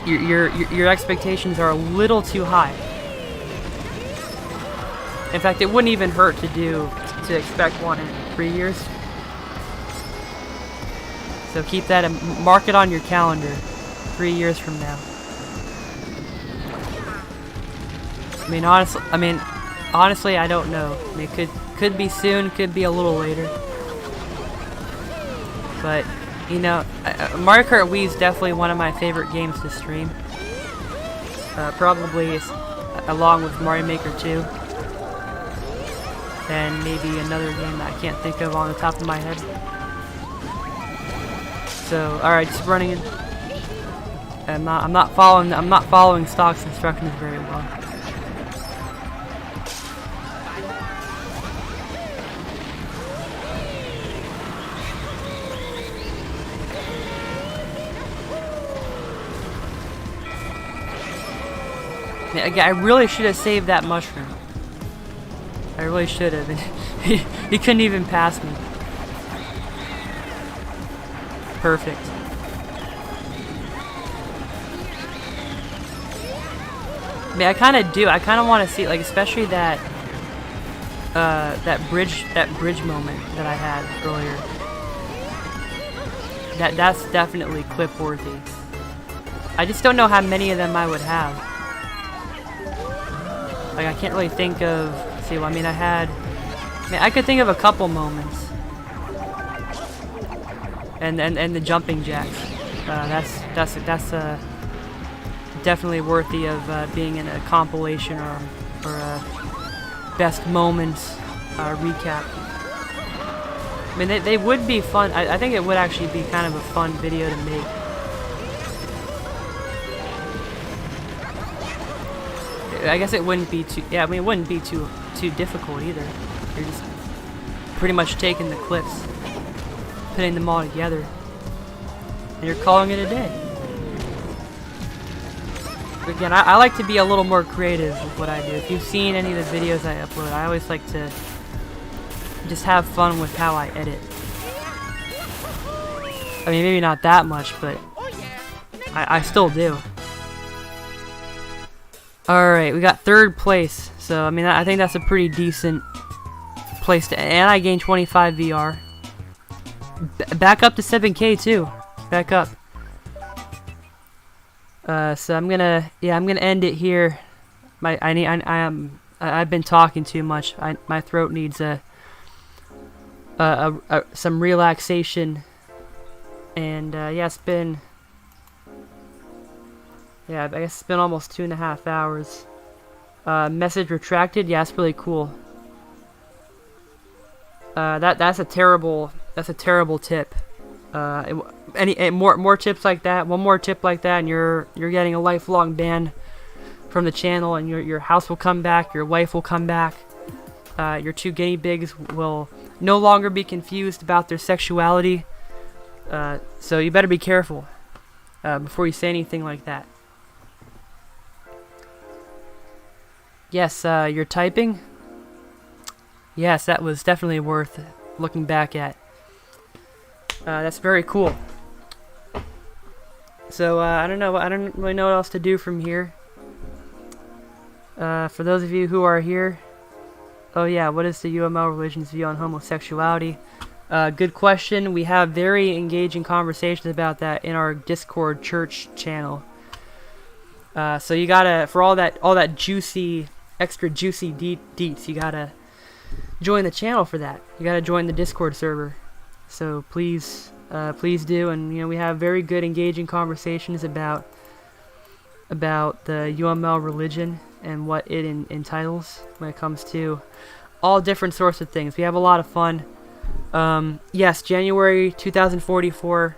A: Your expectations are a little too high. In fact, it wouldn't even hurt to expect one in 3 years. So keep that and mark it on your calendar. 3 years from now. Honestly, I don't know. I mean, it could be soon, could be a little later. But you know, Mario Kart Wii is definitely one of my favorite games to stream. Probably along with Mario Maker 2, and maybe another game that I can't think of on the top of my head. So, all right, just running in. I'm not following Stock's instructions very well. I really should have saved that mushroom. I really should have. He couldn't even pass me. Perfect. I mean, I kind of do. I kind of want to see, like, especially that bridge moment that I had earlier. That's definitely clip worthy. I just don't know how many of them I would have. Like, I can't really think of. See, well, I mean, I could think of a couple moments. And the jumping jacks. That's definitely worthy of being in a compilation or a best moments recap. I mean, they would be fun. I think it would actually be kind of a fun video to make. I guess it wouldn't be too. Yeah, I mean, it wouldn't be too difficult either. You're just pretty much taking the clips, putting them all together, and you're calling it a day. But again, I like to be a little more creative with what I do. If you've seen any of the videos I upload, I always like to just have fun with how I edit. I mean, maybe not that much, but I still do. Alright, we got 3rd place. So, I mean, I think that's a pretty decent place to... And I gained 25 VR. Back up to 7K too. Back up. So I'm gonna end it here. I've been talking too much. My throat needs some relaxation. And yeah, it's been... Yeah, I guess it's been almost 2.5 hours. Message retracted. Yeah, that's really cool. That's a terrible tip. Any more tips like that? One more tip like that, and you're getting a lifelong ban from the channel, and your house will come back. Your wife will come back. Your 2 guinea pigs will no longer be confused about their sexuality. So you better be careful before you say anything like that. Yes, you're typing. Yes, that was definitely worth looking back at. That's very cool. So I don't know. I don't really know what else to do from here. For those of you who are here, oh yeah, what is the UML religion's view on homosexuality? Good question. We have very engaging conversations about that in our Discord church channel. So you gotta, for all that juicy, extra juicy deets, you gotta join the channel for that. You gotta join the Discord server. So please do. And we have very good, engaging conversations about the UML religion and what it entitles when it comes to all different sorts of things. We have a lot of fun. Yes, January 2044.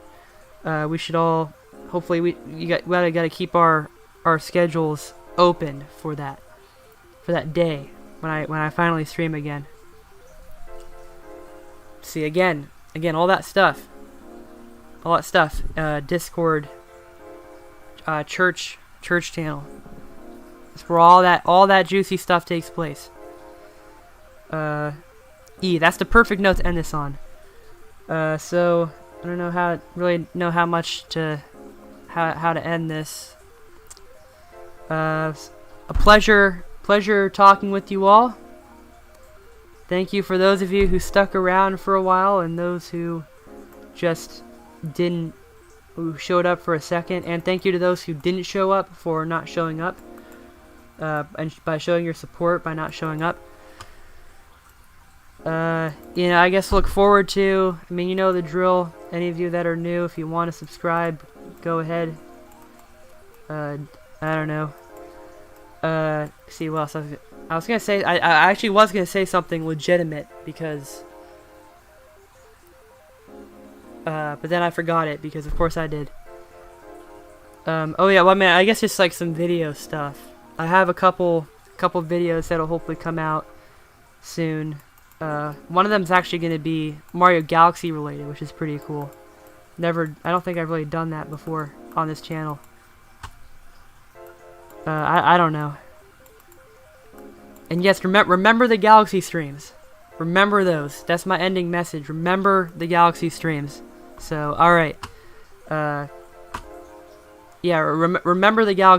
A: We should all, hopefully, we gotta keep our schedules open for that day when I finally stream again. See, again, all that stuff. Discord, church channel. It's where all that juicy stuff takes place. That's the perfect note to end this on. So I don't know how to end this. A pleasure talking with you all. Thank you for those of you who stuck around for a while and those who just who showed up for a second, and thank you to those who didn't show up for not showing up, and by showing your support by not showing up. I guess look forward to, you know the drill. Any of you that are new, if you want to subscribe, go ahead. I don't know. See what else I was gonna say. I actually was gonna say something legitimate because but then I forgot it because of course I did. Oh yeah, well I guess just like some video stuff. I have a couple videos that'll hopefully come out soon. One of them is actually going to be Mario Galaxy related, which is pretty cool. I don't think I've really done that before on this channel. I don't know. And yes, remember the Galaxy streams. Remember those. That's my ending message. Remember the Galaxy streams. So, alright. Yeah, remember the Galaxy